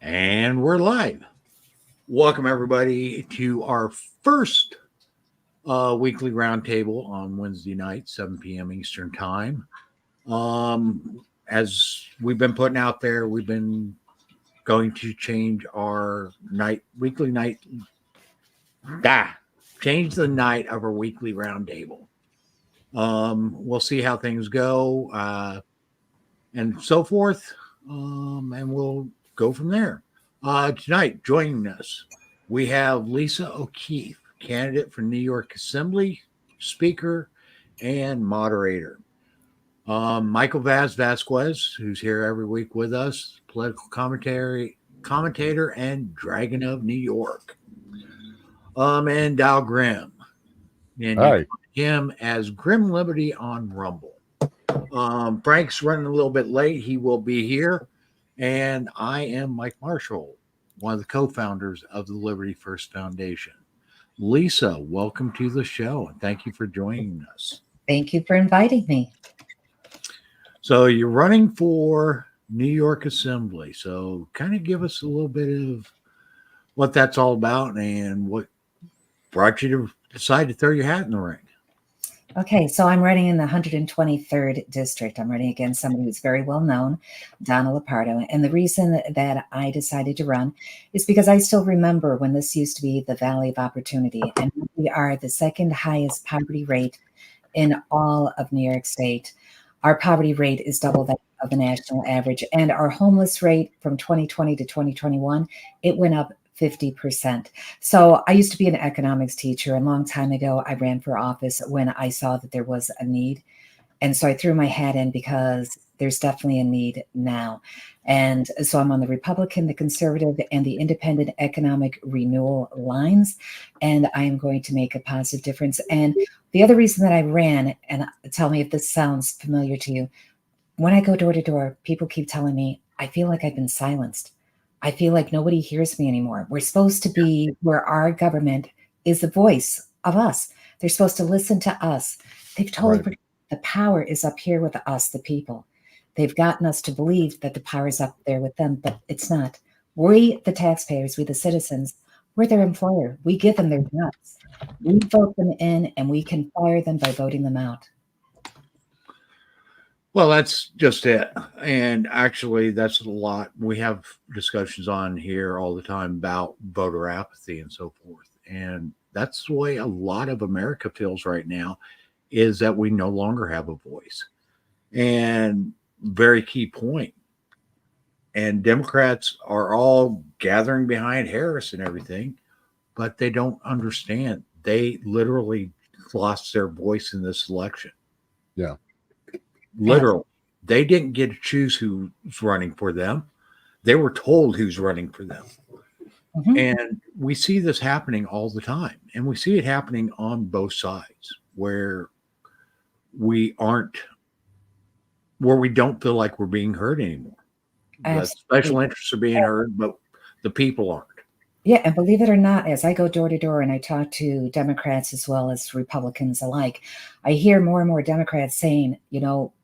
And we're live. Welcome, everybody, to our first weekly roundtable on Wednesday night, 7 p.m. Eastern Time. As we've been putting out there, we've been going to change our weekly night, change the night of our weekly roundtable. We'll see how things go and so forth, and we'll go from there. Tonight, joining us, we have Lisa O'Keefe, candidate for New York Assembly, speaker, and moderator. Michael Vasquez, who's here every week with us, political commentator, and Dragon of New York. And Dow Grimm. And you Hi. find him as Grim Liberty on Rumble. Frank's running a little bit late. He will be here. And I am Mike Marshall, one of the co-founders of the Liberty First Foundation. Lisa, welcome to the show, and thank you for joining us. Thank you for inviting me. So you're running for New York Assembly. So kind of give us a little bit of what that's all about and what brought you to decide to throw your hat in the ring. Okay, so I'm running in the 123rd district. I'm running against somebody who's very well known, Donna Lepardo. And the reason that I decided to run is because I still remember when this used to be the Valley of Opportunity. And we are the second highest poverty rate in all of New York State. Our poverty rate is double that of the national average. And our homeless rate from 2020 to 2021, it went up 50%. So I used to be an economics teacher, and a long time ago, I ran for office when I saw that there was a need. And so I threw my hat in because there's definitely a need now. And so I'm on the Republican, the Conservative, and the Independent Economic Renewal lines, and I am going to make a positive difference. And the other reason that I ran, and tell me if this sounds familiar to you, when I go door to door, people keep telling me, I feel like I've been silenced. I feel like nobody hears me anymore. We're supposed to be where our government is the voice of us. They're supposed to listen to us. They've totally forgotten the power is up here with us, the people. They've gotten us to believe that the power is up there with them, but it's not. We, the taxpayers, we, the citizens, we're their employer. We give them their jobs. We vote them in, and we can fire them by voting them out. Well, that's just it. And actually, that's a lot. We have discussions on here all the time about voter apathy and so forth. And that's the way a lot of America feels right now, is that we no longer have a voice. And very key point. And Democrats are all gathering behind Harris and everything, but they don't understand. They literally lost their voice in this election. Yeah. Literally. They didn't get to choose who's running for them. They were told who's running for them. Mhm. And we see this happening all the time. And we see it happening on both sides where we don't feel like we're being heard anymore. The Absolutely. special interests are being heard, but the people aren't. Yeah, and believe it or not, as I go door to door and I talk to Democrats as well as Republicans alike, I hear more and more Democrats saying,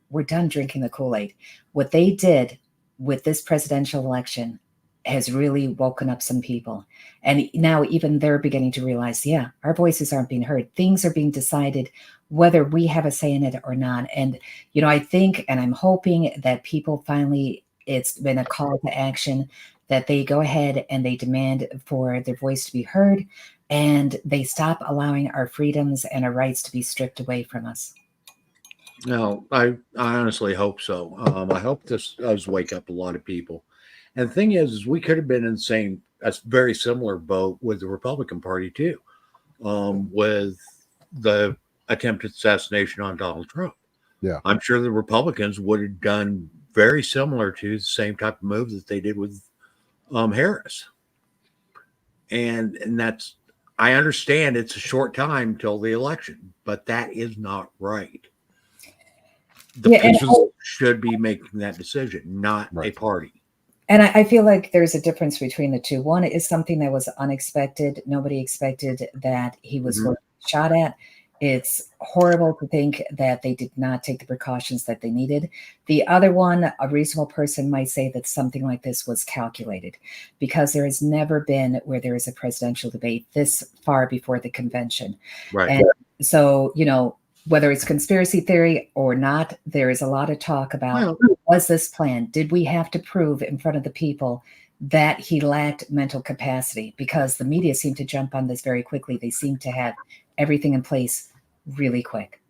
we're done drinking the Kool-Aid. What they did with this presidential election has really woken up some people. And now even they're beginning to realize, yeah, our voices aren't being heard. Things are being decided whether we have a say in it or not. And, I think, and I'm hoping that people finally, it's been a call to action, that they go ahead and they demand for their voice to be heard, and they stop allowing our freedoms and our rights to be stripped away from us. No, I honestly hope so. I hope this does wake up a lot of people. And the thing is we could have been in a very similar boat with the Republican Party too, with the attempted assassination on Donald Trump. Yeah. I'm sure the Republicans would have done very similar to the same type of move that they did with Harris. And that's, I understand it's a short time till the election, but that is not right. The people should be making that decision, not a party. And I feel like there's a difference between the two. One is something that was unexpected. Nobody expected that he was shot at. It's horrible to think that they did not take the precautions that they needed. The other one, a reasonable person might say that something like this was calculated, because there has never been where there is a presidential debate this far before the convention. Right. And so, whether it's conspiracy theory or not, there is a lot of talk about, was this planned? Did we have to prove in front of the people that he lacked mental capacity? Because the media seemed to jump on this very quickly. They seem to have everything in place really quick.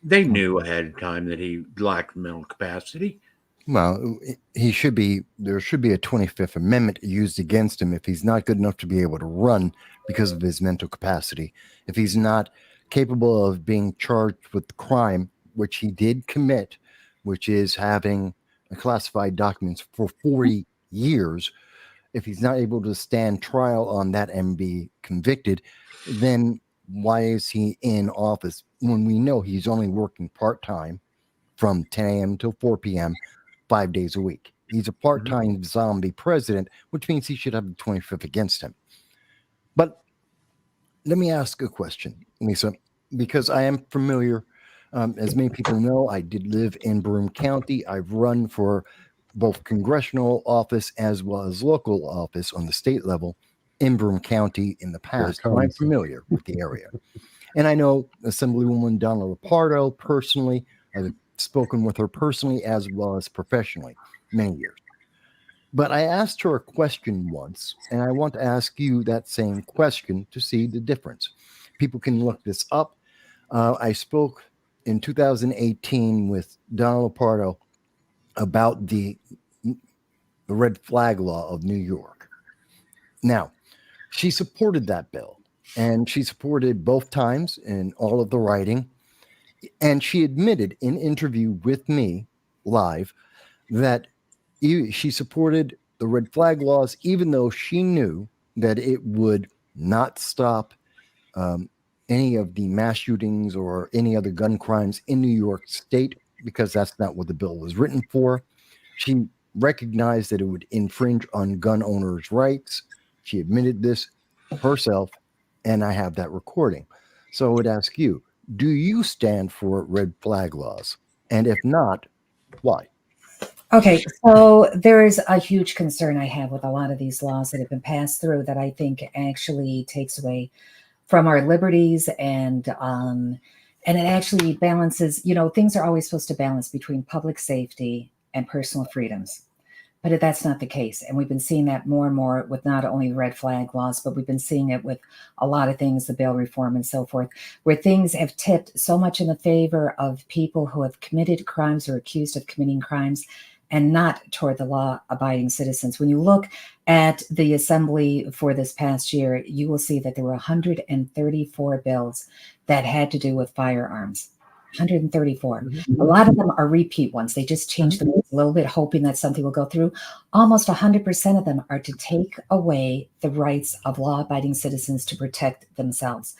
They knew ahead of time that he lacked mental capacity. Well, there should be a 25th Amendment used against him if he's not good enough to be able to run because of his mental capacity. If he's not capable of being charged with the crime, which he did commit, which is having classified documents for 40 years, if he's not able to stand trial on that and be convicted, then why is he in office when we know he's only working part-time from 10 a.m. till 4 p.m., 5 days a week? He's a part-time zombie president, which means he should have the 25th against him. But let me ask a question, Lisa, because I am familiar. As many people know, I did live in Broome County. I've run for both congressional office as well as local office on the state level in Broome County in the past. So I'm familiar with the area. And I know Assemblywoman Donna Lepardo personally. I've spoken with her personally as well as professionally many years. But I asked her a question once, and I want to ask you that same question to see the difference. People can look this up. I spoke in 2018 with Donna Lepardo about the red flag law of New York. Now, she supported that bill, and she supported both times in all of the writing. And she admitted in interview with me live that she supported the red flag laws, even though she knew that it would not stop any of the mass shootings or any other gun crimes in New York State, because that's not what the bill was written for. She recognized that it would infringe on gun owners' rights. She admitted this herself, and I have that recording. So I would ask you, do you stand for red flag laws? And if not, why? Okay, so there is a huge concern I have with a lot of these laws that have been passed through that I think actually takes away from our liberties, and it actually balances, things are always supposed to balance between public safety and personal freedoms. But that's not the case. And we've been seeing that more and more with not only the red flag laws, but we've been seeing it with a lot of things, the bail reform and so forth, where things have tipped so much in the favor of people who have committed crimes or accused of committing crimes, and not toward the law-abiding citizens. When you look at the assembly for this past year, you will see that there were 134 bills that had to do with firearms. 134. A lot of them are repeat ones. They just change them a little bit, hoping that something will go through. Almost 100% of them are to take away the rights of law-abiding citizens to protect themselves.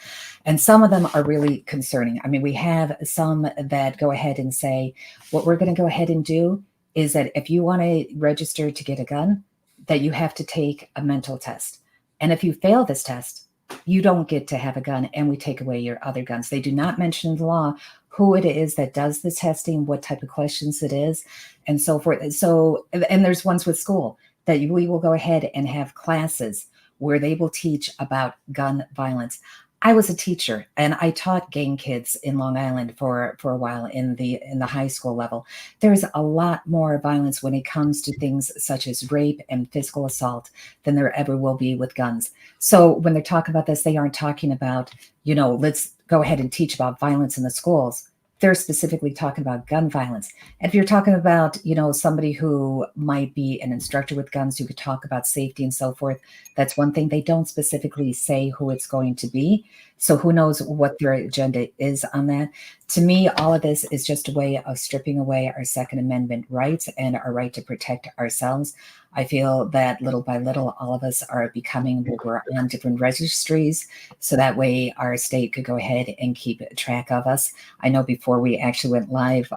And some of them are really concerning. I mean, we have some that go ahead and say, what we're going to go ahead and do is that if you want to register to get a gun, that you have to take a mental test. And if you fail this test, you don't get to have a gun, and we take away your other guns. They do not mention in the law who it is that does the testing, what type of questions it is, and so forth. So, and there's ones with school that we will go ahead and have classes where they will teach about gun violence. I was a teacher, and I taught gang kids in Long Island for a while in the high school level. There's a lot more violence when it comes to things such as rape and physical assault than there ever will be with guns. So when they're talking about this, they aren't talking about, let's go ahead and teach about violence in the schools. They're specifically talking about gun violence. And if you're talking about, somebody who might be an instructor with guns, who could talk about safety and so forth, that's one thing. They don't specifically say who it's going to be. So who knows what their agenda is on that. To me, all of this is just a way of stripping away our Second Amendment rights and our right to protect ourselves. I feel that little by little, all of us are becoming, we're on different registries, so that way our state could go ahead and keep track of us. I know before we actually went live,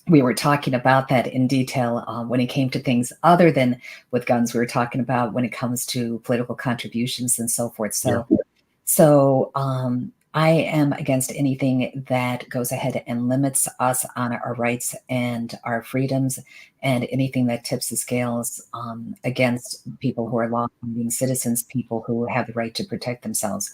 we were talking about that in detail when it came to things other than with guns. We were talking about when it comes to political contributions and so forth. So I am against anything that goes ahead and limits us on our rights and our freedoms, and anything that tips the scales against people who are law-abiding citizens, people who have the right to protect themselves.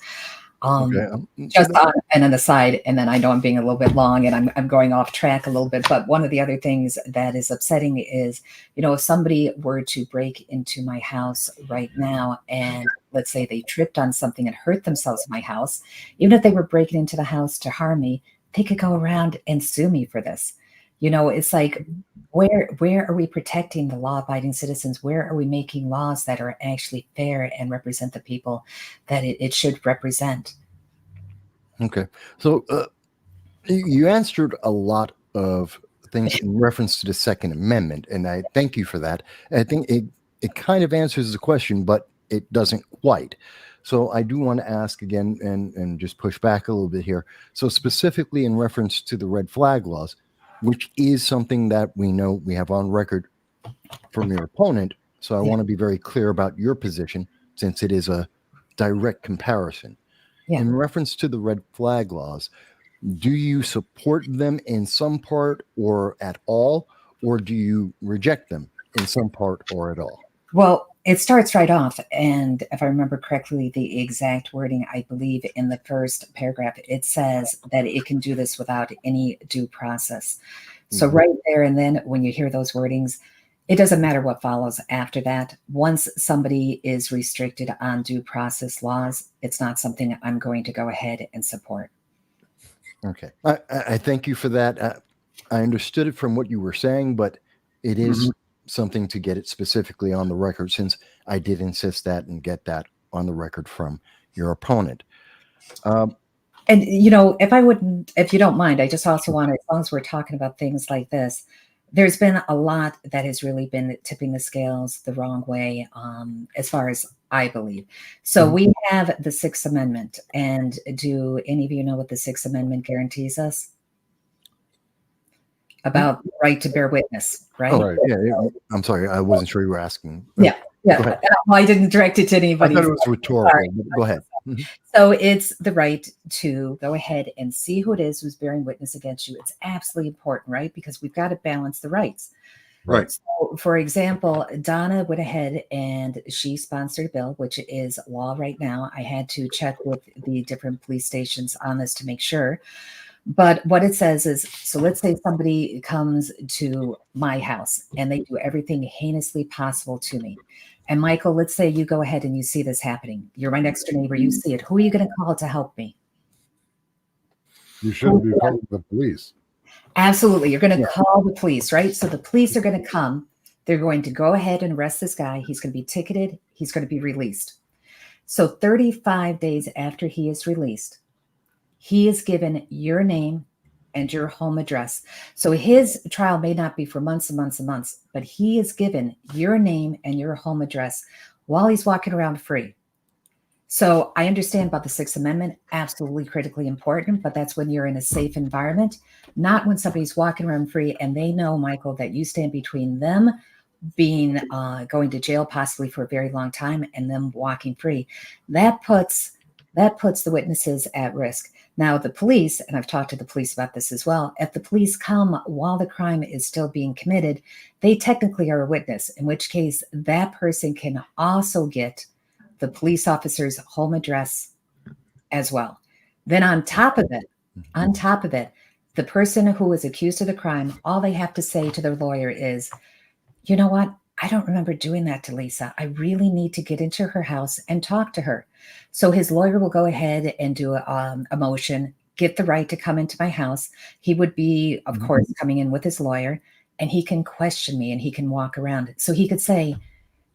Okay. Just on and an aside, and then I know I'm being a little bit long and I'm going off track a little bit, but one of the other things that is upsetting is, if somebody were to break into my house right now and let's say they tripped on something and hurt themselves in my house, even if they were breaking into the house to harm me, they could go around and sue me for this. It's like, where are we protecting the law-abiding citizens? Where are we making laws that are actually fair and represent the people that it should represent? Okay. So you answered a lot of things in reference to the Second Amendment, and I thank you for that. I think it kind of answers the question, but it doesn't quite. So I do want to ask again and just push back a little bit here. So specifically in reference to the red flag laws, which is something that we know we have on record from your opponent. So I want to be very clear about your position since it is a direct comparison. Yeah. In reference to the red flag laws, do you support them in some part or at all, or do you reject them in some part or at all? Well, it starts right off. And if I remember correctly, the exact wording, I believe in the first paragraph, it says that it can do this without any due process. So right there and then when you hear those wordings, it doesn't matter what follows after that. Once somebody is restricted on due process laws, it's not something I'm going to go ahead and support. Okay. I thank you for that. I understood it from what you were saying, but it is something to get it specifically on the record since I did insist that and get that on the record from your opponent. And, if you don't mind, I just also want to, as long as we're talking about things like this, there's been a lot that has really been tipping the scales the wrong way, as far as I believe. So we have the Sixth Amendment. And do any of you know what the Sixth Amendment guarantees us? About the right to bear witness, right? Oh, right. Yeah. I'm sorry. I wasn't sure you were asking. Yeah. Go ahead. Well, I didn't direct it to anybody. I thought it was rhetorical. Sorry. Go ahead. So it's the right to go ahead and see who it is who's bearing witness against you. It's absolutely important, right? Because we've got to balance the rights. Right. So, for example, Donna went ahead and she sponsored a bill, which is law right now. I had to check with the different police stations on this to make sure. But what it says is, so let's say somebody comes to my house and they do everything heinously possible to me. And Michael, let's say you go ahead and you see this happening. You're my next door neighbor. You see it. Who are you going to call to help me? You shouldn't be calling the police. Absolutely. You're going to call the police, right? So the police are going to come. They're going to go ahead and arrest this guy. He's going to be ticketed. He's going to be released. So 35 days after he is released, he is given your name and your home address. So his trial may not be for months and months and months, but he is given your name and your home address while he's walking around free. So I understand about the Sixth Amendment, absolutely critically important, but that's when you're in a safe environment, not when somebody's walking around free and they know, Michael, that you stand between them being going to jail possibly for a very long time and them walking free. That puts the witnesses at risk. Now, the police, and I've talked to the police about this as well, if the police come while the crime is still being committed, they technically are a witness, in which case that person can also get the police officer's home address as well. Then on top of it, the person who is accused of the crime, all they have to say to their lawyer is, you know what? I don't remember doing that to Lisa. I really need to get into her house and talk to her. So his lawyer will go ahead and do a motion, get the right to come into my house. He would be, of course, coming in with his lawyer, and he can question me and he can walk around. So he could say,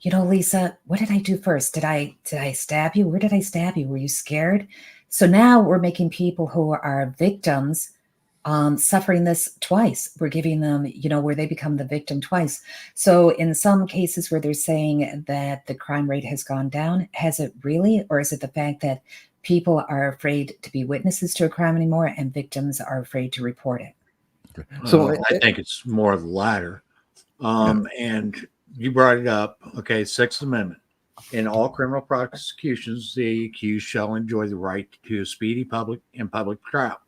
you know, Lisa, what did I do first? Did I stab you? Where did I stab you? Were you scared? So now we're making people who are victims suffering this twice. We're giving them, where they become the victim twice. So in some cases where they're saying that the crime rate has gone down, has it really? Or is it the fact that people are afraid to be witnesses to a crime anymore and victims are afraid to report it? So I think it's more of the latter. And you brought it up. Okay, Sixth Amendment. In all criminal prosecutions, the accused shall enjoy the right to a speedy public trial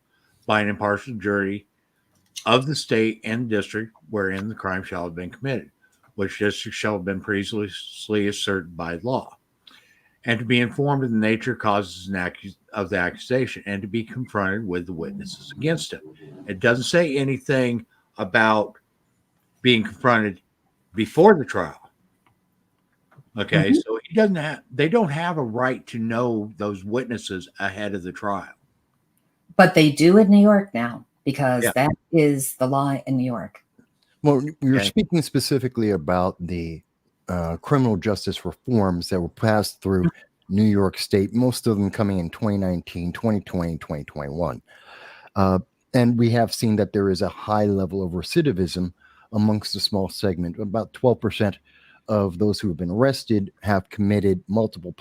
by an impartial jury of the state and district wherein the crime shall have been committed, which district shall have been previously asserted by law, and to be informed of the nature, causes, and of the accusation, and to be confronted with the witnesses against him. It doesn't say anything about being confronted before the trial. Okay, so he doesn't have. They don't have a right to know those witnesses ahead of the trial. But they do in New York now, because Yeah. that is the law in New York. Well, you're Okay. speaking specifically about the criminal justice reforms that were passed through New York State, most of them coming in 2019, 2020, 2021. And we have seen that there is a high level of recidivism amongst a small segment. About 12% of those who have been arrested have committed multiple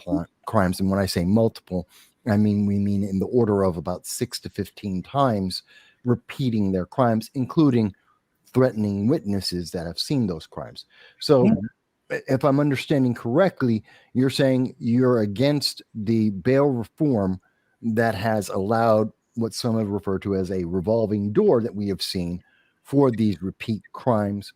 crimes. And when I say multiple, we mean in the order of about 6 to 15 times, repeating their crimes, including threatening witnesses that have seen those crimes. So if I'm understanding correctly, you're saying you're against the bail reform that has allowed what some have referred to as a revolving door that we have seen for these repeat crimes,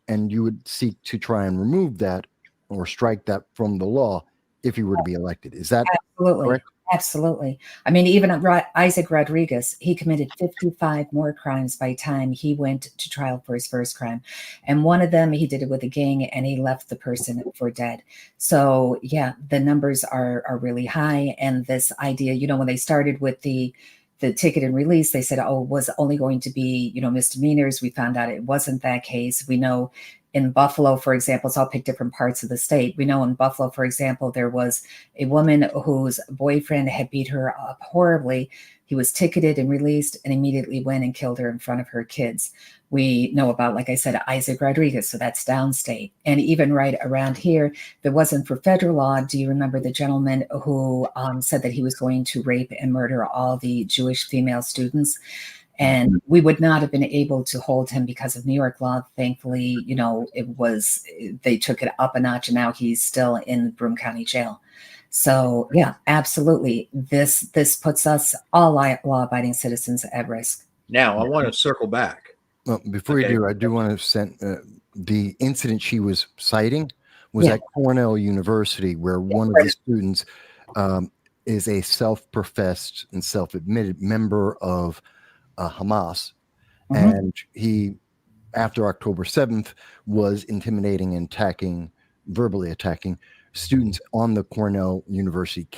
and you would seek to try and remove that or strike that from the law if you were to be elected. Is that Absolutely. correct? Absolutely. I mean, even Isaac Rodriguez, he committed 55 more crimes by the time he went to trial for his first crime. And one of them, he did it with a gang and he left the person for dead. So yeah, the numbers are really high. And this idea, when they started with the ticket and release, they said, oh, it was only going to be, misdemeanors. We found out it wasn't that case. We know in Buffalo, for example, so I'll pick different parts of the state. We know in Buffalo, for example, there was a woman whose boyfriend had beat her up horribly. He was ticketed and released and immediately went and killed her in front of her kids. We know about, like I said, Isaac Rodriguez, so that's downstate. And even right around here, if it wasn't for federal law, do you remember the gentleman who said that he was going to rape and murder all the Jewish female students? And we would not have been able to hold him because of New York law. Thankfully, they took it up a notch and now he's still in Broome County Jail. So yeah, absolutely. This puts us all law-abiding citizens at risk. Now, I want to circle back. Well, before you do, I do want to send the incident she was citing was Yeah. at Cornell University, where one of the students is a self-professed and self-admitted member of Hamas, and he, after October 7th, was intimidating and verbally attacking students on the Cornell University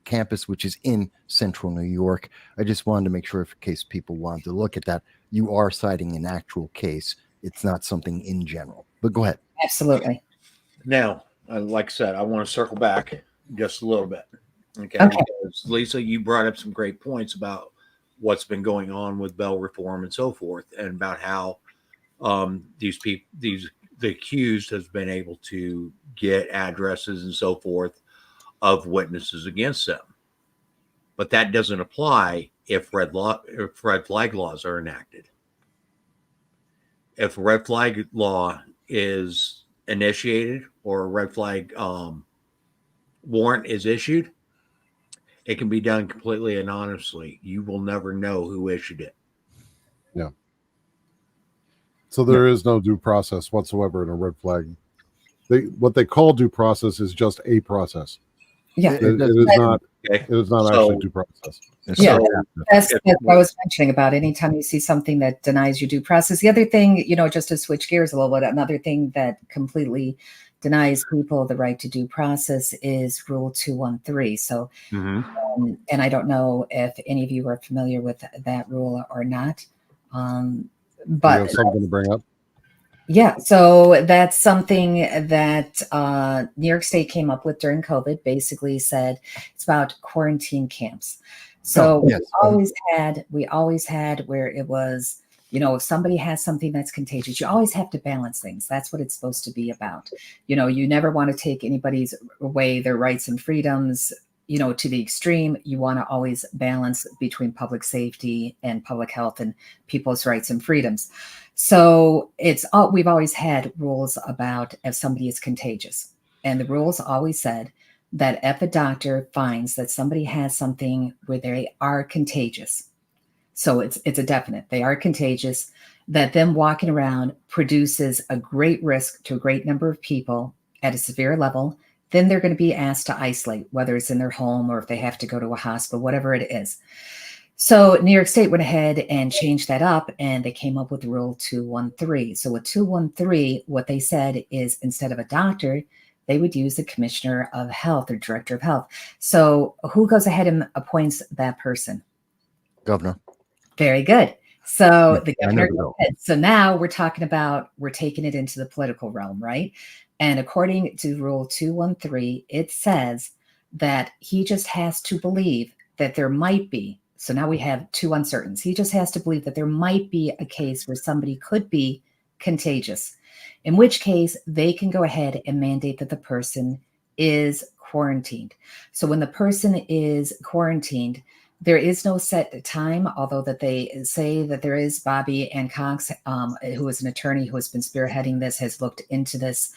campus, which is in central New York. I just wanted to make sure, in case people wanted to look at that, you are citing an actual case. It's not something in general. But go ahead. Absolutely. Now, like I said, I want to circle back just a little bit. Okay. Because Lisa, you brought up some great points about what's been going on with bail reform and so forth, and about how the accused has been able to get addresses and so forth of witnesses against them. But that doesn't apply if red flag laws are enacted. If a red flag law is initiated or a red flag warrant is issued, it can be done completely anonymously. You will never know who issued it. Yeah. So there is no due process whatsoever in a red flag. What they call due process is just a process. Yeah. It is not. Okay. It is not actually due process. Yeah, So, that's what I was mentioning about anytime you see something that denies you due process. The other thing, just to switch gears a little bit, another thing that completely denies people the right to due process is Rule 213. So, and I don't know if any of you are familiar with that rule or not, You but have something to bring up? yeah, so that's something that New York State came up with during COVID. Basically, said it's about quarantine camps. So yes. we always had where it was, if somebody has something that's contagious, you always have to balance things. That's what it's supposed to be about. You never want to take anybody's away their rights and freedoms, to the extreme. You want to always balance between public safety and public health and people's rights and freedoms. So we've always had rules about if somebody is contagious. And the rules always said that if a doctor finds that somebody has something where they are contagious, so it's a definite, they are contagious, that them walking around produces a great risk to a great number of people at a severe level, then they're going to be asked to isolate, whether it's in their home or if they have to go to a hospital, whatever it is. So New York State went ahead and changed that up, and they came up with Rule 213. So with 213, what they said is instead of a doctor, they would use the commissioner of health or director of health. So who goes ahead and appoints that person? Governor. Very good. So Yeah, the I know governor the goes bill. ahead. So now we're talking about, we're taking it into the political realm, right? And according to Rule 213, it says that he just has to believe that there might be. So now we have two uncertainties. He just has to believe that there might be a case where somebody could be contagious, in which case they can go ahead and mandate that the person is quarantined. So when the person is quarantined, there is no set time, although that they say that there is. Bobby Ann Cox, who is an attorney who has been spearheading this, has looked into this.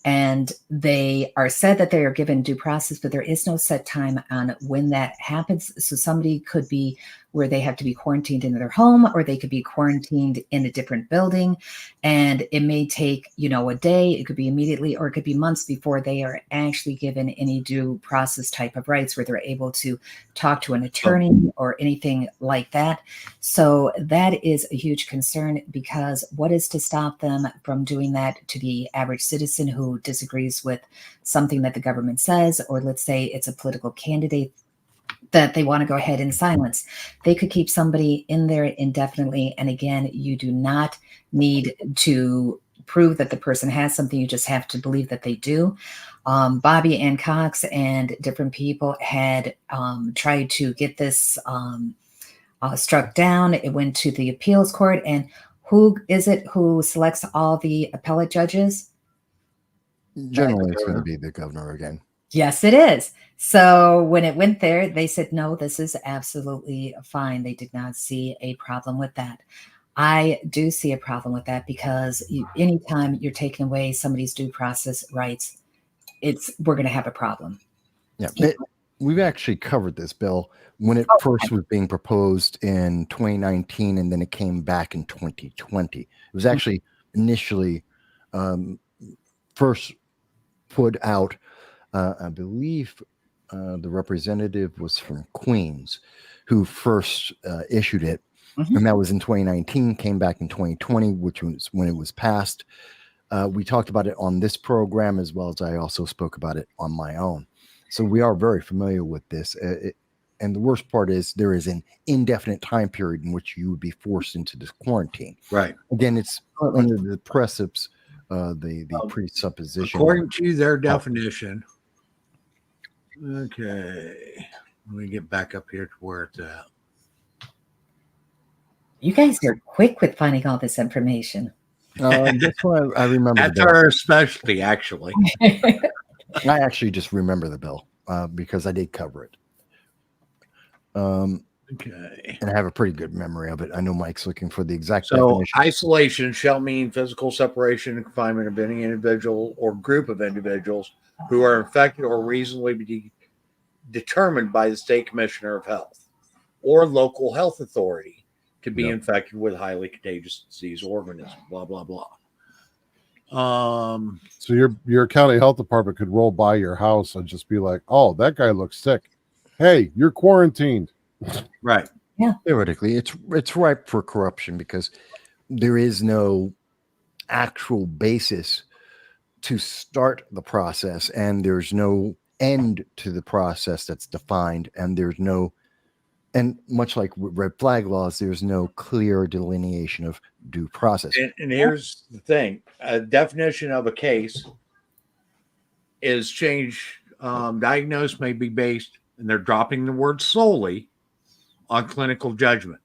And they are said that they are given due process, but there is no set time on when that happens. So somebody could be where they have to be quarantined in their home, or they could be quarantined in a different building. And it may take, a day, it could be immediately, or it could be months before they are actually given any due process type of rights where they're able to talk to an attorney or anything like that. So that is a huge concern, because what is to stop them from doing that to the average citizen who disagrees with something that the government says, or let's say it's a political candidate that they want to go ahead and silence? They could keep somebody in there indefinitely. And again, you do not need to prove that the person has something. You just have to believe that they do. Bobby Ann Cox and different people had tried to get this struck down. It went to the appeals court. And who is it who selects all the appellate judges? Generally, it's going to be the governor again. Yes, it is. So when it went there, they said, no, this is absolutely fine. They did not see a problem with that. I do see a problem with that, because anytime you're taking away somebody's due process rights, we're going to have a problem. Yeah. We've actually covered this, Bill, when it first was being proposed in 2019, and then it came back in 2020. It was actually initially first put out, I believe the representative was from Queens who first issued it. Mhm. And that was in 2019, came back in 2020, which was when it was passed. We talked about it on this program, as well as I also spoke about it on my own. So we are very familiar with this. And the worst part is there is an indefinite time period in which you would be forced into this quarantine. Right. Again, it's under the precepts, the presupposition. According to their definition. Okay. Let me get back up here to where it's at. You guys are quick with finding all this information. That's why I remember. That's our specialty, actually. I actually just remember the bill because I did cover it. Okay. And I have a pretty good memory of it. I know Mike's looking for the exact So definition. isolation shall mean physical separation and confinement of any individual or group of individuals who are infected or reasonably be determined by the state commissioner of health or local health authority to be infected with highly contagious disease organism, blah, blah, blah. So your county health department could roll by your house and just be like, "Oh, that guy looks sick. Hey, you're quarantined." Right. Yeah. Theoretically, it's ripe for corruption because there is no actual basis to start the process, and there's no end to the process that's defined, and and much like red flag laws, there's no clear delineation of due process. And here's the thing: a definition of a case is changed. Diagnosis may be based, and they're dropping the word solely, on clinical judgment.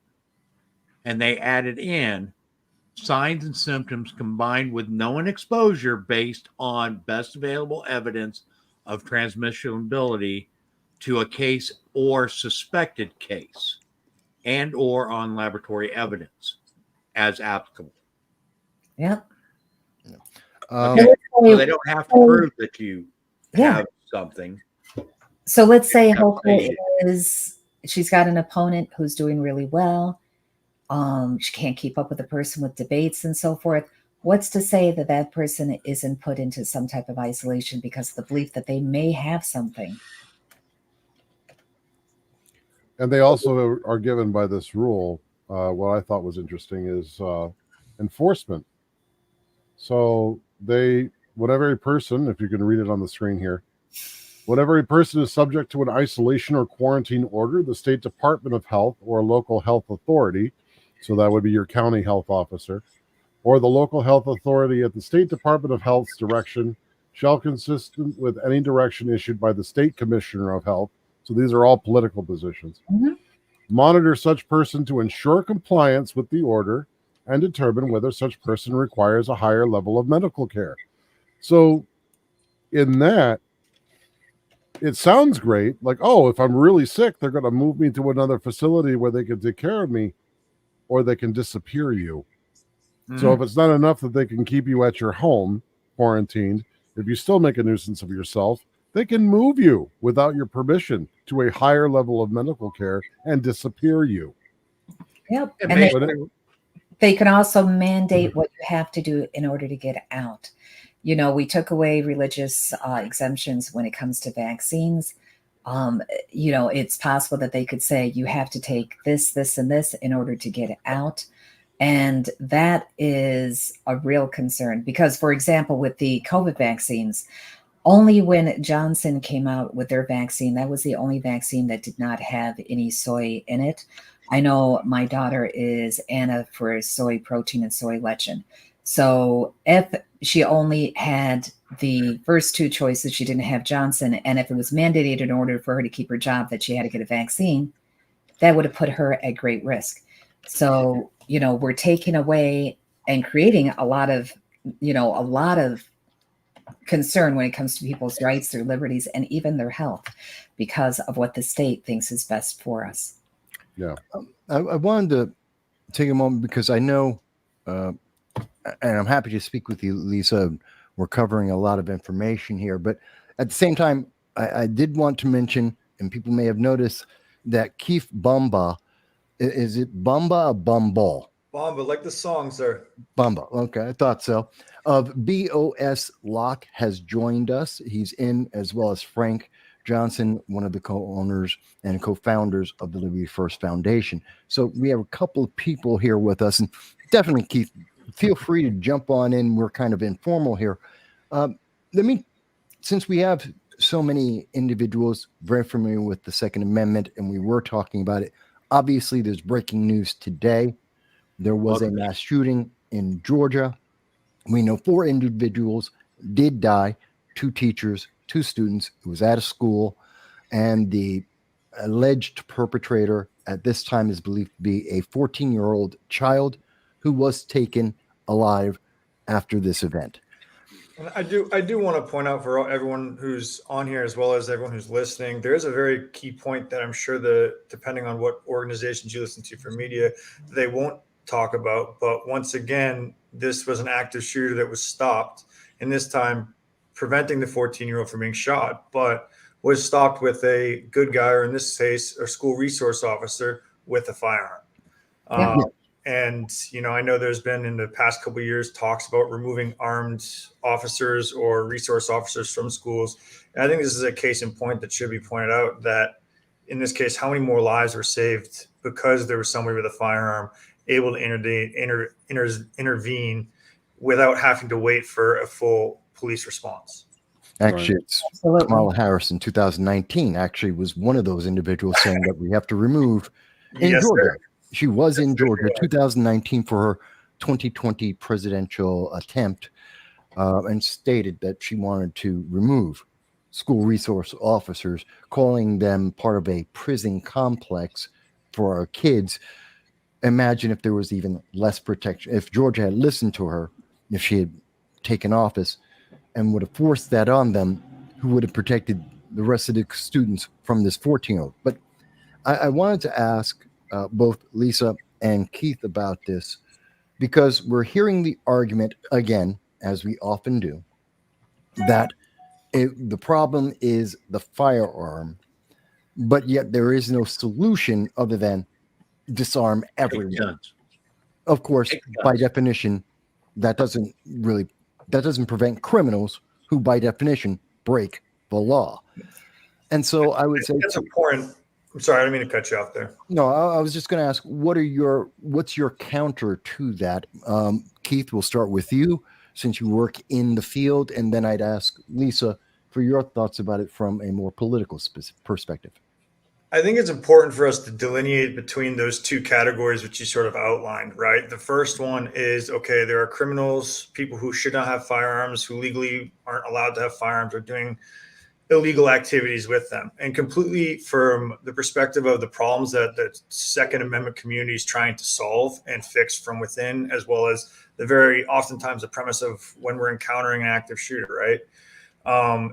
And they added in signs and symptoms combined with known exposure based on best available evidence of transmissibility to a case or suspected case, and or on laboratory evidence as applicable. Yep. Okay. So they don't have to prove that you Yeah. have something. So let's say Have Hochul safety. she's got an opponent who's doing really well. She can't keep up with the person with debates and so forth. What's to say that that person isn't put into some type of isolation because of the belief that they may have something? And they also are given by this rule. What I thought was interesting is enforcement. So whatever a person, if you can read it on the screen here, whenever a person is subject to an isolation or quarantine order, the state department of health or a local health authority, so that would be your county health officer, or the local health authority at the state department of health's direction, shall consistent with any direction issued by the state commissioner of health. So these are all political positions. Mhm. Monitor such person to ensure compliance with the order and determine whether such person requires a higher level of medical care. So in that, it sounds great. Like, oh, if I'm really sick, they're going to move me to another facility where they can take care of me, or they can disappear you. So if it's not enough that they can keep you at your home quarantined, if you still make a nuisance of yourself, they can move you without your permission to a higher level of medical care and disappear you. Yep. And And basically, they can also mandate what you have to do in order to get out. You know, we took away religious exemptions when it comes to vaccines. You know, it's possible that they could say you have to take this, this, and this in order to get out. And that is a real concern because, for example, with the COVID vaccines, only when Johnson came out with their vaccine, that was the only vaccine that did not have any soy in it. I know my daughter is Anna for soy protein and soy lecithin. So if she only had the first two choices, she didn't have Johnson. And if it was mandated in order for her to keep her job that she had to get a vaccine, that would have put her at great risk. So, you know, we're taking away and creating a lot of concern when it comes to people's rights, their liberties, and even their health because of what the state thinks is best for us. Yeah. I wanted to take a moment because I know, and I'm happy to speak with you, Lisa. We're covering a lot of information here, but at the same time, I did want to mention, and people may have noticed, that Keith Bumba, is it Bumba or Bumball? Bomba, like the song, sir. Bumba. Okay, I thought so. Of BOS Lock has joined us. He's in, as well as Frank Johnson, one of the co-owners and co-founders of the Liberty First Foundation. So we have a couple of people here with us, and definitely, Keith, feel free to jump on in. We're kind of informal here. Since we have so many individuals very familiar with the Second Amendment, and we were talking about it, obviously there's breaking news today. There was a mass shooting in Georgia. We know 4 individuals did die, 2 teachers, 2 students. It was at a school, and the alleged perpetrator at this time is believed to be a 14-year-old child who was taken alive after this event. And I do want to point out for everyone who's on here, as well as everyone who's listening, there is a very key point that I'm sure depending on what organizations you listen to for media, they won't talk about. But once again, this was an active shooter that was stopped, and this time preventing the 14-year-old from being shot, but was stopped with a good guy, or in this case, a school resource officer with a firearm. Yeah. And, you know, I know there's been in the past couple of years talks about removing armed officers or resource officers from schools. And I think this is a case in point that should be pointed out, that in this case, how many more lives were saved because there was somebody with a firearm able to intervene without having to wait for a full police response. Actually, Right. it's Absolutely. Kamala Harris in 2019 actually was one of those individuals saying that we have to remove in Yes, Georgia. sir. She was in Yes, Georgia, sir. 2019, for her 2020 presidential attempt, and stated that she wanted to remove school resource officers, calling them part of a prison complex for our kids. Imagine if there was even less protection. If Georgia had listened to her, if she had taken office and would have forced that on them, who would have protected the rest of the students from this 14-year-old? But I wanted to ask both Lisa and Keith about this, because we're hearing the argument again, as we often do, that The problem is the firearm, but yet there is no solution other than disarm everyone. Guns. Of course, Take by guns. definition, that doesn't prevent criminals who, by definition, break the law. And so I would say That's important. I'm sorry, I didn't mean to cut you off there. no. I was just going to ask, what's your counter to that? Keith, we'll start with you since you work in the field, and then I'd ask Lisa for your thoughts about it from a more political perspective. I think it's important for us to delineate between those two categories, which you sort of outlined, right? The first one is, okay, there are criminals, people who should not have firearms, who legally aren't allowed to have firearms, or doing illegal activities with them. And completely from the perspective of the problems that the Second Amendment community is trying to solve and fix from within, as well as the very oftentimes the premise of when we're encountering an active shooter, right?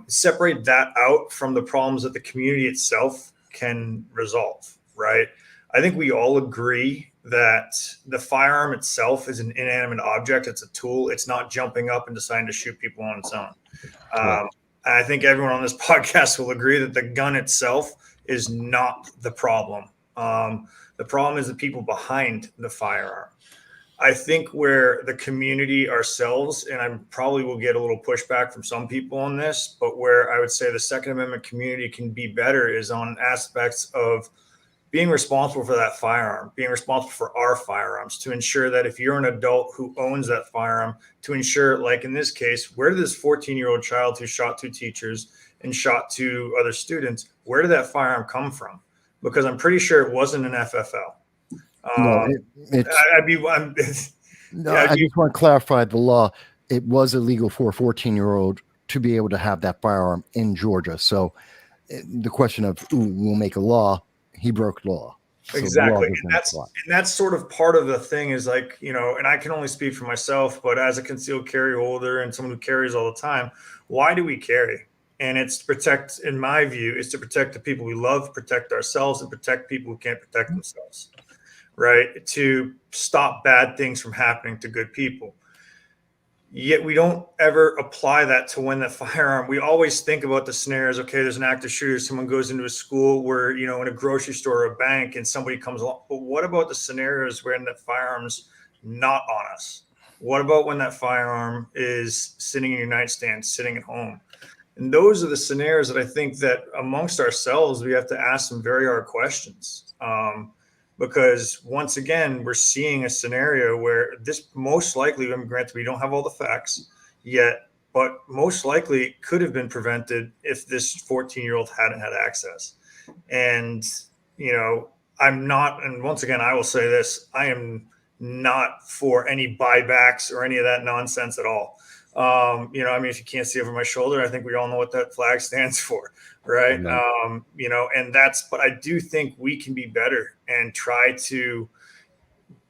Separate that out from the problems that the community itself can resolve, right? I think we all agree that the firearm itself is an inanimate object. It's a tool. It's not jumping up and deciding to shoot people on its own. I think everyone on this podcast will agree that the gun itself is not the problem. The problem is the people behind the firearm. I think where the community ourselves, and I probably will get a little pushback from some people on this, but where I would say the Second Amendment community can be better is on aspects of being responsible for that firearm, being responsible for our firearms, to ensure that if you're an adult who owns that firearm, to ensure, like in this case, where did this 14-year-old child who shot 2 teachers and shot 2 other students, where did that firearm come from? Because I'm pretty sure it wasn't an FFL. No, I just want to clarify the law. It was illegal for a 14-year-old to be able to have that firearm in Georgia. So the question of, we'll make a law, he broke law. So exactly. And that's sort of part of the thing is like, you know, and I can only speak for myself, but as a concealed carry holder and someone who carries all the time, why do we carry? And it's to protect, in my view, is to protect the people we love, protect ourselves, and protect people who can't protect themselves, right? To stop bad things from happening to good people. Yet we don't ever apply that to when the firearm, we always think about the scenarios. Okay, there's an active shooter. Someone goes into a school where, you know, in a grocery store or a bank and somebody comes along. But what about the scenarios when the firearm's not on us? What about when that firearm is sitting in your nightstand, sitting at home? And those are the scenarios that I think that amongst ourselves, we have to ask some very hard questions. Because once again, we're seeing a scenario where this most likely, I mean, granted, we don't have all the facts yet, but most likely could have been prevented if this 14-year-old hadn't had access. And, you know, I'm not, and once again, I will say this, I am not for any buybacks or any of that nonsense at all. You know, I mean, if you can't see over my shoulder, I think we all know what that flag stands for, right? Mm-hmm. You know, and that's, but I do think we can be better and try to,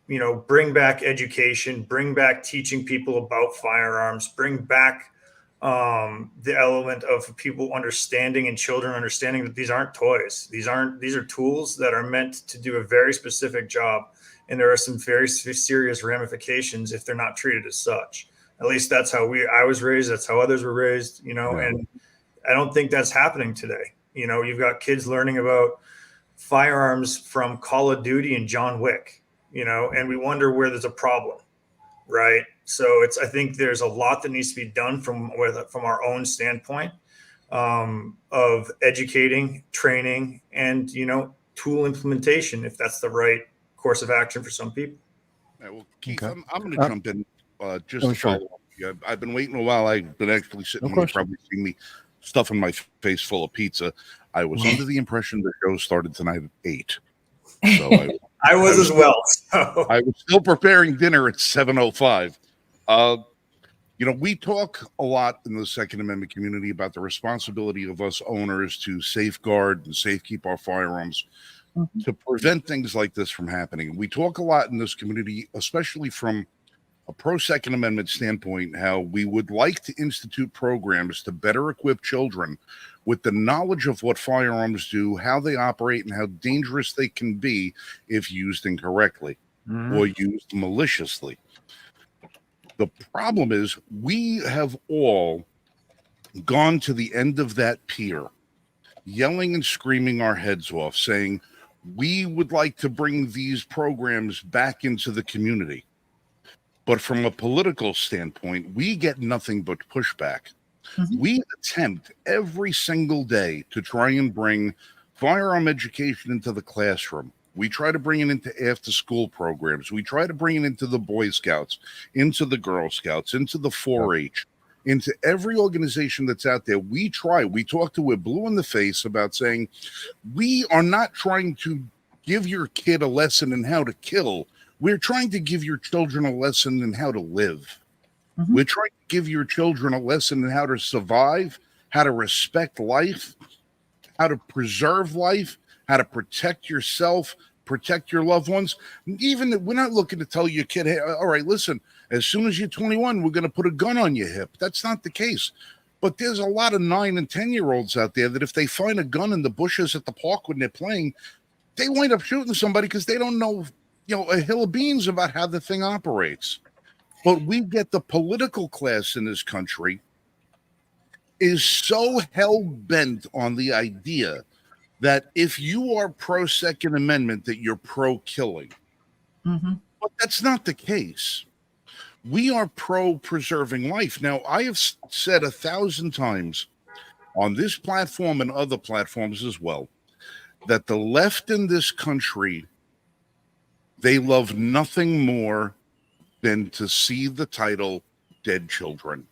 you know, bring back education, bring back teaching people about firearms, bring back the element of people understanding and children understanding that these aren't toys. These are tools that are meant to do a very specific job. And there are some very serious ramifications if they're not treated as such. At least that's how I was raised. That's how others were raised, you know, and I don't think that's happening today. You know, you've got kids learning about firearms from Call of Duty and John Wick, you know, and we wonder where there's a problem, right? So I think there's a lot that needs to be done from our own standpoint of educating, training, and, you know, tool implementation, if that's the right course of action for some people. Yeah, well, Keith, I'm going to jump in. Just to sure. follow up. Yeah, I've been waiting a while. I've been actually sitting here, probably seeing me stuffing my face full of pizza. I was under the impression the show started tonight at 8. So I was as well. So. I was still preparing dinner at 7:05. You know, we talk a lot in the Second Amendment community about the responsibility of us owners to safeguard and safekeep our firearms to prevent things like this from happening. We talk a lot in this community, especially from a pro-Second Amendment standpoint, how we would like to institute programs to better equip children with the knowledge of what firearms do, how they operate, and how dangerous they can be if used incorrectly or used maliciously. The problem is we have all gone to the end of that pier, yelling and screaming our heads off, saying, we would like to bring these programs back into the community. But from a political standpoint, we get nothing but pushback. Mhm. We attempt every single day to try and bring firearm education into the classroom. We try to bring it into after school programs. We try to bring it into the Boy Scouts, into the Girl Scouts, into the 4-H, into every organization that's out there. We try. We talk to we're blue in the face about saying, we are not trying to give your kid a lesson in how to kill. We're trying to give your children a lesson in how to live. Mhm. We're trying to give your children a lesson in how to survive, how to respect life, how to preserve life, how to protect yourself, protect your loved ones. Even we're not looking to tell your kid, hey, all right, listen, as soon as you're 21, we're going to put a gun on your hip. That's not the case. But there's a lot of 9 and 10-year-olds out there that if they find a gun in the bushes at the park when they're playing, they wind up shooting somebody because they don't know, a hill of beans about how the thing operates. But we get the political class in this country is so hell-bent on the idea that if you are pro-Second Amendment, that you're pro-killing. Mhm. But that's not the case. We are pro-preserving life. Now, I have said 1,000 times on this platform and other platforms as well, that the left in this country, they love nothing more than to see the title Dead Children.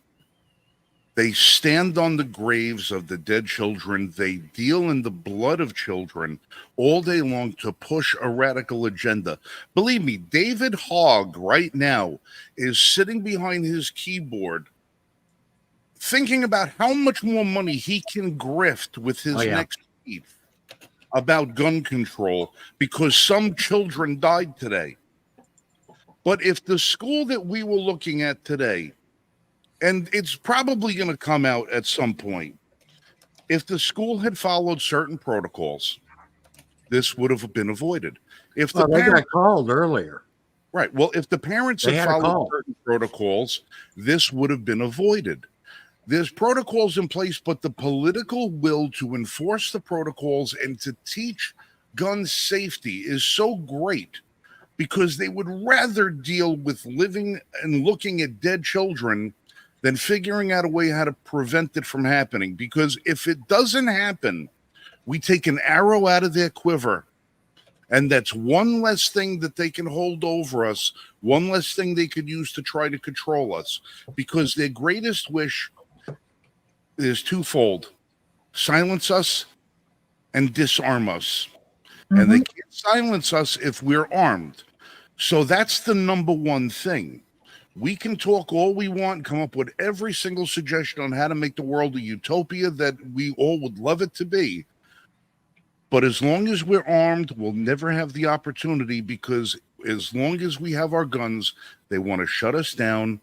They stand on the graves of the dead children. They deal in the blood of children all day long to push a radical agenda. Believe me, David Hogg right now is sitting behind his keyboard thinking about how much more money he can grift with his next tweet about gun control because some children died today. But if the school that we were looking at today, and it's probably going to come out at some point, if the school had followed certain protocols, this would have been avoided. If the Well, they got parents, called earlier. right, well, if the parents They had had a followed call. certain protocols, this would have been avoided. There's protocols in place, but the political will to enforce the protocols and to teach gun safety is so great because they would rather deal with living and looking at dead children than figuring out a way how to prevent it from happening. Because if it doesn't happen, we take an arrow out of their quiver, and that's one less thing that they can hold over us, one less thing they could use to try to control us, because their greatest wish is twofold: silence us and disarm us. And they Mhm. can't silence us if we're armed. So that's the number one thing. We can talk all we want, come up with every single suggestion on how to make the world a utopia that we all would love it to be. But as long as we're armed, we'll never have the opportunity, because as long as we have our guns, they want to shut us down,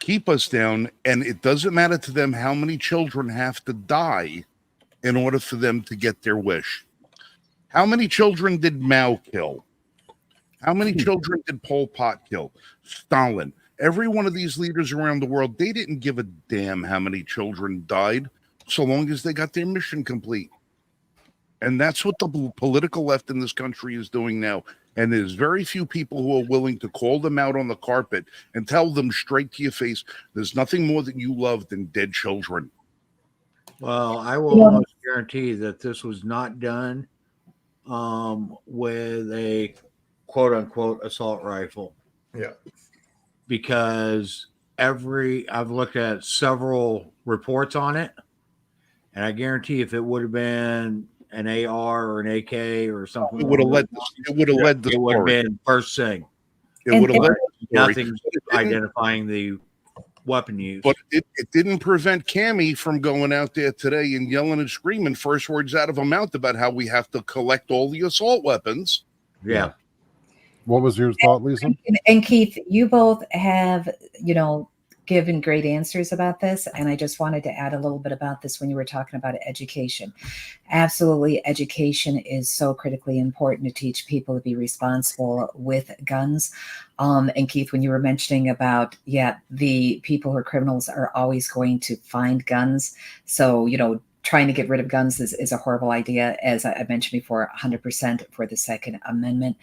keep us down, and it doesn't matter to them how many children have to die in order for them to get their wish. How many children did Mao kill? How many children did Pol Pot kill? Stalin. Every one of these leaders around the world, they didn't give a damn how many children died so long as they got their mission complete. And that's what the political left in this country is doing now. And there's very few people who are willing to call them out on the carpet and tell them straight to your face, there's nothing more that you love than dead children. Well, I will Yeah. almost guarantee that this was not done with a quote unquote assault rifle. Yeah. Because I've looked at several reports on it, and I guarantee if it would have been an AR or an AK or something, It would have led the it would have story. been first thing. It would have led the story. Nothing's identifying the weapon use. But it didn't prevent Cammie from going out there today and yelling and screaming first words out of her mouth about how we have to collect all the assault weapons. Yeah. What was your thought, Lisa? And Keith, you both have, given great answers about this, and I just wanted to add a little bit about this when you were talking about education. Absolutely, education is so critically important to teach people to be responsible with guns. And Keith, when you were mentioning about, the people who are criminals are always going to find guns. So, trying to get rid of guns is a horrible idea. As I mentioned before, 100% for the Second Amendment.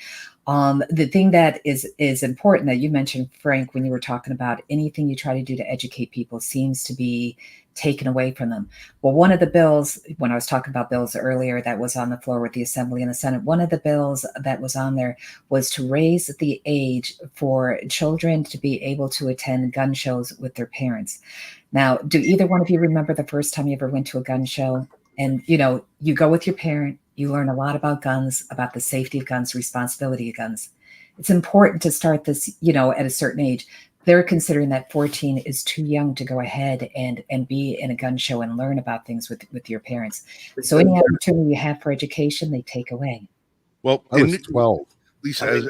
The thing that is important that you mentioned, Frank, when you were talking about anything you try to do to educate people seems to be taken away from them. Well, one of the bills, when I was talking about bills earlier that was on the floor with the Assembly and the Senate, one of the bills that was on there was to raise the age for children to be able to attend gun shows with their parents. Now, do either one of you remember the first time you ever went to a gun show? And, you go with your parent, you learn a lot about guns, about the safety of guns, responsibility of guns. It's important to start this, at a certain age. They're considering that 14 is too young to go ahead and be in a gun show and learn about things with your parents. So any opportunity you have for education, they take away. Well, I was 12. Lisa,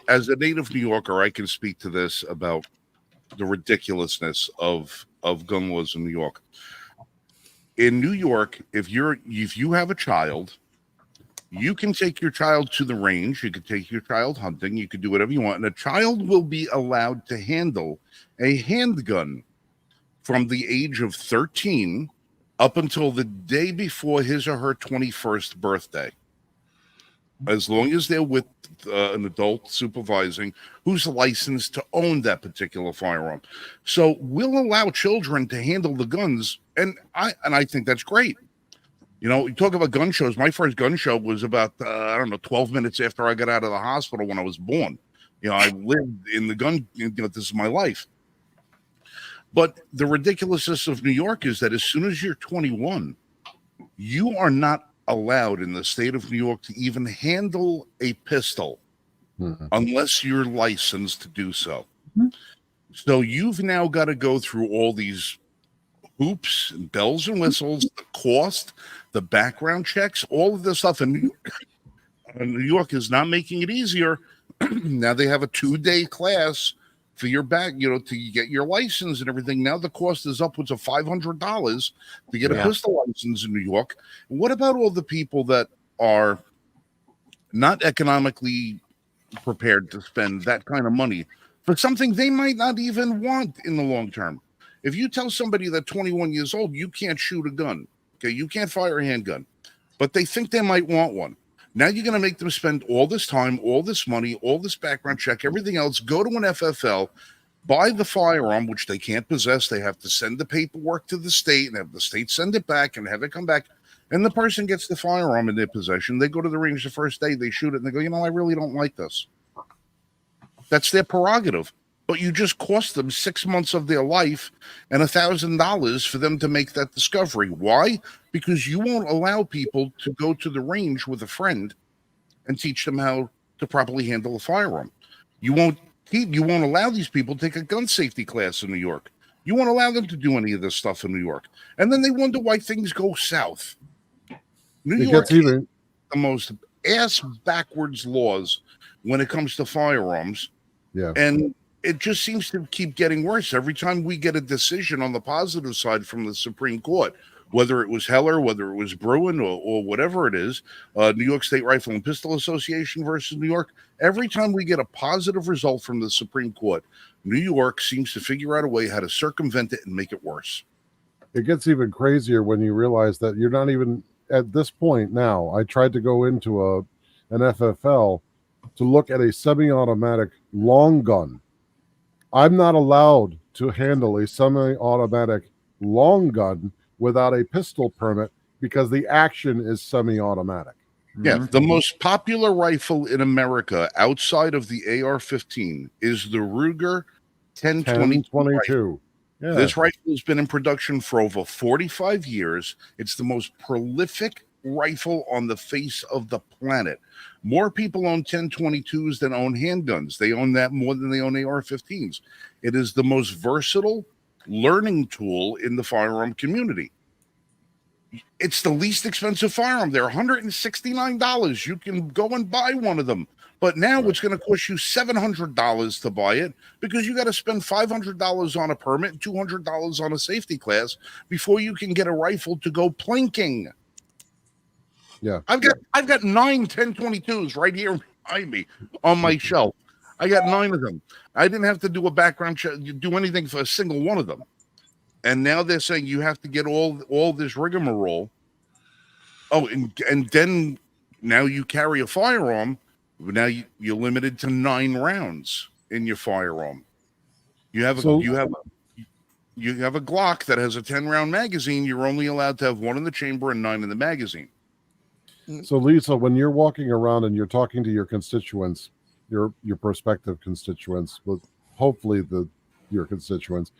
as a native New Yorker, I can speak to this about the ridiculousness of gun laws in New York. In New York, if you have a child, you can take your child to the range, you can take your child hunting, you can do whatever you want, and a child will be allowed to handle a handgun from the age of 13 up until the day before his or her 21st birthday, as long as they're with an adult supervising who's licensed to own that particular firearm. So we'll allow children to handle the guns, and I think that's great. You talk about gun shows. My first gun show was about 12 minutes after I got out of the hospital when I was born. I lived in the gun. This is my life. But the ridiculousness of New York is that as soon as you're 21, you are not allowed in the state of New York to even handle a pistol unless you're licensed to do so. Mm-hmm. So you've now got to go through all these hoops and bells and whistles, the cost, the background checks, all of this stuff. And New York is not making it easier. Now they have a 2-day class for your back, to get your license and everything. Now the cost is upwards of $500 to get a pistol license in New York. What about all the people that are not economically prepared to spend that kind of money for something they might not even want in the long term? If you tell somebody that 21 years old, you can't shoot a gun, okay, you can't fire a handgun, but they think they might want one. Now you're going to make them spend all this time, all this money, all this background check, everything else, go to an FFL, buy the firearm, which they can't possess. They have to send the paperwork to the state and have the state send it back and have it come back. And the person gets the firearm in their possession. They go to the range the first day, they shoot it, and they go, I really don't like this. That's their prerogative. But you just cost them 6 months of their life and $1,000 for them to make that discovery. Why? Because you won't allow people to go to the range with a friend and teach them how to properly handle a firearm. You won't allow these people to take a gun safety class in New York. You won't allow them to do any of this stuff in New York. And then they wonder why things go south. New York has the most ass backwards laws when it comes to firearms. Yeah. And it just seems to keep getting worse. Every time we get a decision on the positive side from the Supreme Court, whether it was Heller, whether it was Bruin, or whatever it is, New York State Rifle and Pistol Association versus New York, every time we get a positive result from the Supreme Court, New York seems to figure out a way how to circumvent it and make it worse. It gets even crazier when you realize that you're not even at this point now. I tried to go into an FFL to look at a semi-automatic long gun. I'm not allowed to handle a semi-automatic long gun without a pistol permit because the action is semi-automatic. Yeah, the most popular rifle in America outside of the AR-15 is the Ruger 1022. Yeah. This rifle has been in production for over 45 years. It's the most prolific rifle on the face of the planet. More people own 1022s than own handguns. They own that more than they own AR-15s. It is the most versatile learning tool in the firearm community. It's the least expensive firearm. They're $169. You can go and buy one of them. But now it's going to cost you $700 to buy it because you got to spend $500 on a permit and $200 on a safety class before you can get a rifle to go plinking. Yeah. I've got 9 10/22s right here behind me on my shelf. I got 9 of them. I didn't have to do a background check, do anything for a single one of them. And now they're saying you have to get all this rigmarole. Oh, and then now you carry a firearm. Now you're limited to 9 rounds in your firearm. You have a Glock that has a 10-round magazine. You're only allowed to have 1 in the chamber and 9 in the magazine. So Lisa, when you're walking around and you're talking to your constituents, your prospective constituents, but hopefully your constituents,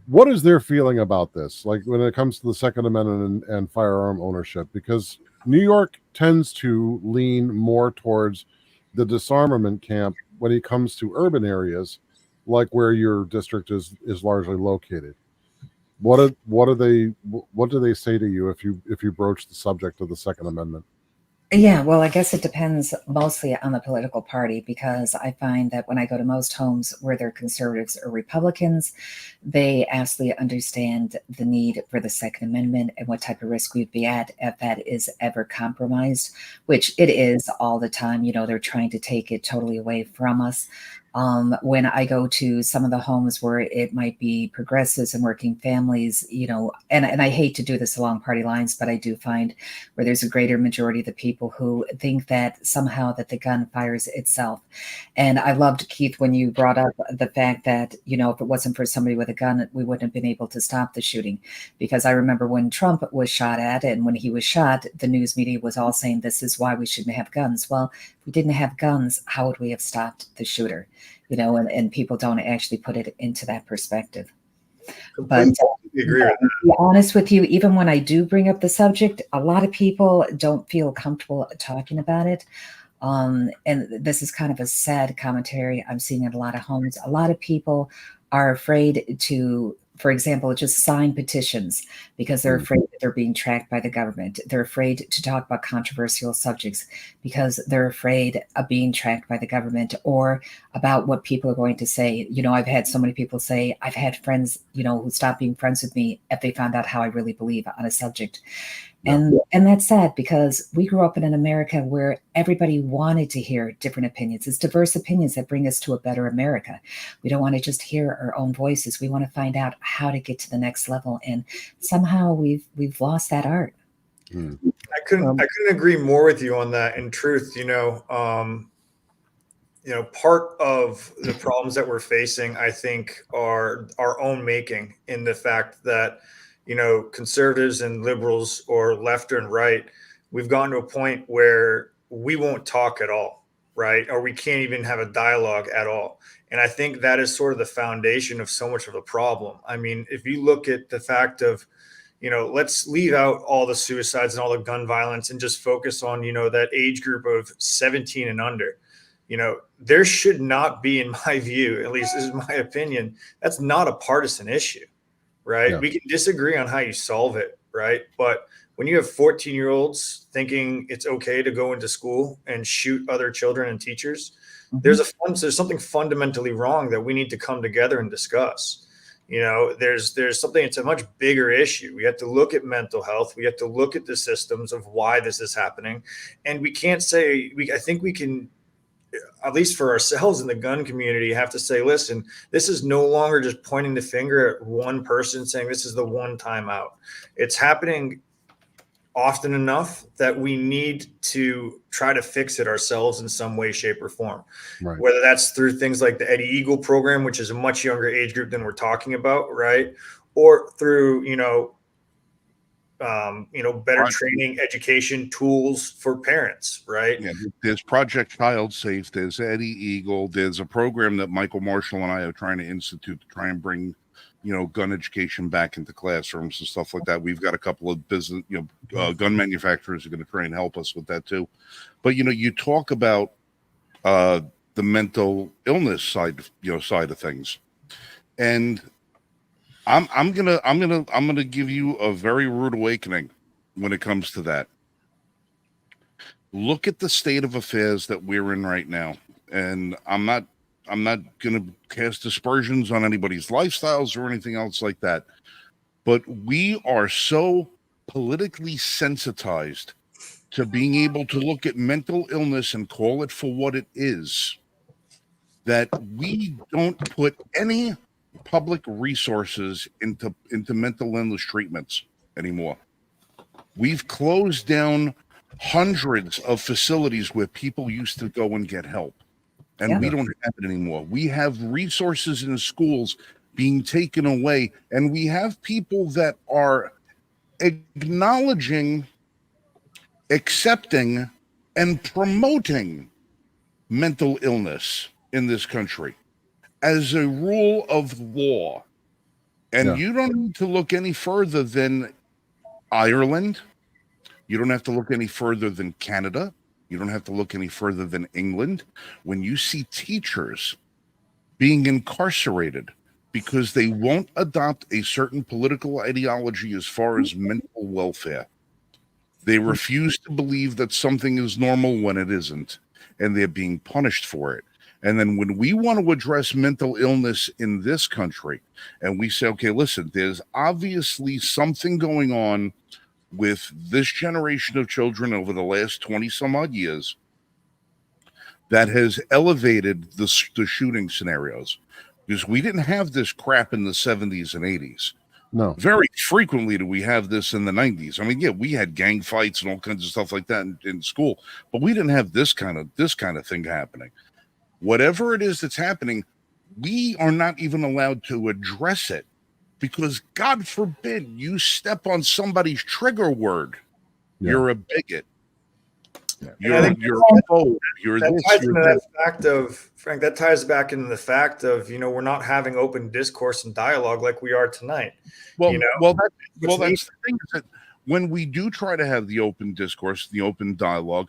what is their feeling about this? Like when it comes to the Second Amendment and firearm ownership, because New York tends to lean more towards the disarmament camp when it comes to urban areas, like where your district is largely located. What do they say to you if you broach the subject of the Second Amendment? Yeah, well, I guess it depends mostly on the political party, because I find that when I go to most homes, whether conservatives or Republicans, they absolutely understand the need for the Second Amendment and what type of risk we'd be at if that is ever compromised, which it is all the time. You know, they're trying to take it totally away from us. When I go to some of the homes where it might be progressives and working families, you know, and I hate to do this along party lines, but I do find where there's a greater majority of the people who think that somehow that the gun fires itself. And I loved, Keith, when you brought up the fact that, you know, if it wasn't for somebody with a gun, we wouldn't have been able to stop the shooting. Because I remember when Trump was shot at, and when he was shot, the news media was all saying this is why we shouldn't have guns. Well, if we didn't have guns, how would we have stopped the shooter? You know, and people don't actually put it into that perspective. But agree with to be honest with you, even when I do bring up the subject, a lot of people don't feel comfortable talking about it. And this is kind of a sad commentary I'm seeing in a lot of homes. A lot of people are afraid to, for example, just sign petitions because they're afraid that they're being tracked by the government. They're afraid to talk about controversial subjects because they're afraid of being tracked by the government or about what people are going to say. You know, I've had so many people say, I've had friends, you know, who stopped being friends with me if they found out how I really believe on a subject. And that's sad, because we grew up in an America where everybody wanted to hear different opinions. It's diverse opinions that bring us to a better America. We don't want to just hear our own voices. We want to find out how to get to the next level. And somehow we've lost that art. I couldn't agree more with you on that. In truth, part of the problems that we're facing, I think, are our own making, in the fact that, conservatives and liberals, or left and right, we've gotten to a point where we won't talk at all, right? Or we can't even have a dialogue at all. And I think that is sort of the foundation of so much of the problem. I mean, if you look at the fact of, let's leave out all the suicides and all the gun violence and just focus on, that age group of 17 and under. There should not be, in my view, at least this is my opinion, that's not a partisan issue, right? Yeah. We can disagree on how you solve it, right? But when you have 14-year-olds thinking it's okay to go into school and shoot other children and teachers, there's something fundamentally wrong that we need to come together and discuss. There's something, it's a much bigger issue. We have to look at mental health. We have to look at the systems of why this is happening. And we can't say, I think we can, at least for ourselves in the gun community, have to say, listen, this is no longer just pointing the finger at one person saying this is the one time out. It's happening often enough that we need to try to fix it ourselves in some way, shape, or form. Right. Whether that's through things like the Eddie Eagle program, which is a much younger age group than we're talking about, right? Or through, better training, education tools for parents, right? Yeah, there's Project Child Safe, there's Eddie Eagle, there's a program that Michael Marshall and I are trying to institute to try and bring, gun education back into classrooms and stuff like that. We've got a couple of business, gun manufacturers who are going to try and help us with that too. But you talk about the mental illness side of things, and I'm gonna give you a very rude awakening. when it comes to that. Look at the state of affairs that we're in right now. And I'm not going to cast aspersions on anybody's lifestyles or anything else like that. But we are so politically sensitized to being able to look at mental illness and call it for what it is, that we don't put any public resources into mental illness treatments anymore. We've closed down hundreds of facilities where people used to go and get help, and we don't have it anymore. We have resources in schools being taken away, and we have people that are acknowledging, accepting, and promoting mental illness in this country as a rule of law. And you don't need to look any further than Ireland. You don't have to look any further than Canada. You don't have to look any further than England. When you see teachers being incarcerated because they won't adopt a certain political ideology as far as mental welfare, they refuse to believe that something is normal when it isn't, and they're being punished for it. And then when we want to address mental illness in this country, and we say, okay, listen, there's obviously something going on with this generation of children over the last 20 some odd years that has elevated the shooting scenarios, because we didn't have this crap in the 70s and 80s. No. Very frequently do we have this in the 90s. I mean, yeah, we had gang fights and all kinds of stuff like that in school, but we didn't have this kind of thing happening. Whatever it is that's happening, we are not even allowed to address it, because God forbid you step on somebody's trigger word. You're a bigot. You're a phobe. You're that this. Ties You're into that. that fact of, Frank, that ties back into the fact of, we're not having open discourse and dialogue like we are tonight. Well, that's the thing, is that when we do try to have the open discourse, the open dialogue,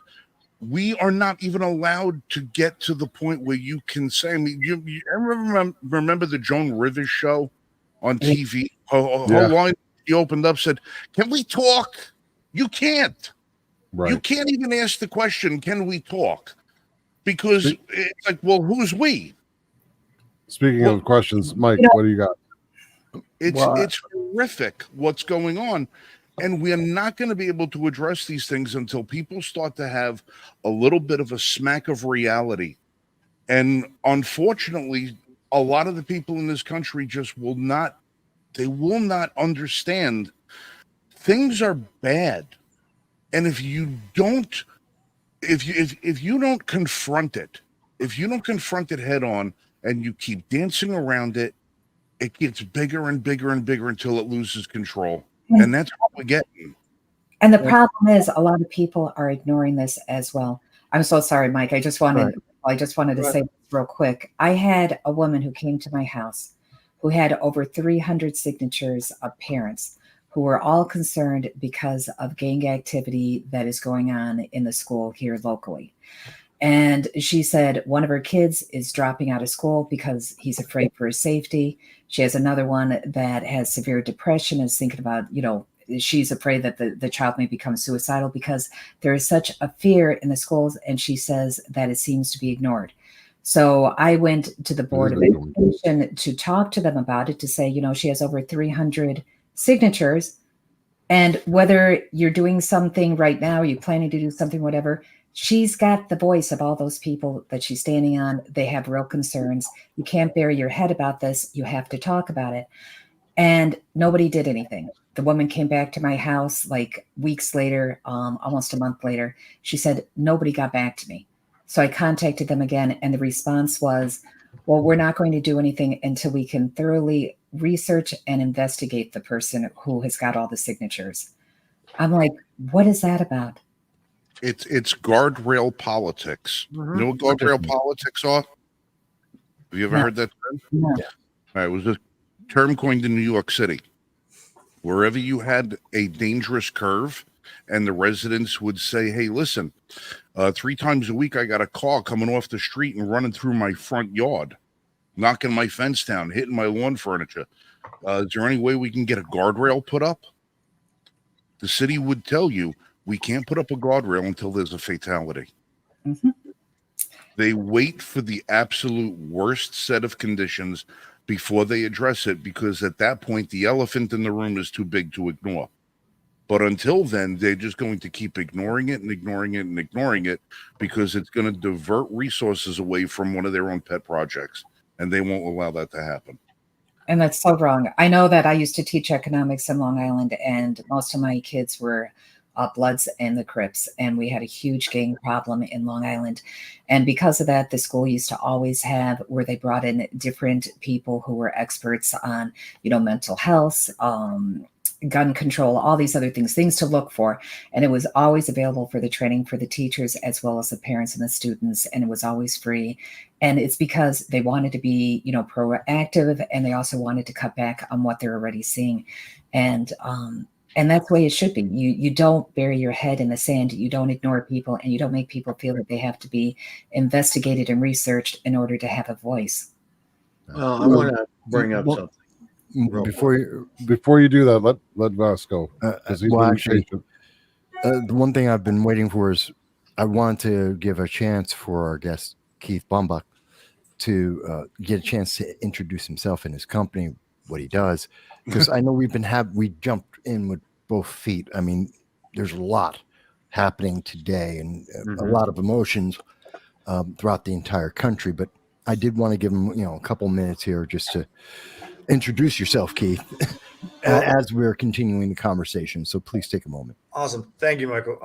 we are not even allowed to get to the point where you can say, I mean, you remember the Joan Rivers show on TV? Her line, he opened up, said, "Can we talk?" You can't. Right. You can't even ask the question, "Can we talk?" Because it's like, well, who's we? Speaking of questions, Mike, what do you got? It's horrific what's going on. And we're not going to be able to address these things until people start to have a little bit of a smack of reality. And unfortunately, a lot of the people in this country just will not understand things are bad. And if you don't confront it, if you don't confront it head on and you keep dancing around it, it gets bigger and bigger and bigger until it loses control. And that's what we get. And the problem is, a lot of people are ignoring this as well. I'm so sorry, Mike. I just wanted to say this real quick. I had a woman who came to my house who had over 300 signatures of parents who were all concerned because of gang activity that is going on in the school here locally. And she said one of her kids is dropping out of school because he's afraid for his safety. She has another one that has severe depression, is thinking about, she's afraid that the child may become suicidal because there is such a fear in the schools. And she says that it seems to be ignored. So I went to the Board of Education to talk to them about it, to say, she has over 300 signatures. And whether you're doing something right now, you're planning to do something, whatever, she's got the voice of all those people that she's standing on. They have real concerns. You can't bury your head about this. You have to talk about it. And nobody did anything. The woman came back to my house like weeks later, almost a month later. She said, nobody got back to me. So I contacted them again. And the response was, well, we're not going to do anything until we can thoroughly research and investigate the person who has got all the signatures. I'm like, what is that about? It's guardrail politics. You know what guardrail politics are? Have you ever heard that term? No. All right, it was a term coined in New York City. Wherever you had a dangerous curve, and the residents would say, "Hey, listen, 3 times a week I got a car coming off the street and running through my front yard, knocking my fence down, hitting my lawn furniture. Is there any way we can get a guardrail put up?" the city would tell you, we can't put up a guardrail until there's a fatality. Mhm. They wait for the absolute worst set of conditions before they address it, because at that point, the elephant in the room is too big to ignore. But until then, they're just going to keep ignoring it and ignoring it and ignoring it, because it's going to divert resources away from one of their own pet projects. And they won't allow that to happen. And that's so wrong. I know that I used to teach economics in Long Island, and most of my kids were Bloods and the Crips, and we had a huge gang problem in Long Island. And because of that, the school used to always have where they brought in different people who were experts on, mental health, gun control, all these other things to look for. And it was always available for the training for the teachers as well as the parents and the students. And it was always free. And it's because they wanted to be, proactive, and they also wanted to cut back on what they're already seeing. And that's the way it should be. You don't bury your head in the sand. You don't ignore people, and you don't make people feel that they have to be investigated and researched in order to have a voice. Well, I want to bring up Well, something. Before you do that, let Vas go. Actually, the one thing I've been waiting for is I want to give a chance for our guest Keith Bumbuck to get a chance to introduce himself and his company, what he does, because I know we jumped in with both feet. I mean, there's a lot happening today and a lot of emotions throughout the entire country. But I did want to give him, a couple minutes here just to introduce yourself, Keith, as we're continuing the conversation. So please take a moment. Awesome. Thank you, Michael.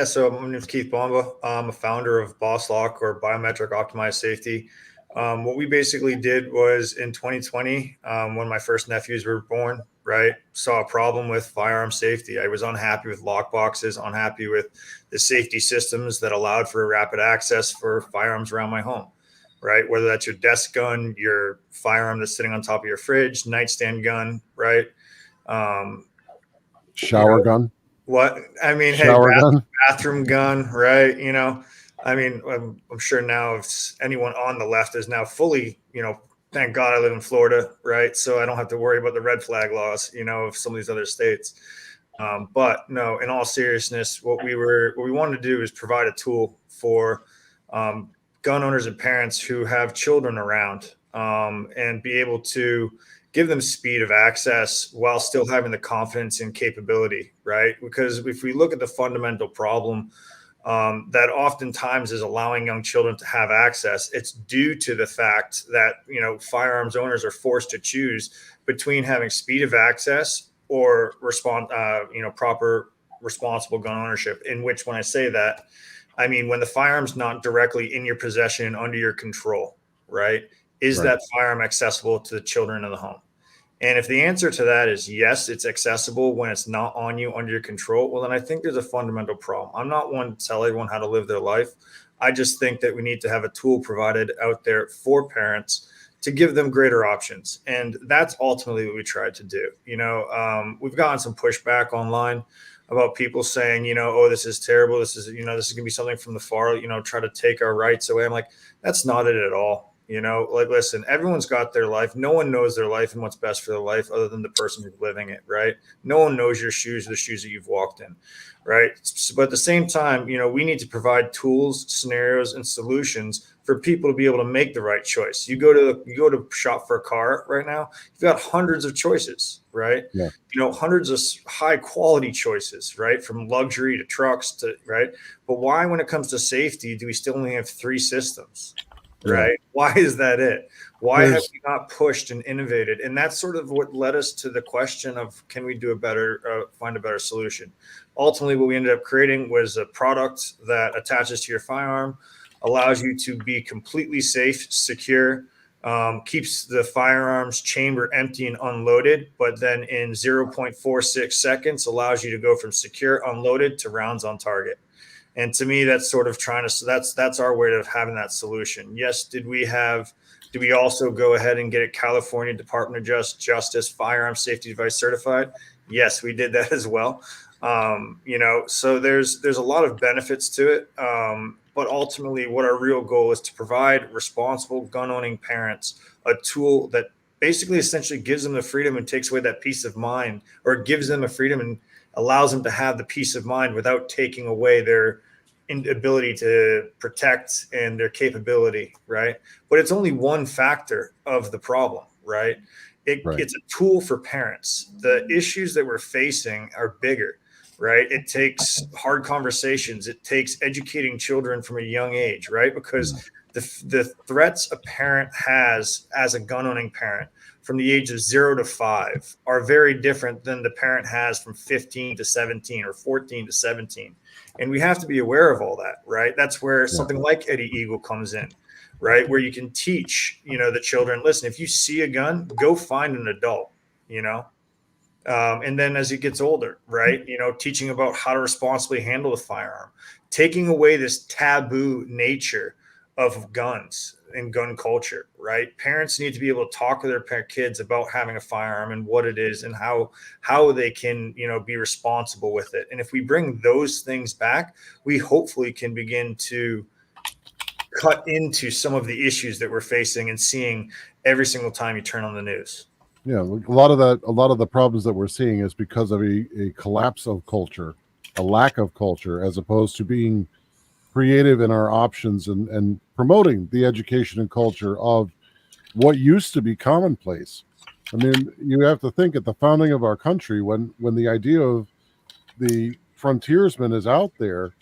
So my name is Keith Bomba. I'm a founder of Boss Lock, or Biometric Optimized Safety. What we basically did was in 2020, when my first nephews were born, right, saw a problem with firearm safety. I was unhappy with lock boxes, unhappy with the safety systems that allowed for rapid access for firearms around my home, right? Whether that's your desk gun, your firearm that's sitting on top of your fridge, nightstand gun, right? Shower gun. What I mean, Shower gun. bathroom gun, right? I'm sure now if anyone on the left is now fully, thank God I live in Florida, right? So I don't have to worry about the red flag laws, of some of these other states. But no, in all seriousness, what we wanted to do is provide a tool for gun owners and parents who have children around, and be able to give them speed of access while still having the confidence and capability, right? Because if we look at the fundamental problem that oftentimes is allowing young children to have access, it's due to the fact that, firearms owners are forced to choose between having speed of access or proper responsible gun ownership, in which, when I say that, I mean, when the firearm's not directly in your possession and under your control, right? Is that firearm accessible to the children of the home? And if the answer to that is yes, it's accessible when it's not on you, under your control, well, then I think there's a fundamental problem. I'm not one to tell everyone how to live their life. I just think that we need to have a tool provided out there for parents to give them greater options. And that's ultimately what we tried to do. We've gotten some pushback online about people saying, oh, this is terrible. This is, this is going to be something from the far, try to take our rights away. I'm like, that's not it at all. Listen, everyone's got their life. No one knows their life and what's best for their life other than the person who's living it, right? No one knows your shoes, the shoes that you've walked in, right? But at the same time, we need to provide tools, scenarios, and solutions for people to be able to make the right choice. You go to shop for a car right now, you've got hundreds of choices, right? Yeah. Hundreds of high quality choices, right? From luxury to trucks to, right? But why, when it comes to safety, do we still only have 3 systems? Right? Yeah. Why is that it? Why have we not pushed and innovated? And that's sort of what led us to the question of, can we do find a better solution? Ultimately, what we ended up creating was a product that attaches to your firearm, allows you to be completely safe, secure, keeps the firearm's chamber empty and unloaded, but then in 0.46 seconds allows you to go from secure, unloaded to rounds on target. And to me, that's sort of that's our way of having that solution. Yes. Did we also go ahead and get a California Department of Justice firearm safety device certified? Yes, we did that as well. So there's a lot of benefits to it. But ultimately what our real goal is to provide responsible gun owning parents a tool that basically essentially gives them the freedom and takes away that peace of mind, or gives them a freedom and allows them to have the peace of mind without taking away their ability to protect and their capability, right? But it's only one factor of the problem, right? Right. It's a tool for parents. The issues that we're facing are bigger, right? It takes hard conversations. It takes educating children from a young age, right? Because the threats a parent has as a gun owning parent from the age of 0 to 5 are very different than the parent has from 15 to 17 or 14 to 17. And we have to be aware of all that, right? That's where something like Eddie Eagle comes in, right? Where you can teach, the children, listen, if you see a gun, go find an adult, and then as it gets older, right, teaching about how to responsibly handle a firearm, taking away this taboo nature of guns and gun culture, right? Parents need to be able to talk with their kids about having a firearm and what it is and how they can, be responsible with it. And if we bring those things back, we hopefully can begin to cut into some of the issues that we're facing and seeing every single time you turn on the news. Yeah, a lot of the problems that we're seeing is because of a collapse of culture, a lack of culture, as opposed to being creative in our options and promoting the education and culture of what used to be commonplace. I mean, you have to think at the founding of our country, when the idea of the frontiersman is out there,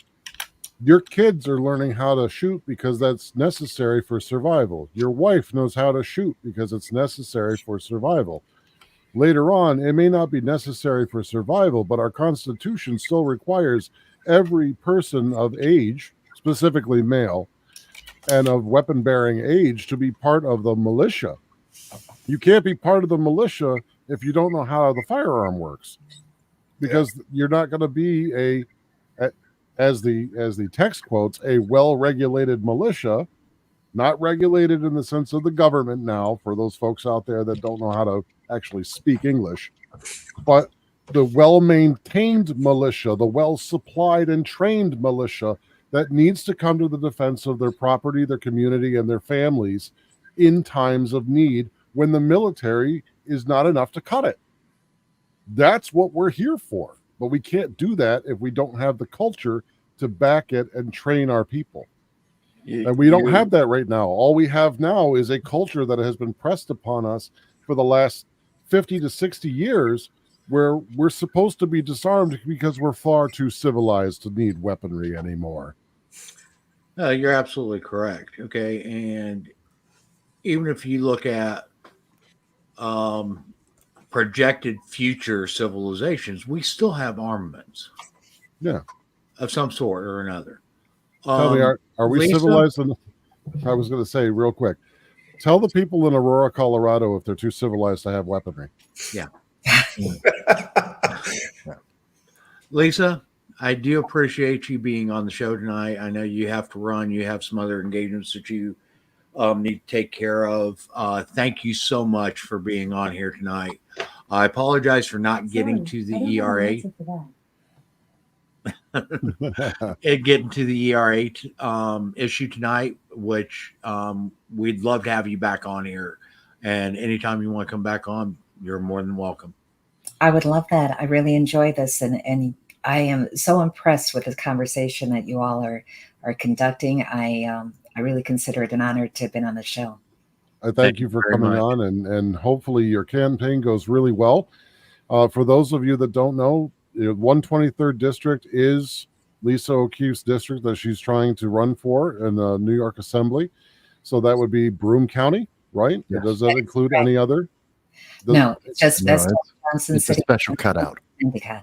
your kids are learning how to shoot because that's necessary for survival. Your wife knows how to shoot because it's necessary for survival. Later on, it may not be necessary for survival, but our Constitution still requires every person of age, specifically male, and of weapon-bearing age to be part of the militia. You can't be part of the militia if you don't know how the firearm works, because you're not going to be as the text quotes, a well-regulated militia, not regulated in the sense of the government now, for those folks out there that don't know how to actually speak English, but the well-maintained militia, the well-supplied and trained militia that needs to come to the defense of their property, their community, and their families in times of need when the military is not enough to cut it. That's what we're here for. But we can't do that if we don't have the culture to back it and train our people. And we don't have that right now. All we have now is a culture that has been pressed upon us for the last 50 to 60 years, where we're supposed to be disarmed because we're far too civilized to need weaponry anymore. You're absolutely correct. Okay. And even if you look at projected future civilizations, we still have armaments. Yeah. Of some sort or another. Tell me, are we Lisa? civilized? I was going to say real quick, tell the people in Aurora, Colorado, if they're too civilized to have weaponry. Yeah. Lisa, I do appreciate you being on the show tonight. I know you have to run. You have some other engagements that you need to take care of. Thank you so much for being on here tonight. I apologize for not getting to the ERA. Getting to the ERA issue tonight, which we'd love to have you back on here. And anytime you want to come back on, you're more than welcome. I would love that. I really enjoy this, and I am so impressed with this conversation that you all are conducting. I really consider it an honor to have been on the show. I thank you for coming on, and hopefully your campaign goes really well. For those of you that don't know, 123rd District is Lisa O'Keefe's district that she's trying to run for in the New York Assembly. So that would be Broome County, right? Yes. Does that include any other? No, it's just No, Johnson it's a City. special cutout. Okay.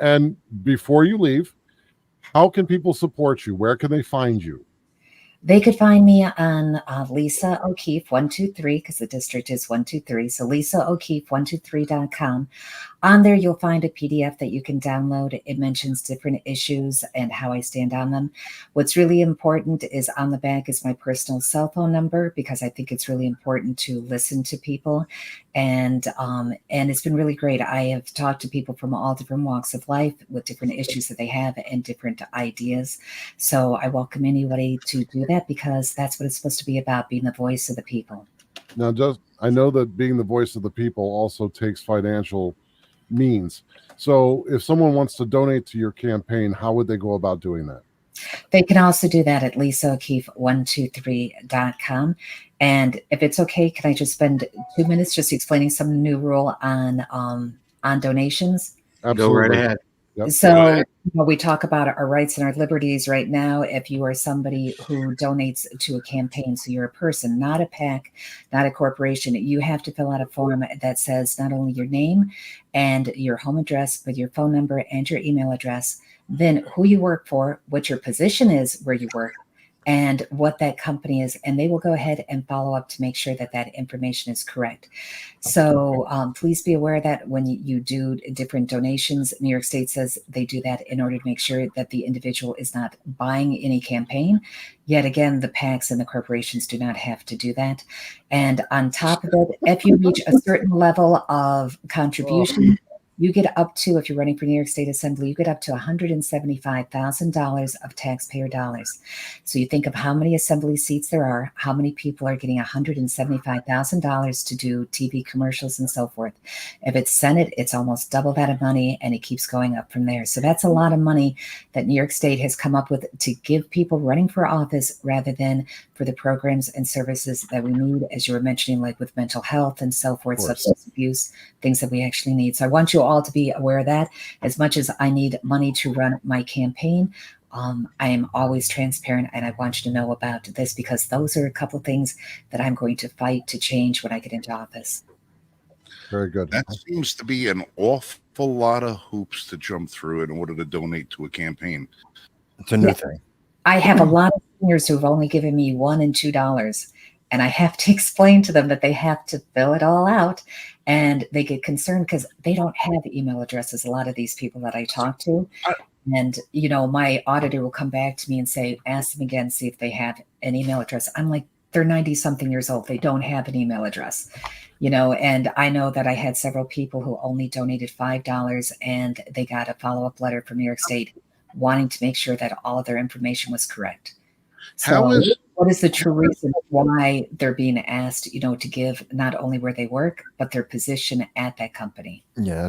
And before you leave, how can people support you? Where can they find you? They could find me on Lisa O'Keefe 123, because the district is 123. So LisaO'Keefe123.com. On there, you'll find a PDF that you can download. It mentions different issues and how I stand on them. What's really important is on the back is my personal cell phone number, because I think it's really important to listen to people. And it's been really great. I have talked to people from all different walks of life with different issues that they have and different ideas. So I welcome anybody to do that, because that's what it's supposed to be about, being the voice of the people. Now, I know that being the voice of the people also takes financial means. So if someone wants to donate to your campaign, how would they go about doing that? They can also do that at lisao'keefe123.com. And if it's okay, can I just spend 2 minutes just explaining some new rule on donations? Go right ahead. Yep. So we talk about our rights and our liberties right now. If you are somebody who donates to a campaign, so you're a person, not a PAC, not a corporation, you have to fill out a form that says not only your name and your home address, but your phone number and your email address, then who you work for, what your position is where you work, and what that company is, and they will go ahead and follow up to make sure that that information is correct. So please be aware that when you do different donations, New York State says they do that in order to make sure that the individual is not buying any campaign. Yet again, the PACs and the corporations do not have to do that. And on top of it, if you reach a certain level of contribution, you get up to, if you're running for New York State Assembly, you get up to $175,000 of taxpayer dollars. So you think of how many assembly seats there are, how many people are getting $175,000 to do TV commercials and so forth. If it's Senate, it's almost double that of money, and it keeps going up from there. So that's a lot of money that New York State has come up with to give people running for office rather than for the programs and services that we need, as you were mentioning, like with mental health and so forth, substance abuse, things that we actually need. So I want you all to be aware of that. As much as I need money to run my campaign, I am always transparent, and I want you to know about this because those are a couple things that I'm going to fight to change when I get into office. Very good. That seems to be an awful lot of hoops to jump through in order to donate to a campaign. It's a new thing. I have a lot of seniors who've only given me $1 and $2, and I have to explain to them that they have to fill it all out, and they get concerned because they don't have email addresses. A lot of these people that I talk to, and my auditor will come back to me and say, ask them again, see if they have an email address. I'm like, they're 90 something years old. They don't have an email address, and I know that I had several people who only donated $5 and they got a follow-up letter from New York State wanting to make sure that all of their information was correct. So what is the true reason why they're being asked, to give not only where they work, but their position at that company? Yeah,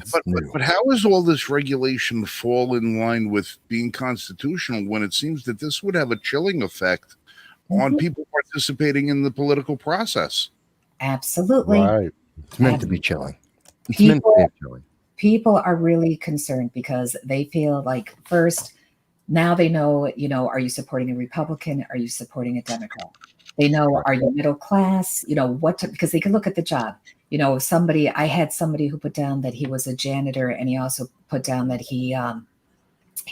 but how does all this regulation fall in line with being constitutional when it seems that this would have a chilling effect on people participating in the political process? Absolutely. Right. It's meant to be chilling. It's meant to be chilling. People are really concerned because they feel like, first, now they know, are you supporting a Republican? Are you supporting a Democrat? They know, are you middle class? Because they can look at the job. I had somebody who put down that he was a janitor, and he also put down that he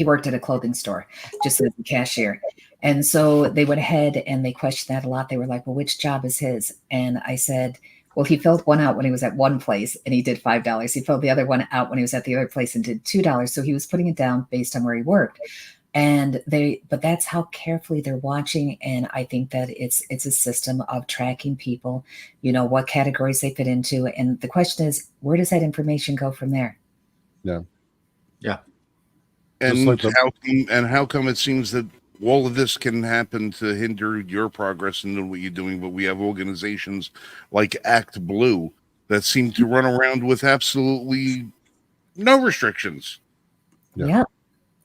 worked at a clothing store just as a cashier. And so they went ahead and they questioned that a lot. They were like, well, which job is his? And I said, well, he filled one out when he was at one place and he did $5. He filled the other one out when he was at the other place and did $2. So he was putting it down based on where he worked. But that's how carefully they're watching. And I think that it's a system of tracking people, what categories they fit into. And the question is, where does that information go from there? Yeah. Yeah. And how come it seems that all of this can happen to hinder your progress and what you're doing, but we have organizations like Act Blue that seem to run around with absolutely no restrictions. Yeah.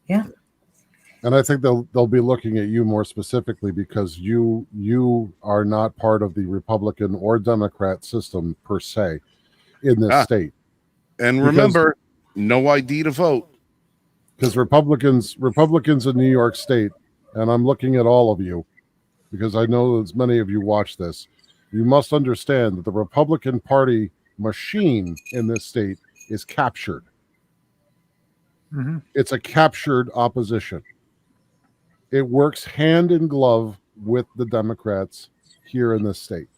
And I think they'll be looking at you more specifically because you are not part of the Republican or Democrat system per se in this state. And remember, no ID to vote. Because Republicans in New York State, and I'm looking at all of you because I know as many of you watch this, you must understand that the Republican Party machine in this state is captured. Mm-hmm. It's a captured opposition. It works hand in glove with the Democrats here in this state.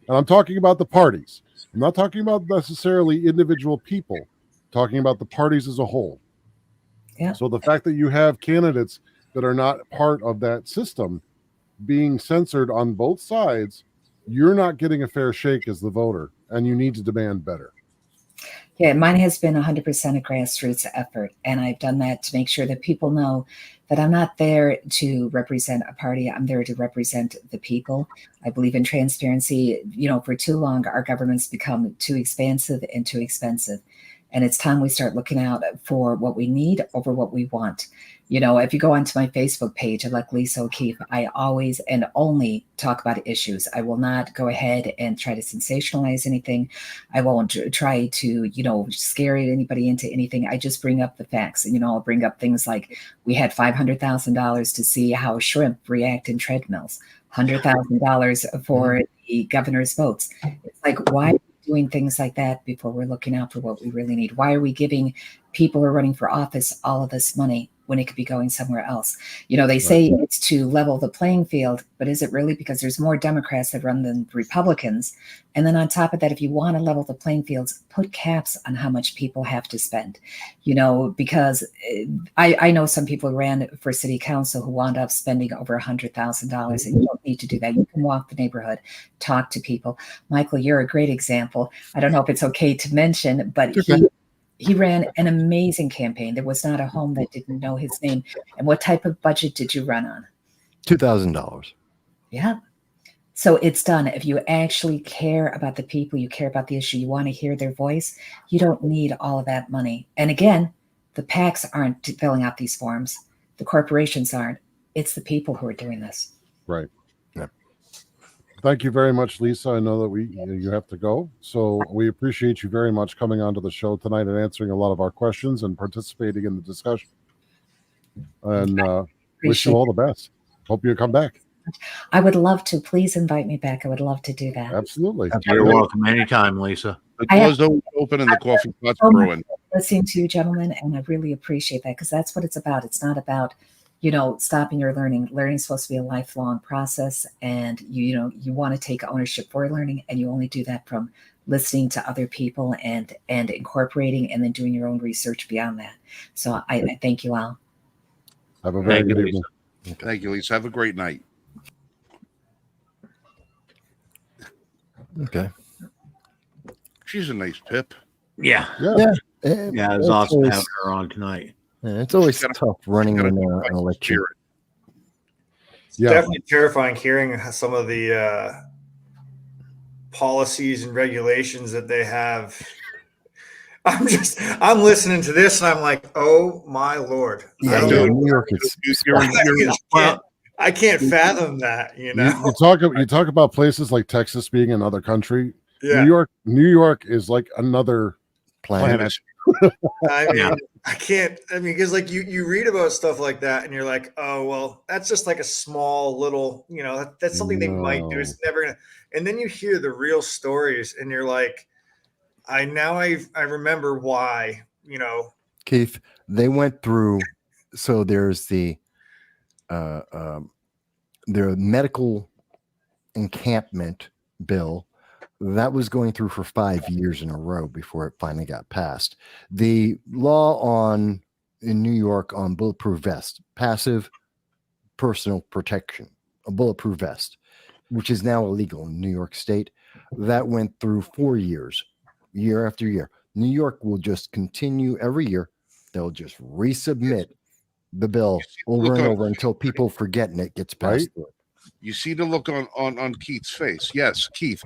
And I'm talking about the parties. I'm not talking about necessarily individual people. I'm talking about the parties as a whole. Yeah. So the fact that you have candidates that are not part of that system being censored on both sides, you're not getting a fair shake as the voter, and you need to demand better. Yeah, mine has been 100% a grassroots effort, and I've done that to make sure that people know that I'm not there to represent a party. I'm there to represent the people. I believe in transparency. For too long, our government's become too expansive and too expensive. And it's time we start looking out for what we need over what we want. You know, if you go onto my Facebook page, like Lisa O'Keefe, I always and only talk about issues. I will not go ahead and try to sensationalize anything. I won't try to, you know, scare anybody into anything. I just bring up the facts. And, you know, I'll bring up things like we had $500,000 to see how shrimp react in treadmills, $100,000 for the governor's votes. It's like, why are we doing things like that before we're looking out for what we really need? Why are we giving people who are running for office all of this money when it could be going somewhere else? You know, they say it's to level the playing field, but is it really? Because there's more Democrats that run than Republicans. And then on top of that, if you want to level the playing fields, put caps on how much people have to spend, you know, because I know some people who ran for city council who wound up spending over $100,000, and you don't need to do that. You can walk the neighborhood, talk to people. Michael, you're a great example. I don't know if it's okay to mention, but he ran an amazing campaign. There was not a home that didn't know his name. And what type of budget did you run on? $2,000. Yeah. So it's done. If you actually care about the people, you care about the issue, you want to hear their voice, you don't need all of that money. And again, the PACs aren't filling out these forms. The corporations aren't. It's the people who are doing this. Right. Yeah. Thank you very much, Lisa. I know that you have to go. So we appreciate you very much coming onto the show tonight and answering a lot of our questions and participating in the discussion. And wish you all the best. Hope you come back. I would love to. Please invite me back. I would love to do that. Absolutely. You're welcome anytime, Lisa. The door's always open and the coffee pot's brewing. Listening to you, gentlemen, and I really appreciate that, because that's what it's about. It's not about, you know, stopping your learning. Learning is supposed to be a lifelong process, and you want to take ownership for learning, and you only do that from listening to other people and incorporating, and then doing your own research beyond that. So I thank you all. Have a very good evening. Thank you, Lisa. Have a great night. Okay. She's a nice pip. Yeah. Yeah. Yeah, it was awesome having her on tonight. Yeah, it's always tough running in an election. It's definitely terrifying hearing some of the policies and regulations that they have. I'm listening to this and I'm like, oh my Lord. Yeah, New York is I can't fathom that, you know. You talk about places like Texas being another country. Yeah. New York is like another planet. I mean, I can't. I mean, because like you read about stuff like that, and you're like, oh well, that's just like a small little, you know, that's something they might do. It's never gonna. And then you hear the real stories, and you're like, I remember why, you know. Keith, they went through. So there's the medical encampment bill that was going through for 5 years in a row before it finally got passed. The law in New York on bulletproof vest, passive personal protection, a bulletproof vest, which is now illegal in New York State, that went through 4 years, year after year. New York will just continue every year. They'll just resubmit the bill over and over until people forget and it gets passed through. You see the look on Keith's face. Yes, Keith.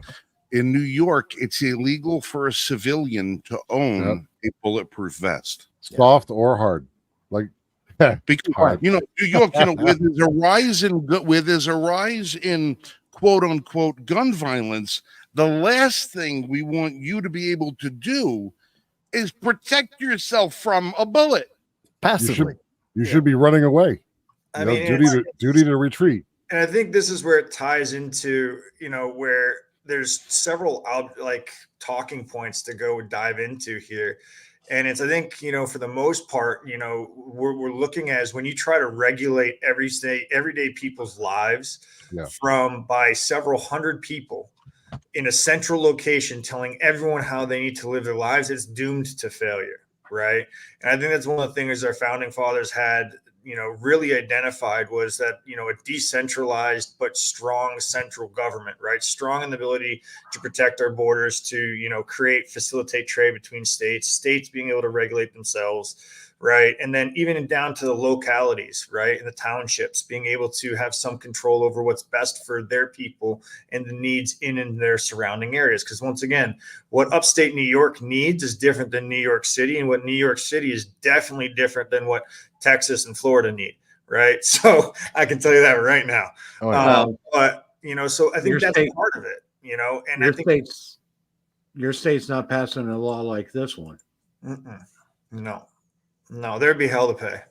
In New York, it's illegal for a civilian to own a bulletproof vest. Soft or hard. Like because hard. You know, New York, you know, with his rise in quote unquote gun violence, the last thing we want you to be able to do is protect yourself from a bullet. Passively. You should be running away. I mean, duty to retreat. And I think this is where it ties into, you know, where there's several like talking points to go dive into here. And it's, I think, you know, for the most part, you know, we're looking at is when you try to regulate everyday people's lives by several hundred people in a central location telling everyone how they need to live their lives, it's doomed to failure. Right. And I think that's one of the things our founding fathers had, you know, really identified was that, you know, a decentralized but strong central government, right? Strong in the ability to protect our borders, to, you know, facilitate trade between states being able to regulate themselves, right? And then even down to the localities, right? And the townships, being able to have some control over what's best for their people and the needs in their surrounding areas. Because once again, what upstate New York needs is different than New York City, and what New York City is definitely different than what Texas and Florida need, right? So I can tell you that right now. Oh, yeah. But so I think Your that's state- part of it, and your I think your state's not passing a law like this one. no, there'd be hell to pay.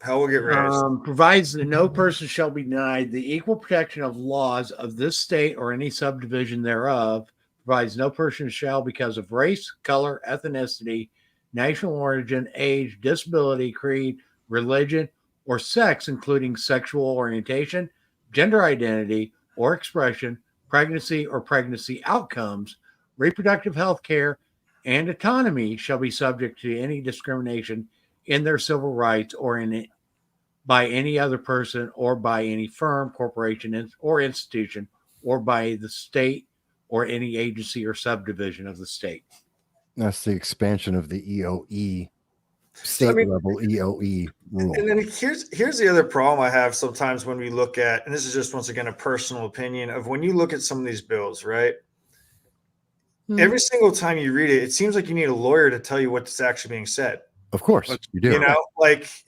Hell will get raised. Provides that no person shall be denied the equal protection of laws of this state or any subdivision thereof. Provides no person shall, because of race, color, ethnicity, national origin, age, disability, creed, religion, or sex, including sexual orientation, gender identity or expression, pregnancy or pregnancy outcomes, reproductive health care, and autonomy, shall be subject to any discrimination in their civil rights or in it by any other person or by any firm, corporation, or institution, or by the state or any agency or subdivision of the state. That's the expansion of the EOE, state level EOE rule. And then here's the other problem I have sometimes when we look at, and this is just once again a personal opinion, of when you look at some of these bills, right? Every single time you read it, it seems like you need a lawyer to tell you what's actually being said. Of course, you do. And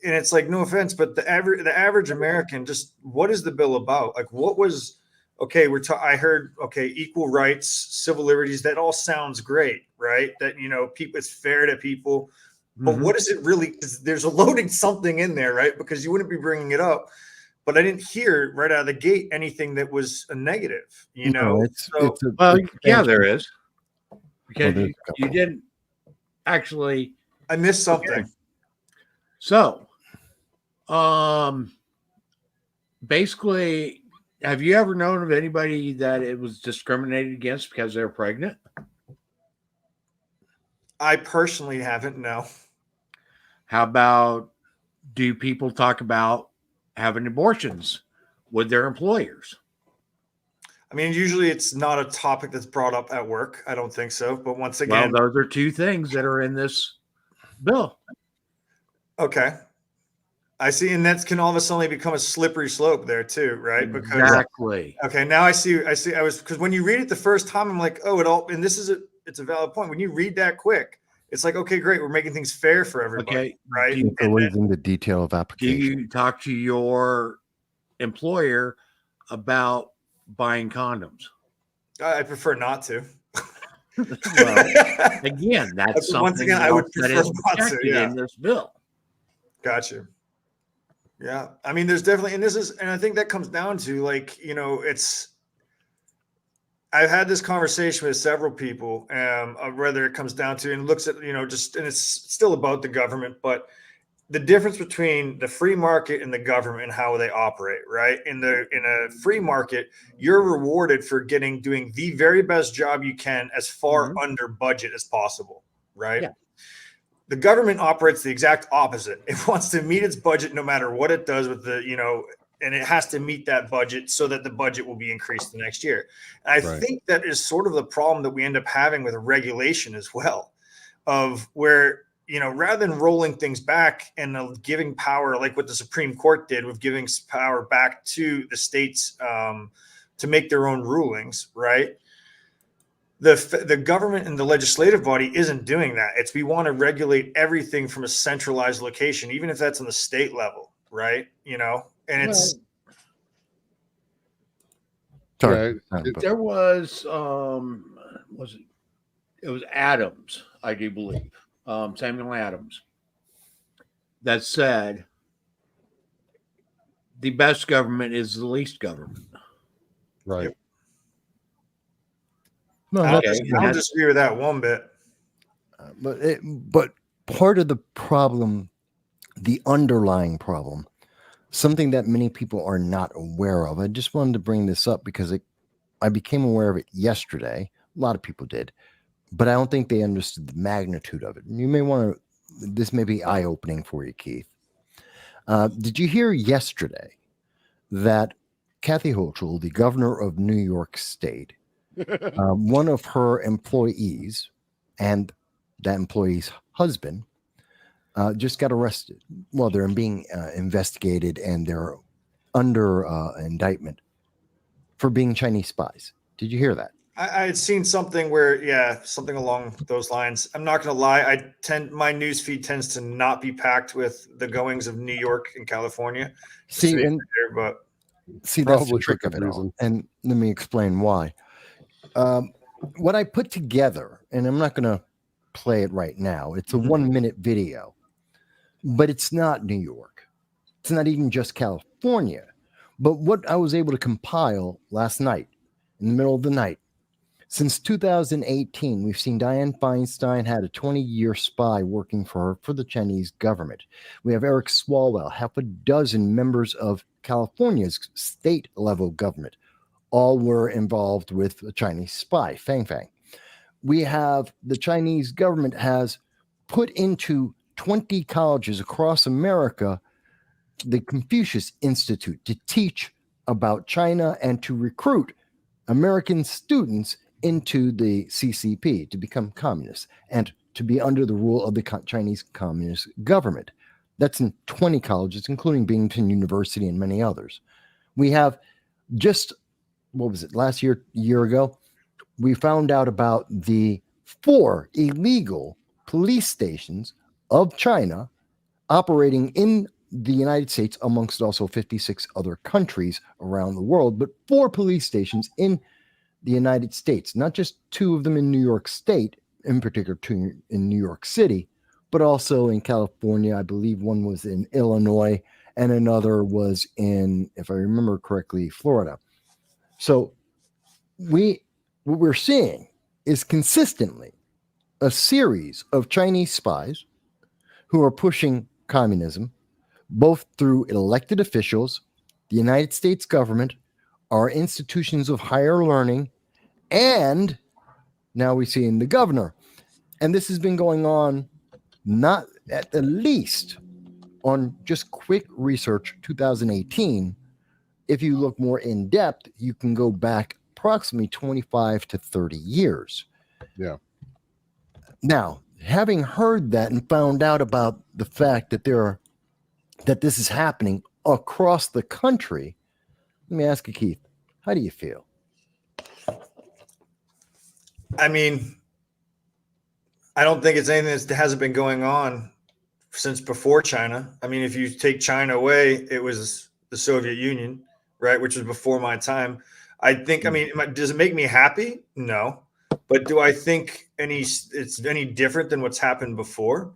it's like, no offense, but the average American, just what is the bill about? Like, what was okay? I heard equal rights, civil liberties. That all sounds great, right? That people, it's fair to people, but what is it really? 'Cause there's a loading something in there, right? Because you wouldn't be bringing it up. But I didn't hear right out of the gate anything that was a negative. No, Yeah, there is. Because there's you didn't actually. I missed something. Okay. So, basically, have you ever known of anybody that it was discriminated against because they're pregnant? I personally haven't. No. How about, do people talk about having abortions with their employers? I mean, usually it's not a topic that's brought up at work. I don't think so. But once again, Well, those are two things that are in this bill. okay. I see, and that can all of a sudden become a slippery slope there too, right? Because Exactly. okay, now I see. I was, because when you read it the first time, I'm like, oh, and this is it's a valid point. When you read that quick, it's like, okay, great, we're making things fair for everybody, Okay, right? It goes into detail of Do application. you talk to your employer about buying condoms? I prefer not to. Well, again, that's something once again, I would else that prefer is not to, protected in this bill. Gotcha. Yeah. I mean, there's definitely, and I think that comes down to I've had this conversation with several people, whether it comes down to, and looks at, and it's still about the government, but the difference between the free market and the government and how they operate, right? In a free market, you're rewarded for doing the very best job you can as far under budget as possible, right? Yeah. The government operates the exact opposite. It wants to meet its budget no matter what it does with and it has to meet that budget so that the budget will be increased the next year. And I think that is sort of the problem that we end up having with regulation as well, of where, rather than rolling things back and giving power, like what the Supreme Court did with giving power back to the states to make their own rulings, right? The government and the legislative body isn't doing that. We want to regulate everything from a centralized location, even if that's on the state level, right? And Sorry. There was it was Adams, I do believe, Samuel Adams, that said the best government is the least government. Right. Yep. No, I don't disagree with that one bit. But part of the problem, the underlying problem, something that many people are not aware of. I just wanted to bring this up because I became aware of it yesterday. A lot of people did, but I don't think they understood the magnitude of it. You may want to, this may be eye-opening for you, Keith. Did you hear yesterday that Kathy Hochul, the governor of New York State, one of her employees and that employee's husband just got arrested. Well, they're being investigated and they're under indictment for being Chinese spies. Did you hear that? I had seen something where, yeah, something along those lines. I'm not going to lie. My news feed tends to not be packed with the goings of New York and California. See, There, and but see, that's the Probably for trick of good it all. reason. And let me explain why. What I put together, and I'm not going to play it right now. It's a 1-minute video, but it's not New York. It's not even just California. But what I was able to compile last night, in the middle of the night, since 2018, we've seen Dianne Feinstein had a 20-year spy working for her for the Chinese government. We have Eric Swalwell, half a dozen members of California's state-level government. All were involved with a Chinese spy, Fang Fang. We have the Chinese government has put into 20 colleges across America the Confucius Institute to teach about China and to recruit American students into the CCP to become communists and to be under the rule of the Chinese Communist government. That's in 20 colleges, including Binghamton University and many others. We have just, what was it, last year ago, we found out about the 4 illegal police stations of China operating in the United States amongst also 56 other countries around the world, but 4 police stations in the United States, not just 2 of them in New York State, in particular 2 in New York City, but also in California. I believe one was in Illinois and another was in, if I remember correctly, Florida. So what we're seeing is consistently a series of Chinese spies who are pushing communism, both through elected officials, the United States government, our institutions of higher learning, and now we see in the governor. And this has been going on not at the least on just quick research 2018. If you look more in depth, you can go back approximately 25 to 30 years. Yeah. Now, having heard that and found out about the fact that that this is happening across the country, let me ask you, Keith, how do you feel? I mean, I don't think it's anything that hasn't been going on since before China. I mean, if you take China away, it was the Soviet Union, right, which was before my time. I think, I mean, does it make me happy? No. But do I think it's any different than what's happened before?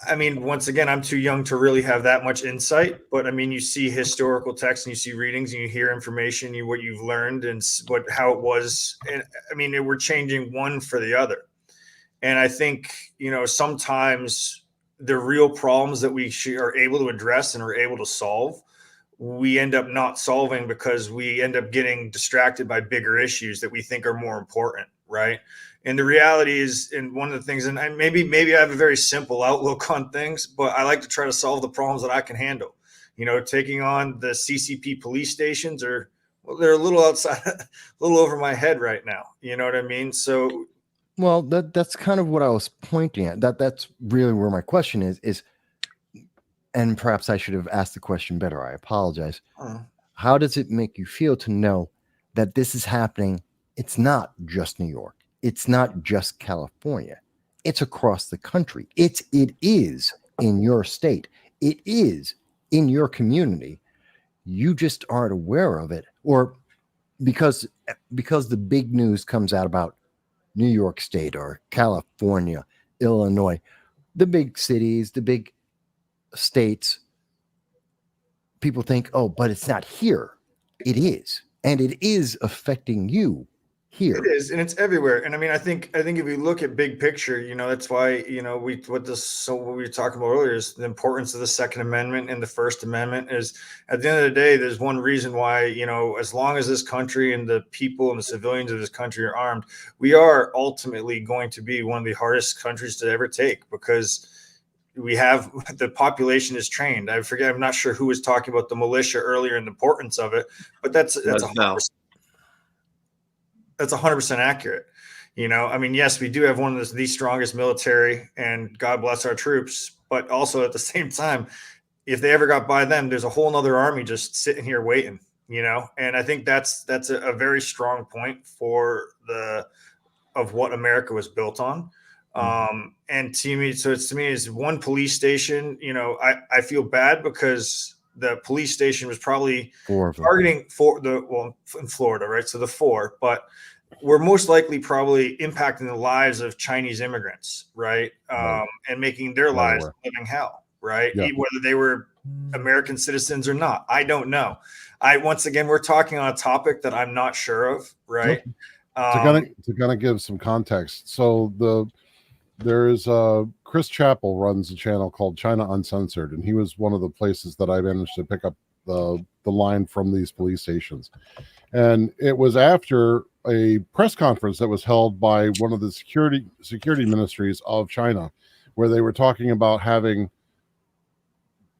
I mean, once again, I'm too young to really have that much insight, but I mean, you see historical texts and you see readings and you hear information, what you've learned and how it was. And I mean, we're changing one for the other. And I think, sometimes the real problems that we are able to address and are able to solve, we end up not solving because we end up getting distracted by bigger issues that we think are more important, right? And the reality is, and one of the things, and maybe I have a very simple outlook on things, but I like to try to solve the problems that I can handle. Taking on the CCP police stations they're a little outside, a little over my head right now. You know what I mean? So, well, that's kind of what I was pointing at. That's really where my question is, and perhaps I should have asked the question better. I apologize. How does it make you feel to know that this is happening? It's not just New York. It's not just California. It's across the country. It is in your state. It is in your community. You just aren't aware of it, or because the big news comes out about New York State or California, Illinois, the big cities, the big states. People think, oh, but it's not here. It is, and it is affecting you here. It is, and it's everywhere. And I mean, I think if you look at big picture, that's why, what we were talking about earlier is the importance of the Second Amendment and the First Amendment is, at the end of the day, there's one reason why, as long as this country and the people and the civilians of this country are armed, we are ultimately going to be one of the hardest countries to ever take, because we have the population is trained. I'm not sure who was talking about the militia earlier and the importance of it, but that's 100%. That's 100% accurate. You know, I mean, yes, we do have one of the strongest military, and God bless our troops. But also at the same time, if they ever got by them, there's a whole nother army just sitting here waiting. You know, and I think that's a very strong point for the of what America was built on. And to me, so it's to me is one police station. You know, I feel bad because the police station was probably 4 of them. targeting for the well in Florida, right? So the 4, but we're most likely probably impacting the lives of Chinese immigrants, right? Right. And making their Right, lives right. living hell, right? Yeah. Whether they were American citizens or not, I don't know. Once again, we're talking on a topic that I'm not sure of, right? To kind of give some context, so there's Chris Chappell runs a channel called China Uncensored, and he was one of the places that I managed to pick up the line from these police stations. And it was after a press conference that was held by one of the security ministries of China, where they were talking about having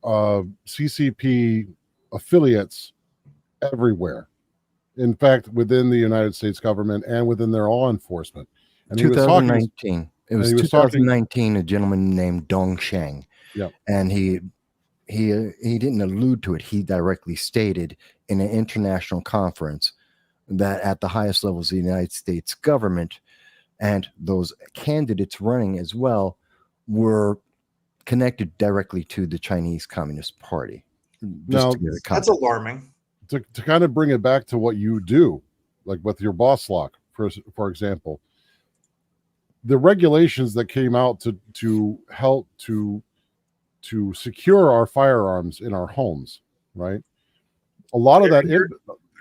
CCP affiliates everywhere. In fact, within the United States government and within their law enforcement. And he was talking. 2019. It was he was talking- 2019. A gentleman named Dong Sheng. Yeah. And he didn't allude to it. He directly stated in an international conference that at the highest levels of the United States government and those candidates running as well were connected directly to the Chinese Communist Party. Now, to give it That's context. alarming. to kind of bring it back to what you do, like with your boss lock, for example, the regulations that came out to help to secure our firearms in our homes, right? A lot of that,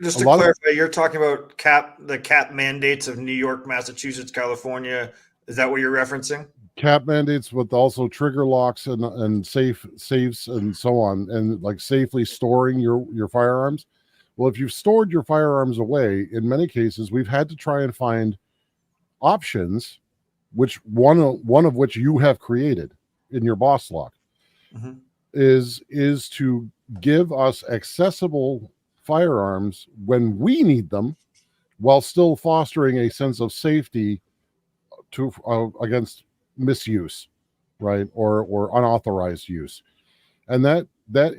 Just to a lot of- clarify, you're talking about the cap mandates of New York, Massachusetts, California. Is that what you're referencing? cap mandates with also trigger locks and safes and so on, and like safely storing your firearms. Well, if you've stored your firearms away, in many cases, we've had to try and find options, which one of which you have created in your boss lock, Mhm. is to give us accessible firearms when we need them, while still fostering a sense of safety to against misuse, right, or unauthorized use. And that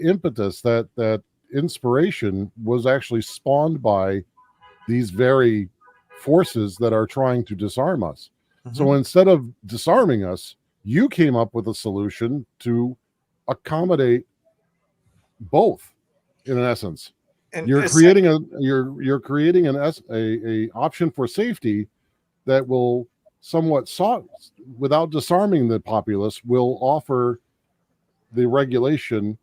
impetus, that inspiration was actually spawned by these very forces that are trying to disarm us. So instead of disarming us, you came up with a solution to accommodate both, in essence. And You're creating a option for safety that will somewhat without disarming the populace, will offer the regulation,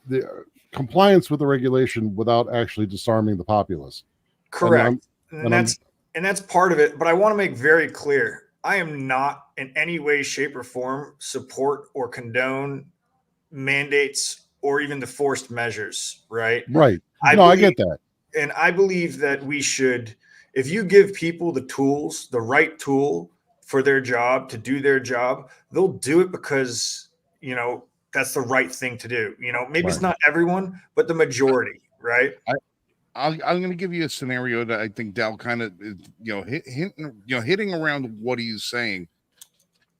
the compliance with the regulation without actually disarming the populace. Correct. And that's part of it. But I want to make very clear, I am not in any way, shape, or form support or condone mandates or even the forced measures, right? Right. I get that. And I believe that we should, if you give people the tools, the right tool for their job to do their job, they'll do it because, that's the right thing to do. Maybe it's not everyone, but the majority, right? I'm going to give you a scenario that I think Dal kind of, hitting around what he's saying.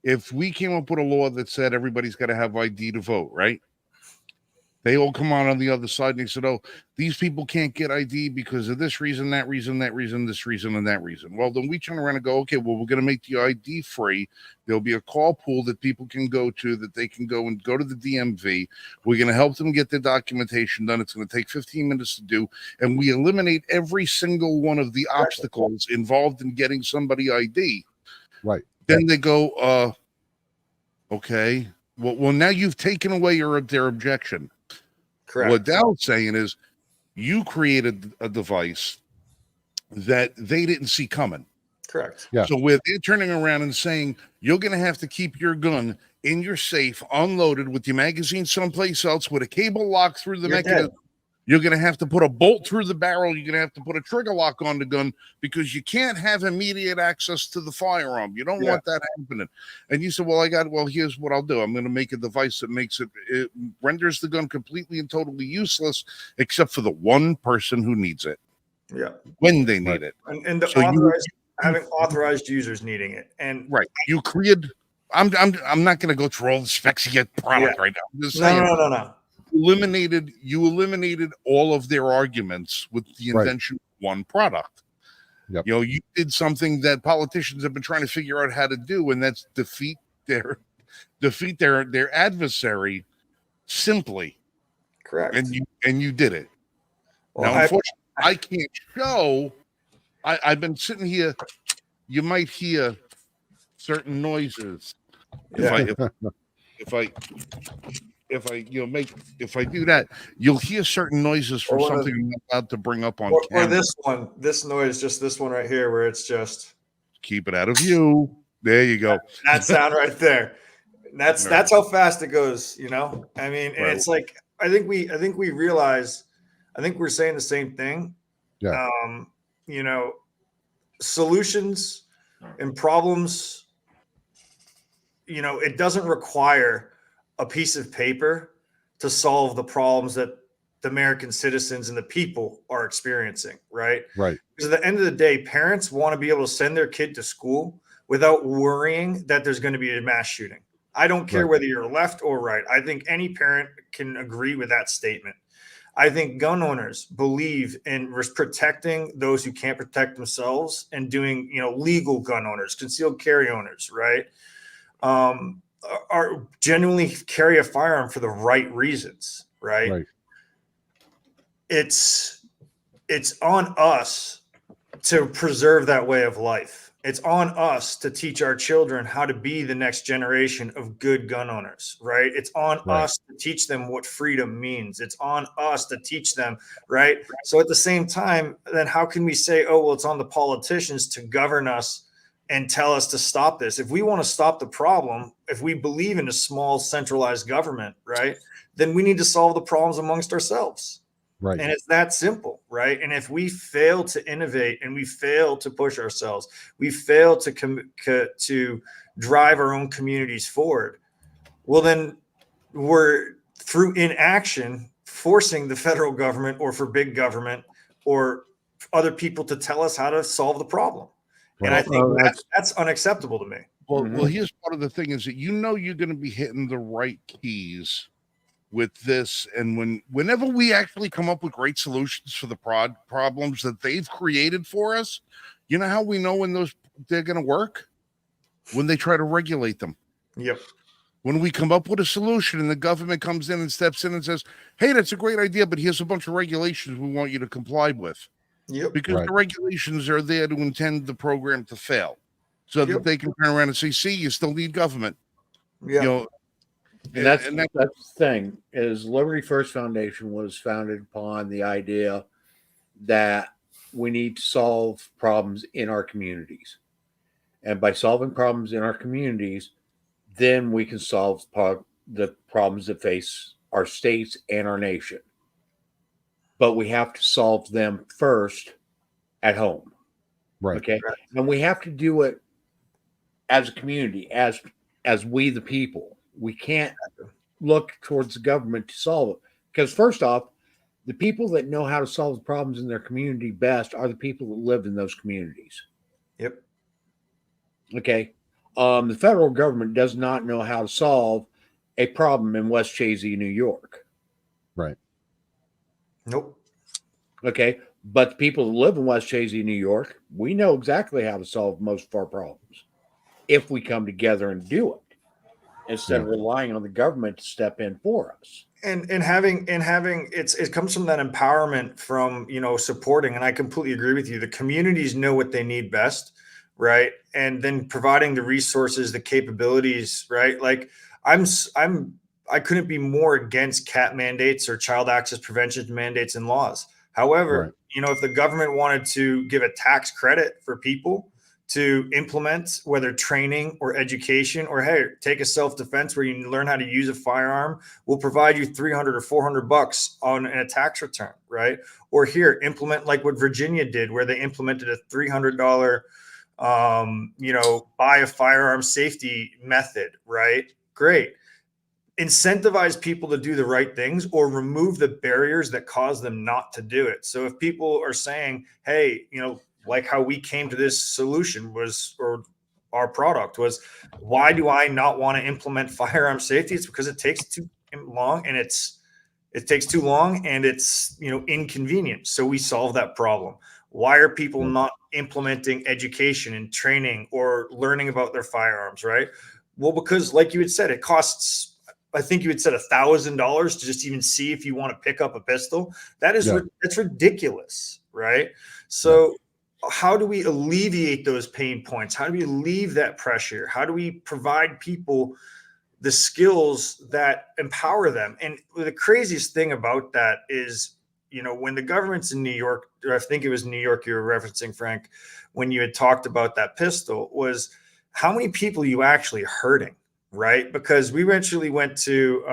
If we came up with a law that said everybody's got to have ID to vote, right? They all come on the other side and they said, oh, these people can't get ID because of this reason, that reason, that reason, this reason, and that reason. Well, then we turn around and go, okay, well, we're going to make the ID free. There'll be a call pool that people can go to, that they can go to the DMV. We're going to help them get their documentation done. It's going to take 15 minutes to do. And we eliminate every single one of the obstacles involved in getting somebody ID. Right. Then they go, okay, well, now you've taken away their objection. Correct. What Dowd's saying is you created a device that they didn't see coming. Correct. Yeah. So with they're turning around and saying you're going to have to keep your gun in your safe, unloaded with your magazine someplace else with a cable lock through the mechanism. You're going to have to put a bolt through the barrel. You're going to have to put a trigger lock on the gun because you can't have immediate access to the firearm. You don't want that happening. And you said, well, here's what I'll do. I'm going to make a device that it renders the gun completely and totally useless, except for the one person who needs it. Yeah. When they need it. And the So having authorized users needing it. And Right. You created. I'm not going to go through all the specs of your product right now. I'm just saying, no. You eliminated all of their arguments with the Right. invention of one product. Yep. You know, you did something that politicians have been trying to figure out how to do, and that's defeat their adversary simply. Correct. And you did it. Well, Now, unfortunately, I can't show. I've been sitting here. You might hear certain noises if I do that, you'll hear certain noises from something I'm not allowed to bring up on camera. Or this noise, just this one right here, where it's just keep it out of view. There you go. That sound right there. That's how fast it goes. You know, I mean, and it's like I think we realize. I think we're saying the same thing. Yeah. You know, solutions and problems. You know, it doesn't require a piece of paper to solve the problems that the American citizens and the people are experiencing, right? Right. Because at the end of the day, parents want to be able to send their kid to school without worrying that there's going to be a mass shooting. I don't care whether you're left or right. I think any parent can agree with that statement. I think gun owners believe in protecting those who can't protect themselves and doing, you know, legal gun owners, concealed carry owners, right? Are genuinely carry a firearm for the right reasons, right? It's on us to preserve that way of life. It's on us to teach our children how to be the next generation of good gun owners, right? It's on us to teach them what freedom means. It's on us to teach them, right? So at the same time, then how can we say, oh, well, it's on the politicians to govern us and tell us to stop this? If we want to stop the problem, if we believe in a small centralized government, right, then we need to solve the problems amongst ourselves. Right. And it's that simple, right? And if we fail to innovate and we fail to push ourselves, we fail to drive our own communities forward, well, then we're through inaction forcing the federal government or for big government or other people to tell us how to solve the problem. And I think that's unacceptable to me. Well, here's part of the thing is that you know you're going to be hitting the right keys with this, and whenever we actually come up with great solutions for the problems that they've created for us, you know how we know when they're going to work? When they try to regulate them. Yep. When we come up with a solution and the government comes in and steps in and says, hey, that's a great idea, but here's a bunch of regulations we want you to comply with. Yep. Because the regulations are there to intend the program to fail, so that they can turn around and say, see, you still need government. Yeah. You know, and that's the thing is Liberty First Foundation was founded upon the idea that we need to solve problems in our communities. And by solving problems in our communities, then we can solve the problems that face our states and our nation. But we have to solve them first at home. Right. Okay. And we have to do it as a community, as we the people. We can't look towards the government to solve it. Because first off, the people that know how to solve the problems in their community best are the people that live in those communities. Yep. Okay. The federal government does not know how to solve a problem in West Chazy, New York. Right. Nope. Okay. But the people that live in West Chazy, New York, we know exactly how to solve most of our problems if we come together and do it instead of relying on the government to step in for us. And having it comes from that empowerment from, you know, supporting, and I completely agree with you. The communities know what they need best, right? And then providing the resources, the capabilities, right? Like I couldn't be more against CAT mandates or child access prevention mandates and laws. However, you know, if the government wanted to give a tax credit for people to implement, whether training or education, or hey, take a self-defense where you learn how to use a firearm, we'll provide you $300 or $400 on a tax return, right? Or here, implement like what Virginia did, where they implemented a $300, you know, buy a firearm safety method, right? Great. Incentivize people to do the right things or remove the barriers that cause them not to do it. So if people are saying, hey, you know, like how we came to this solution was, or our product was, why do I not want to implement firearm safety? It's because it takes too long, and it takes too long, and it's, you know, inconvenient. So we solve that problem. Why are people not implementing education and training or learning about their firearms, right? Well, because like you had said, it costs, I think you had said $1,000 to just even see if you want to pick up a pistol. That is, that's ridiculous, right? So how do we alleviate those pain points? How do we relieve that pressure? How do we provide people the skills that empower them? And the craziest thing about that is, you know, when the government's in New York, or I think it was New York you were referencing, Frank, when you had talked about that pistol, was how many people you actually hurting, right? Because we eventually went to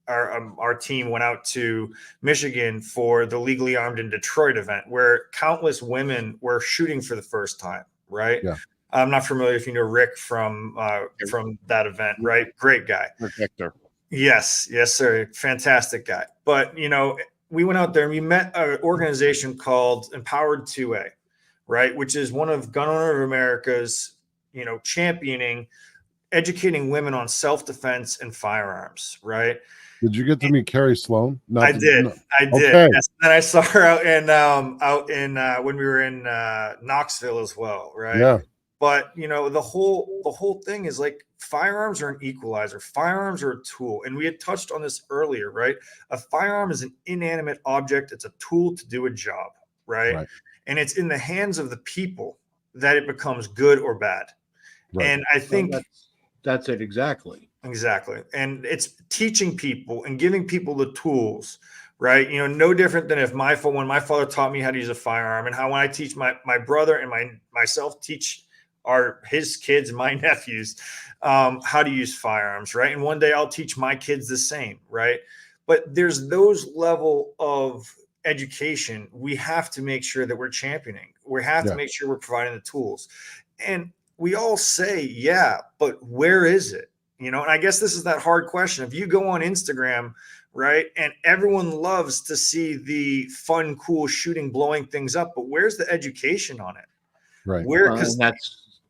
our team went out to Michigan for the Legally Armed in Detroit event, where countless women were shooting for the first time, right? Yeah. I'm not familiar if you know Rick from that event, right? Great guy. Protector. Yes, yes, sir. Fantastic guy. But, you know, we went out there and we met an organization called Empowered 2A, right? Which is one of Gun Owner of America's, you know, championing, educating women on self-defense and firearms, right? Did you get to meet Carrie Sloan? I did. I did. Okay. Yes. And I saw her out in when we were in Knoxville as well, right? Yeah. But, you know, the whole thing is like, firearms are an equalizer. Firearms are a tool. And we had touched on this earlier, right? A firearm is an inanimate object. It's a tool to do a job, right? And it's in the hands of the people that it becomes good or bad. Right. And I think that's it exactly. Exactly. And it's teaching people and giving people the tools, right? You know, no different than if when my father taught me how to use a firearm, and how when I teach my brother and myself teach his kids and my nephews how to use firearms, right? And one day I'll teach my kids the same, right? But there's those level of education we have to make sure that we're championing. We have to make sure we're providing the tools. And we all say, yeah, but where is it? You know, and I guess this is that hard question. If you go on Instagram, right, and everyone loves to see the fun, cool shooting, blowing things up, but where's the education on it? Right. Because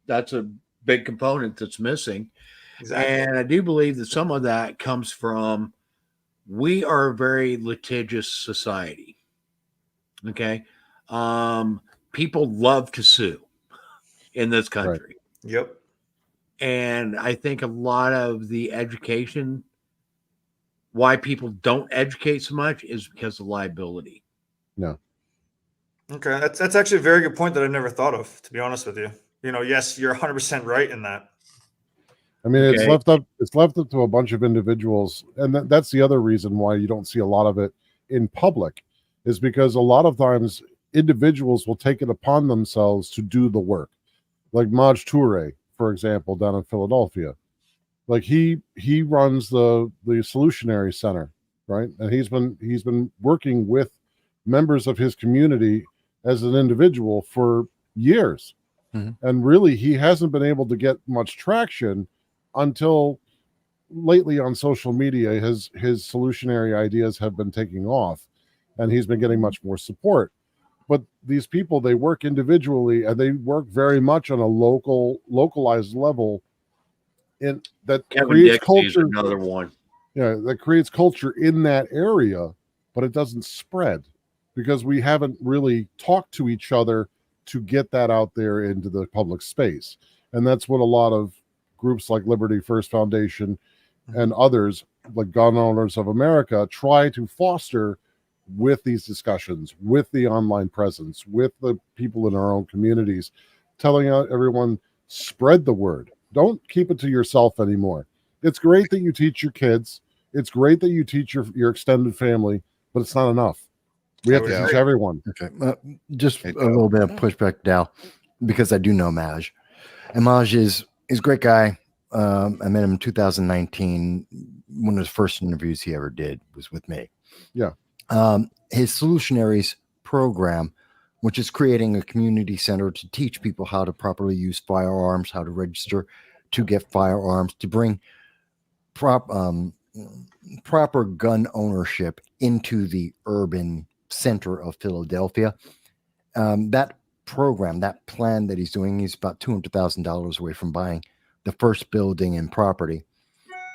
that's a big component that's missing. Exactly. And I do believe that some of that comes from, we are a very litigious society. Okay. People love to sue in this country. Right. Yep. And I think a lot of the education, why people don't educate so much, is because of liability. No. Okay. That's actually a very good point that I've never thought of, to be honest with you. You know, yes, you're 100% right in that. I mean, it's left up to a bunch of individuals. And that's the other reason why you don't see a lot of it in public, is because a lot of times individuals will take it upon themselves to do the work. Like Maj Toure, for example, down in Philadelphia. Like he runs the Solutionary Center, right? And he's been working with members of his community as an individual for years. Mm-hmm. And really, he hasn't been able to get much traction until lately on social media. His solutionary ideas have been taking off, and he's been getting much more support. But these people, they work individually, and they work very much on a localized level. In that Kevin creates Dixie culture. Is another one. Yeah, that creates culture in that area, but it doesn't spread because we haven't really talked to each other to get that out there into the public space. And that's what a lot of groups like Liberty First Foundation and others, like Gun Owners of America, try to foster with these discussions, with the online presence, with the people in our own communities, telling everyone, spread the word. Don't keep it to yourself anymore. It's great that you teach your kids. It's great that you teach your extended family, but it's not enough. We have to teach everyone. Okay. Just a little bit of pushback, Dal, because I do know Maj. And Maj is a great guy. I met him in 2019. One of his first interviews he ever did was with me. Yeah. His Solutionaries program, which is creating a community center to teach people how to properly use firearms, how to register to get firearms, to bring proper gun ownership into the urban center of Philadelphia. That program, that plan that he's doing, he's about $200,000 away from buying the first building and property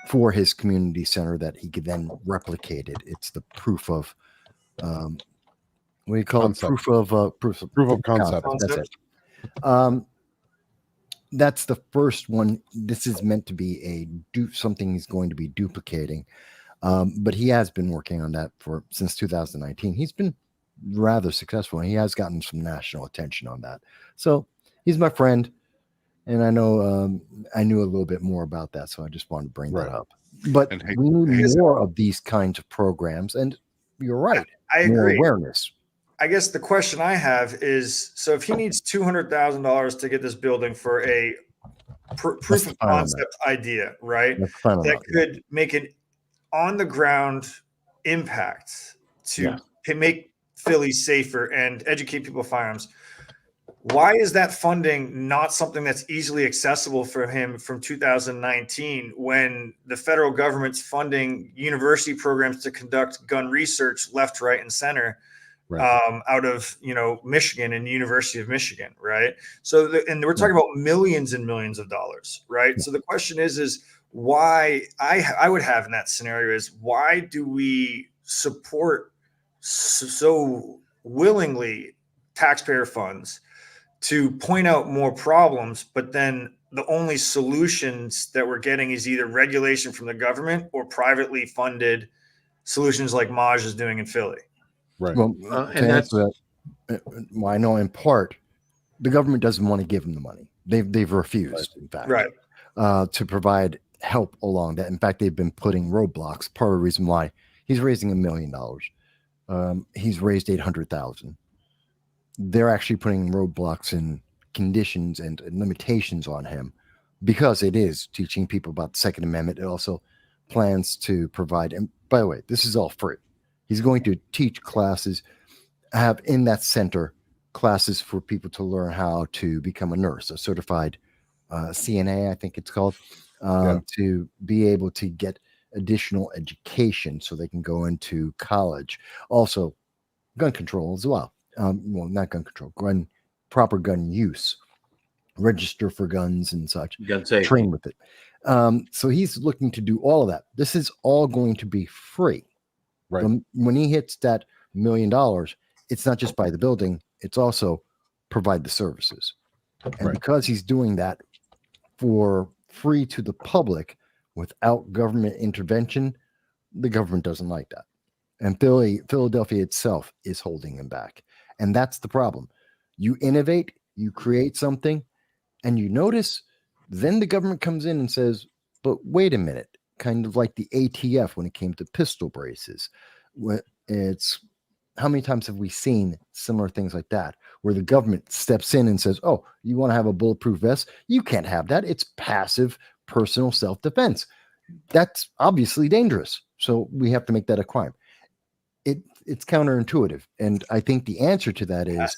for his community center that he could then replicate it. It's the proof of what do you call Concept. it? Proof of concept. That's it. That's the first one. This is meant to be something he's going to be duplicating. But he has been working on that since 2019. He's been rather successful, and he has gotten some national attention on that. So he's my friend, and I know I knew a little bit more about that, so I just wanted to bring that up. But And hey, we need more of these kinds of programs, and you're right. I more agree. awareness. I guess the question I have is, so if he needs $200,000 to get this building for a proof of concept idea, right? That could make an on the ground impact to make Philly safer and educate people of firearms. Why is that funding not something that's easily accessible for him from 2019 when the federal government's funding university programs to conduct gun research left, right, and center? Right. Out of Michigan and the University of Michigan, right? So, and we're talking about millions and millions of dollars, right? Yeah. So the question is why I would have in that scenario is why do we support so willingly taxpayer funds to point out more problems, but then the only solutions that we're getting is either regulation from the government or privately funded solutions like Maj is doing in Philly. Right. Well, and that's I know in part the government doesn't want to give them the money. They've refused, in fact, to provide help along that. In fact, they've been putting roadblocks. Part of the reason why he's raising $1 million, he's raised 800,000. They're actually putting roadblocks and conditions and limitations on him because it is teaching people about the Second Amendment. It also plans to provide. And by the way, this is all free. He's going to teach classes, have in that center classes for people to learn how to become a nurse, a certified CNA, I think it's called, to be able to get additional education so they can go into college. Also, gun control as well. Well, not gun control, proper gun use, register for guns and such, train with it. So he's looking to do all of that. This is all going to be free. Right. When he hits that $1 million, it's not just buy the building, it's also provide the services. And because he's doing that for free to the public without government intervention, the government doesn't like that. And Philadelphia itself is holding him back. And that's the problem. You innovate, you create something, and you notice, then the government comes in and says, but wait a minute. Kind of like the ATF when it came to pistol braces. It's how many times have we seen similar things like that where the government steps in and says, oh, you want to have a bulletproof vest? You can't have that. It's passive personal self-defense. That's obviously dangerous. So we have to make that a crime. It's counterintuitive. And I think the answer to that is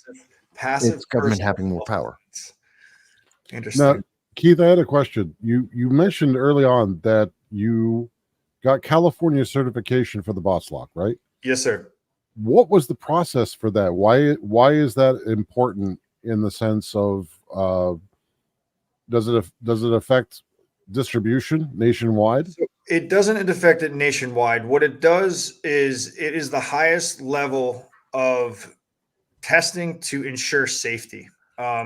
passive government having more power. Interesting. Now, Keith, I had a question. You mentioned early on that you got California certification for the boss lock, right? Yes, sir. What was the process for that? Why is that important in the sense of does it affect distribution nationwide? So it doesn't affect it nationwide. What it does is it is the highest level of testing to ensure safety.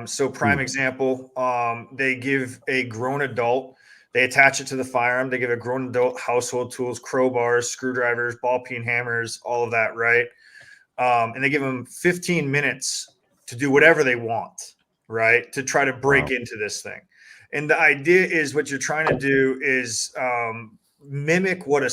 So prime example, they give a grown adult, they attach it to the firearm. They give a grown adult household tools, crowbars, screwdrivers, ball peen hammers, all of that, right? And they give them 15 minutes to do whatever they want, right? To try to break into this thing. And the idea is what you're trying to do is mimic what a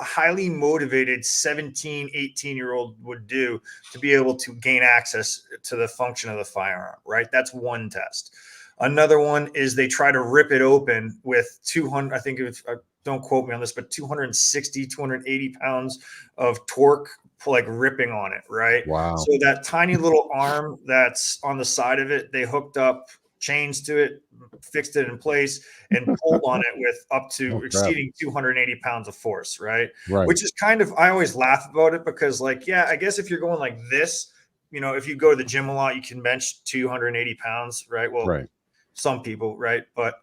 highly motivated 17, 18-year-old would do to be able to gain access to the function of the firearm, right? That's one test. Another one is they try to rip it open with 200, I think it's, don't quote me on this, but 260, 280 pounds of torque, like ripping on it, right? Wow. So that tiny little arm that's on the side of it, they hooked up chains to it, fixed it in place, and pulled on it with up to exceeding 280 pounds of force, right? Which is kind of, I always laugh about it because, like, yeah, I guess if you're going like this, if you go to the gym a lot, you can bench 280 pounds, right? Well, Right. some people, right? But,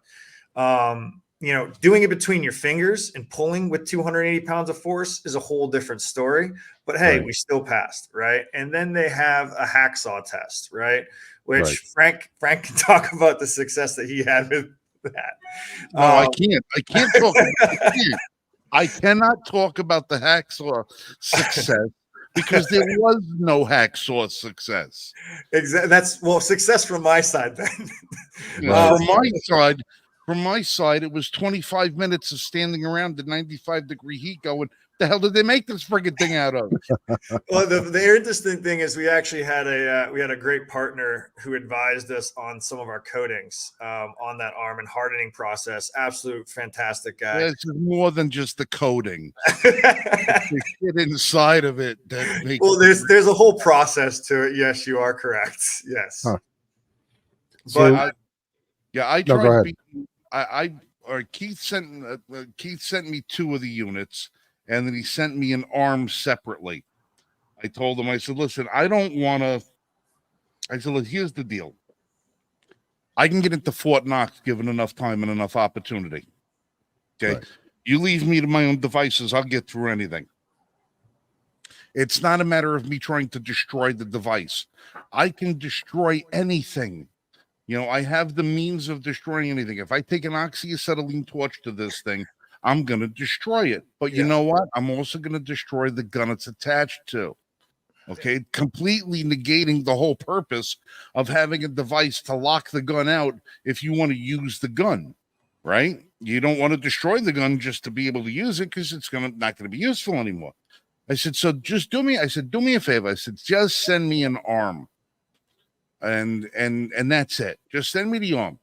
doing it between your fingers and pulling with 280 pounds of force is a whole different story. But hey, Right. we still passed, right? And then they have a hacksaw test, right? Which Right. Frank can talk about the success that he had with that. No, I can't. I can't talk. I cannot talk about the hacksaw success because there was no hacksaw success. Exactly. That's success from my side then. Right. From my side, it was 25 minutes of standing around the 95-degree heat going, the hell did they make this friggin' thing out of? Well, the interesting thing is we actually had a great partner who advised us on some of our coatings on that arm and hardening process. Absolute fantastic guy. This is more than just the coating. The shit inside of it that makes well, there's a whole process to it. Yes, you are correct. Yes. Huh. But I No, go tried. ahead. Keith sent me 2 of the units, and then he sent me an arm separately. I told him, I said, listen, I don't want to. I said, look, here's the deal. I can get into Fort Knox given enough time and enough opportunity. Okay. Right. You leave me to my own devices, I'll get through anything. It's not a matter of me trying to destroy the device. I can destroy anything. I have the means of destroying anything. If I take an oxyacetylene torch to this thing, I'm going to destroy it. But you know what? I'm also going to destroy the gun it's attached to. Okay, completely negating the whole purpose of having a device to lock the gun out if you want to use the gun, right? You don't want to destroy the gun just to be able to use it because it's not going to be useful anymore. I said, so just do me a favor. I said, just send me an arm. And that's it. Just send me the arm.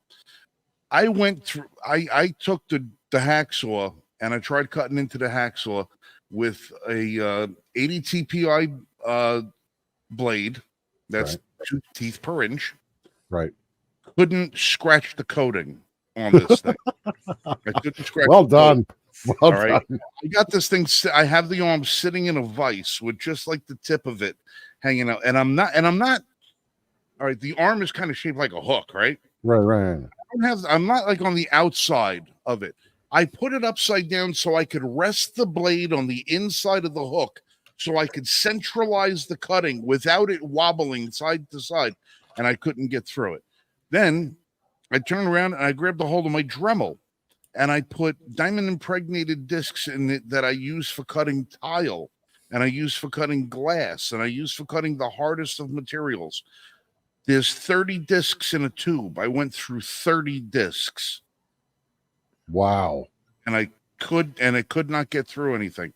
I went through, I took the hacksaw and I tried cutting into the hacksaw with a 80 TPI blade. That's 2 teeth per inch. Right. Couldn't scratch the coating on this thing. I couldn't scratch. Well done. Well done. I got this thing. I have the arm sitting in a vise with just like the tip of it hanging out, and I'm not. All right, the arm is kind of shaped like a hook, right? Right. I'm not like on the outside of it. I put it upside down so I could rest the blade on the inside of the hook so I could centralize the cutting without it wobbling side to side, and I couldn't get through it. Then I turned around and I grabbed a hold of my Dremel and I put diamond impregnated discs in it that I use for cutting tile, and I use for cutting glass, and I use for cutting the hardest of materials. There's 30 discs in a tube. I went through 30 discs. Wow. And I could not get through anything.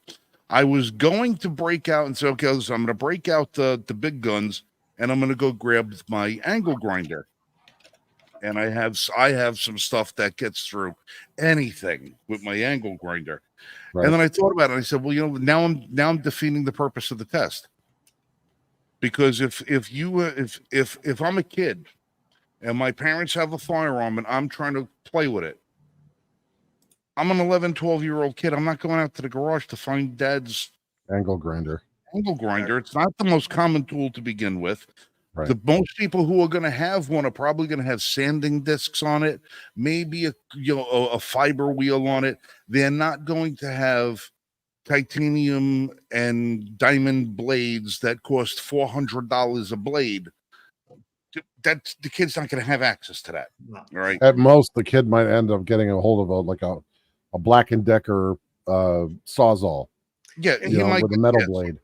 I was going to break out and say, okay, so I'm going to break out the big guns and I'm going to go grab my angle grinder. And I have some stuff that gets through anything with my angle grinder. Right. And then I thought about it. And I said, well, now I'm defeating the purpose of the test. Because if I'm a kid and my parents have a firearm and I'm trying to play with it, I'm an 11, 12-year-old kid. I'm not going out to the garage to find dad's angle grinder. It's not the most common tool to begin with. Right. The most people who are going to have one are probably going to have sanding discs on it, maybe a fiber wheel on it. They're not going to have titanium and diamond blades that cost $400 a blade. That's the kid's not going to have access to that. No. All right. At most, the kid might end up getting a hold of a Black & Decker Sawzall. Yeah, he might with a metal blade.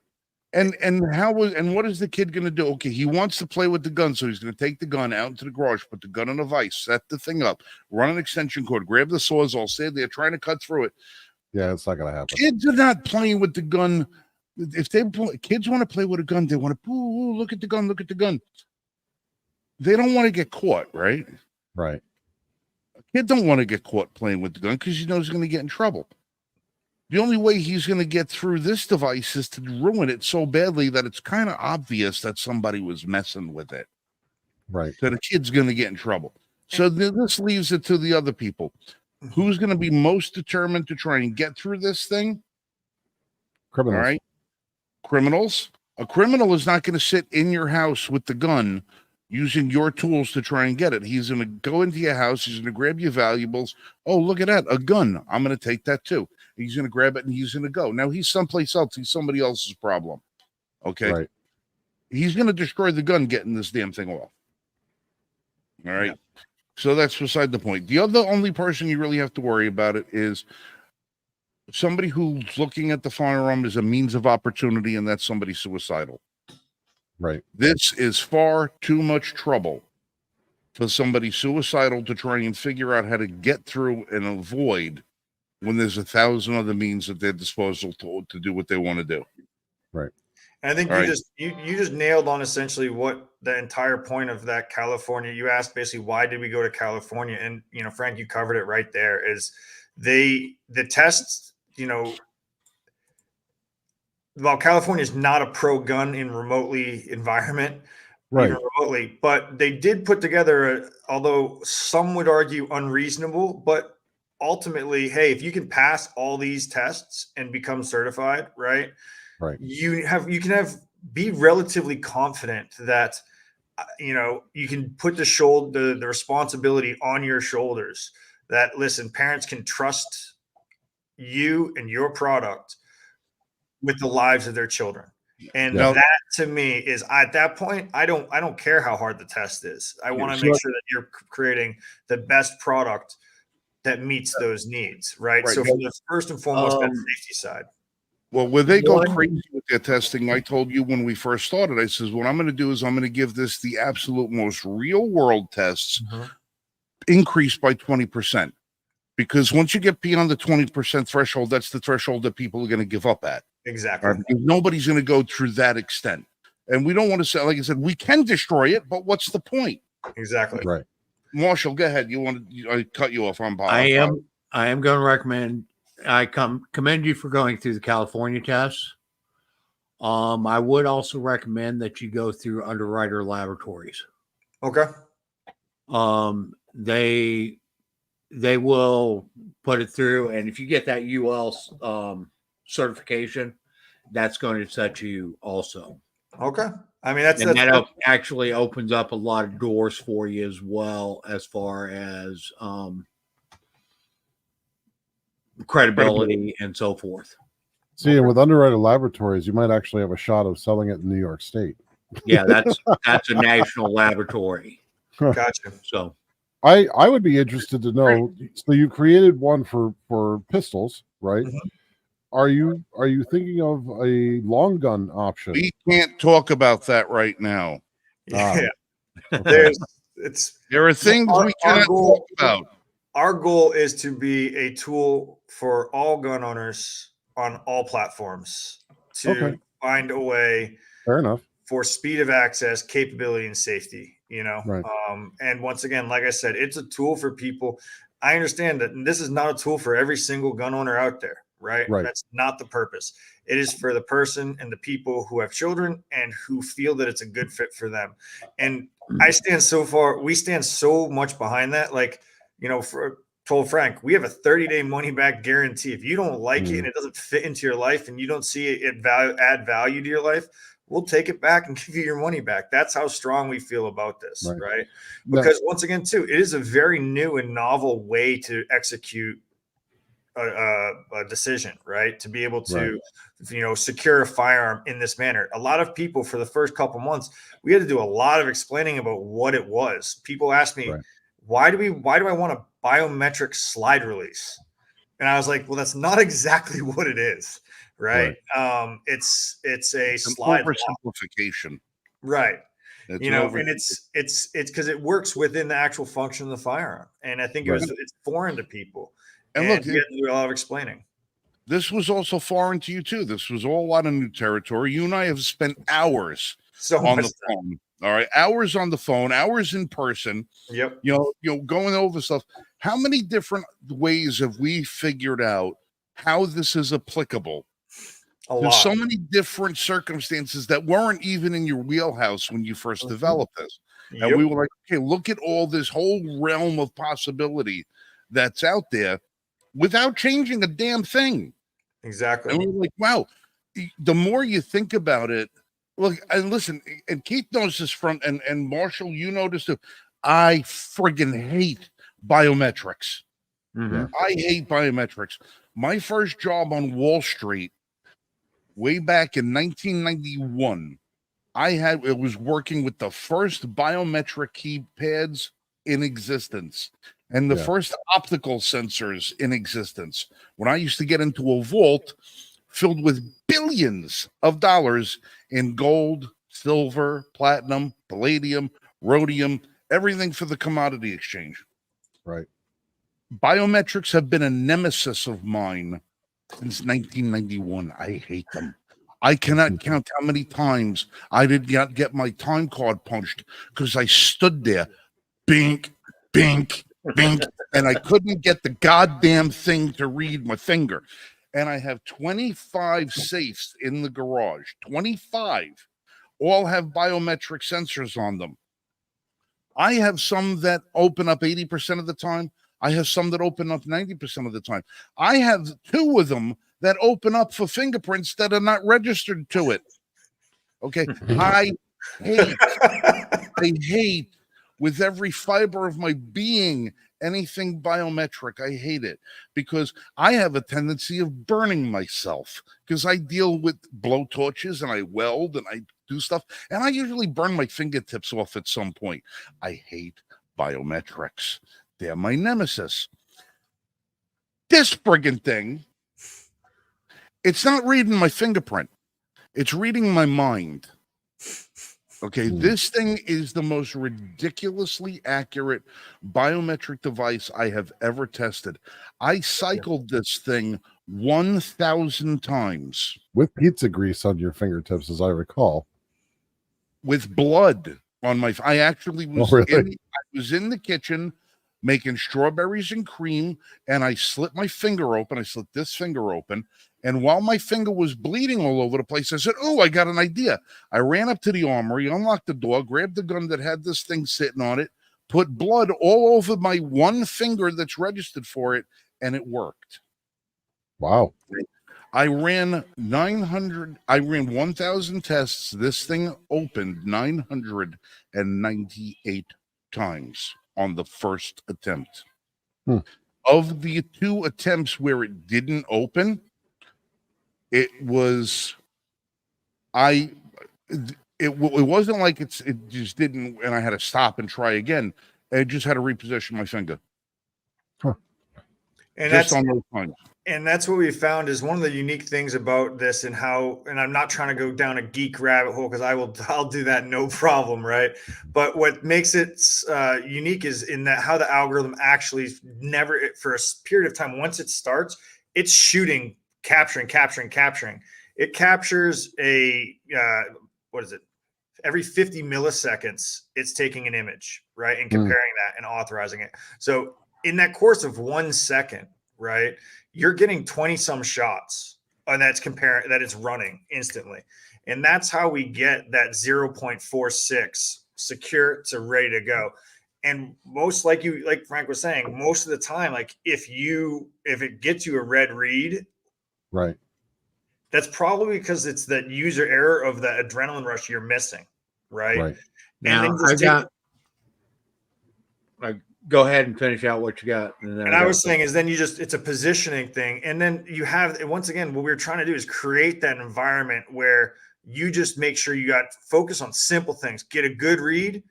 And what is the kid going to do? Okay, he wants to play with the gun, so he's going to take the gun out into the garage, put the gun in a vise, set the thing up, run an extension cord, grab the Sawzall, say they're trying to cut through it. Yeah, it's not going to happen. Kids are not playing with the gun. If kids want to play with a gun, they want to, ooh, look at the gun, look at the gun. They don't want to get caught, right? Right. A kid don't want to get caught playing with the gun because he knows he's going to get in trouble. The only way he's going to get through this device is to ruin it so badly that it's kind of obvious that somebody was messing with it. Right. So the kid's going to get in trouble. So this leaves it to the other people. Who's going to be most determined to try and get through this thing? Criminals. All right. Criminals. A criminal is not going to sit in your house with the gun using your tools to try and get it. He's going to go into your house. He's going to grab your valuables. Oh, look at that, a gun. I'm going to take that too. He's going to grab it and he's going to go. Now he's someplace else. He's somebody else's problem. Okay. Right. He's going to destroy the gun getting this damn thing off. All right. Yeah. So that's beside the point. The only person you really have to worry about it is somebody who's looking at the firearm as a means of opportunity, and that's somebody suicidal. Right. This is far too much trouble for somebody suicidal to try and figure out how to get through and avoid when there's 1,000 other means at their disposal to do what they want to do. Right. And I think you just nailed on essentially what the entire point of that California. You asked basically why did we go to California, and Frank, you covered it right there. Is the tests, while California is not a pro-gun in remotely environment, Right, even remotely, but they did put together, although some would argue unreasonable, but ultimately, hey, if you can pass all these tests and become certified, right? right. You can be relatively confident that you can put the responsibility on your shoulders. That listen, parents can trust you and your product with the lives of their children. And Yeah. that to me is, at that point, I don't care how hard the test is. I want to make sure that you're creating the best product that meets those needs, right? So from the first and foremost, that safety side. Well, where they go crazy with their testing, I told you when we first started, I says, what I'm going to do is I'm going to give this the absolute most real world tests increased by 20%. Because once you get beyond the 20% threshold, that's the threshold that people are going to give up at. Exactly. Right? Nobody's going to go through that extent. And we don't want to say, like I said, we can destroy it, but what's the point? Exactly. Right. Marshall, go ahead. I cut you off on Bob. I am going to recommend. I commend you for going through the California tests. I would also recommend that you go through Underwriter Laboratories. Okay. They will put it through, and if you get that UL certification, that's going to set you also. Okay. I mean, that actually opens up a lot of doors for you as well, as far as credibility and so forth. See, and with Underwriter Laboratories, you might actually have a shot of selling it in New York State. Yeah, that's a national laboratory. Gotcha. So I would be interested to know. So you created one for pistols, right? Mhm. Are you thinking of a long gun option? We can't talk about that right now. Yeah. Okay. There are things we cannot talk about. Our goal is to be a tool for all gun owners on all platforms to find a way Fair enough. for speed of access, capability, and safety, Right. And once again, like I said, it's a tool for people. I understand that this is not a tool for every single gun owner out there, right? That's not the purpose. It is for the person and the people who have children and who feel that it's a good fit for them. And we stand so much behind that. Like, told Frank, we have a 30-day money back guarantee. If you don't like it and it doesn't fit into your life and you don't see it add value to your life, we'll take it back and give you your money back. That's how strong we feel about this, right? Because once again, too, it is a very new and novel way to execute a decision, right? To be able to, secure a firearm in this manner. A lot of people, for the first couple months, we had to do a lot of explaining about what it was. People asked me, why do I want a biometric slide release? And I was like, well, that's not exactly what it is, right? It's a slide oversimplification, right? And it's because it works within the actual function of the firearm, and I think it's foreign to people. And look, we had to do a lot of explaining. This was also foreign to you too. This was all a lot of new territory. You and I have spent hours on the phone. All right, hours on the phone, hours in person. Yep. Going over stuff. How many different ways have we figured out how this is applicable? There's so many different circumstances that weren't even in your wheelhouse when you first developed this. And we were like, okay, look at all this whole realm of possibility that's out there without changing a damn thing. Exactly. And we were like, wow, the more you think about it, Look, and listen, and Keith knows this and Marshall, you noticed too. I friggin' hate biometrics. Mhm. I hate biometrics. My first job on Wall Street, way back in 1991, it was working with the first biometric keypads in existence and the Yeah. first optical sensors in existence. When I used to get into a vault filled with billions of dollars in gold, silver, platinum, palladium, rhodium, everything for the commodity exchange. Right. Biometrics have been a nemesis of mine since 1991. I hate them. I cannot count how many times I did not get my time card punched because I stood there, bink, bink, bink, and I couldn't get the goddamn thing to read my finger. And I have 25 safes in the garage. 25 all have biometric sensors on them. I have some that open up 80% of the time. I have some that open up 90% of the time. I have 2 of them that open up for fingerprints that are not registered to it. Okay. I hate with every fiber of my being anything biometric. I hate it because I have a tendency of burning myself because I deal with blowtorches and I weld and I do stuff and I usually burn my fingertips off at some point. I hate biometrics. They're my nemesis. This friggin' thing, it's not reading my fingerprint. It's reading my mind. Okay, this thing is the most ridiculously accurate biometric device I have ever tested. I cycled this thing 1,000 times With pizza grease on your fingertips, as I recall. with blood on my. I actually was really? I was in the kitchen making strawberries and cream, and I slit my finger open. I slit this finger open. And while my finger was bleeding all over the place, I said, "Oh, I got an idea." I ran up to the armory, unlocked the door, grabbed the gun that had this thing sitting on it, put blood all over my one finger that's registered for it, and it worked. Wow. I ran 1,000 tests. This thing opened 998 times on the first attempt. Of the 2 attempts where it didn't open, it wasn't like it just didn't, and I had to stop and try again. I just had to reposition my finger. And just that's on those times. And that's what we found is one of the unique things about this and I'm not trying to go down a geek rabbit hole because I'll do that no problem, right? But what makes it unique is in that how the algorithm actually for a period of time, once it starts, it's shooting, capturing. It captures every 50 milliseconds, it's taking an image, right? And comparing that and authorizing it. So in that course of 1 second, right, you're getting 20 some shots and that it's running instantly. And that's how we get that 0.46 secure to ready to go. And most like Frank was saying, most of the time, like if it gets you a red read, right, that's probably because it's that user error of the adrenaline rush you're missing. Right. Now go ahead and finish out what you got. And I was saying is then it's a positioning thing. And then you have, once again, what we're trying to do is create that environment where you just make sure you got focus on simple things, get a good read,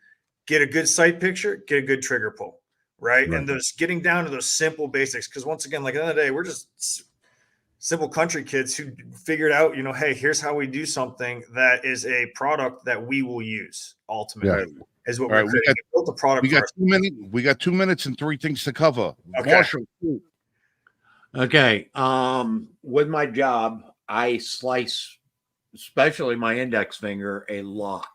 get a good sight picture, get a good trigger pull. Right. And those getting down to those simple basics. Cause once again, like at the end of the day, we're just simple country kids who figured out, hey, here's how we do something that is a product that we will use ultimately. Yeah. Is what we're creating. We built a product. We got 2 minutes and 3 things to cover. Okay. Marshall. Okay. With my job, I slice, especially my index finger, a lot.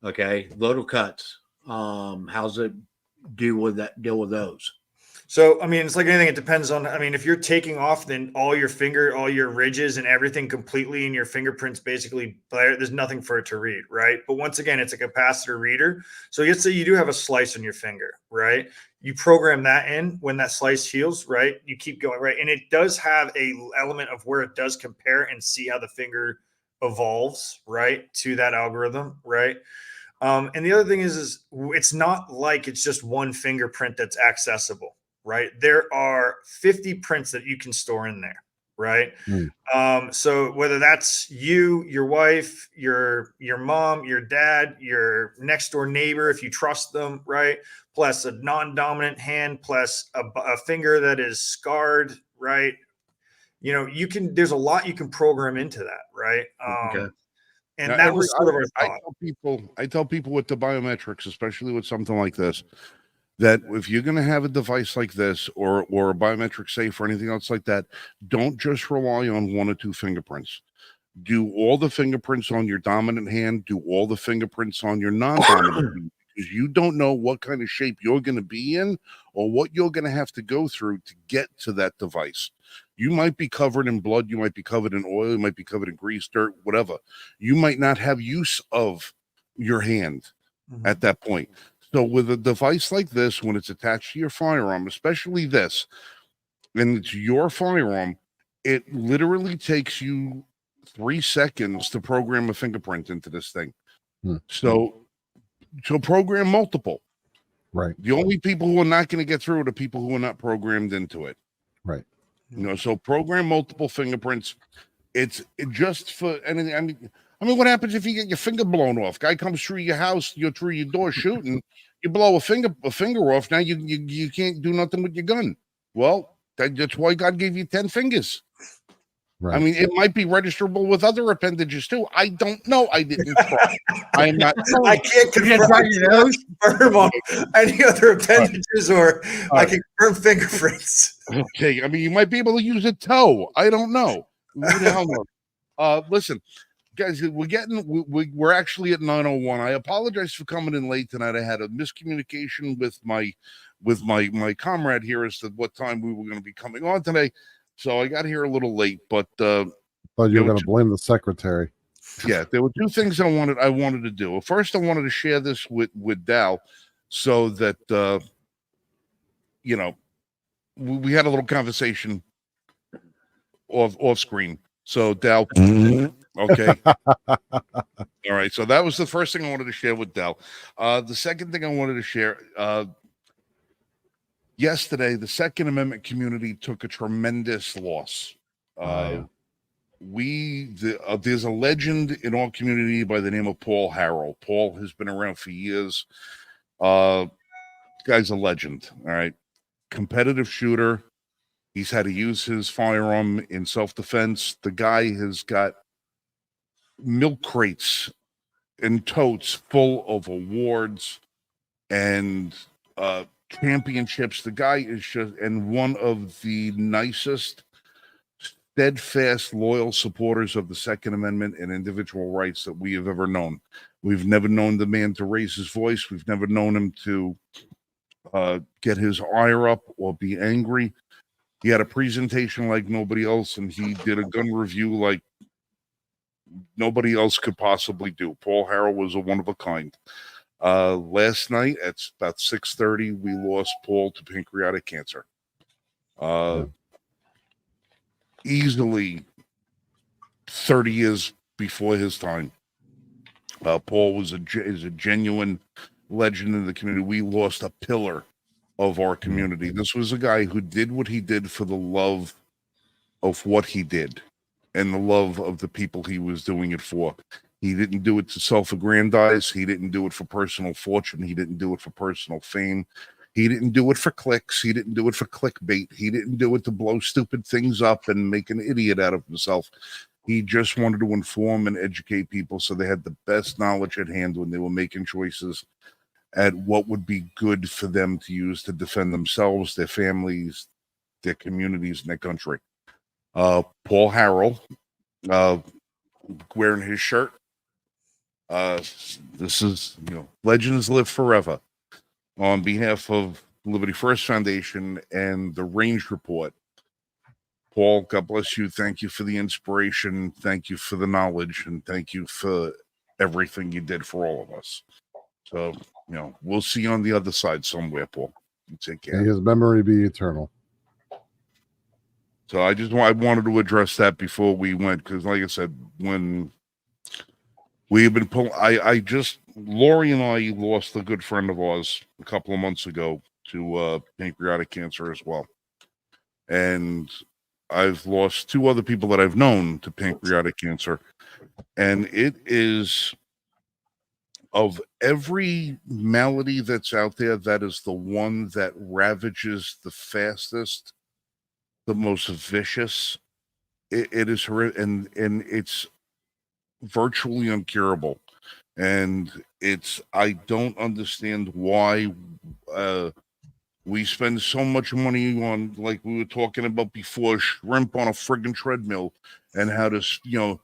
Okay. Little cuts. How's it deal with those? So, I mean, it's like anything. It depends on, if you're taking off, then all your ridges and everything completely and your fingerprints basically, there's nothing for it to read, right? But once again, it's a capacitor reader. So let's say you do have a slice on your finger, right? You program that in when that slice heals, right? You keep going, right? And it does have a element of where it does compare and see how the finger evolves, right, to that algorithm, right? And the other thing is it's not like it's just one fingerprint that's accessible, right? There are 50 prints that you can store in there, right? So whether that's you, your wife, your mom, your dad, your next door neighbor, if you trust them, right? Plus a non-dominant hand, plus a finger that is scarred, right? There's a lot you can program into that, right? Okay. And Now, that was sort of our I thought. tell people with the biometrics, especially with something like this, that if you're going to have a device like this or a biometric safe or anything else like that, don't just rely on one or two fingerprints. Do all the fingerprints on your dominant hand, do all the fingerprints on your non-dominant hand, because you don't know what kind of shape you're going to be in or what you're going to have to go through to get to that device. You might be covered in blood, you might be covered in oil, you might be covered in grease, dirt, whatever. You might not have use of your hand at that point. So with a device like this, when it's attached to your firearm, especially this, and it's your firearm, it literally takes you 3 seconds to program a fingerprint into this thing. So program multiple. Right. The only people who are not going to get through it are people who are not programmed into it. Right. So program multiple fingerprints. It just for anything. I mean, what happens if you get your finger blown off? Guy comes through your house, you're through your door shooting, you blow a finger off. Now you can't do nothing with your gun. Well, that's why God gave you 10 fingers. Right. I mean, it might be registerable with other appendages too. I don't know. I didn't try. I am not. I can't confirm on any other appendages, or I can confirm fingerprints. Okay, I mean, you might be able to use a toe. I don't know. Who the hell knows? Listen, guys, we're actually at 9:01. I apologize for coming in late tonight. I had a miscommunication with my comrade here as to what time we were going to be coming on today. So I got here a little late, but thought you were going to blame the secretary. Yeah, there were two things I wanted to do. First, I wanted to share this with Dal, so that we had a little conversation off screen. So Dal, okay, all right. So that was the first thing I wanted to share with Dal. The second thing I wanted to share. Yesterday, the Second Amendment community took a tremendous loss. There's a legend in our community by the name of Paul Harrell. Paul has been around for years. Guy's a legend. All right, competitive shooter. He's had to use his firearm in self-defense. The guy has got milk crates and totes full of awards and championships. The guy is just one of the nicest, steadfast, loyal supporters of the Second Amendment and individual rights that we have ever known. We've never known the man to raise his voice. We've never known him to get his ire up or be angry. He had a presentation like nobody else, and he did a gun review like nobody else could possibly do. Paul Harrell was a one of a kind. Last night at about 6:30, we lost Paul to pancreatic cancer. Easily 30 years before his time. Paul is a genuine legend in the community. We lost a pillar of our community. This was a guy who did what he did for the love of what he did and the love of the people he was doing it for. He didn't do it to self-aggrandize. He didn't do it for personal fortune. He didn't do it for personal fame. He didn't do it for clicks. He didn't do it for clickbait. He didn't do it to blow stupid things up and make an idiot out of himself. He just wanted to inform and educate people so they had the best knowledge at hand when they were making choices at what would be good for them to use to defend themselves, their families, their communities, and their country. Paul Harrell, wearing his shirt. This is, legends live forever. On behalf of Liberty First Foundation and the Range Report, Paul, God bless you. Thank you for the inspiration. Thank you for the knowledge. And thank you for everything you did for all of us. So, we'll see you on the other side somewhere, Paul. You take care. May his memory be eternal. So I wanted to address that before we went, because like I said, when We've been pulling. Lori and I lost a good friend of ours a couple of months ago to pancreatic cancer as well. And I've lost 2 other people that I've known to pancreatic cancer. And it is, of every malady that's out there, that is the one that ravages the fastest, the most vicious. It is horrific, and it's virtually incurable. And I don't understand why we spend so much money on, like we were talking about before, shrimp on a friggin' treadmill, and how to,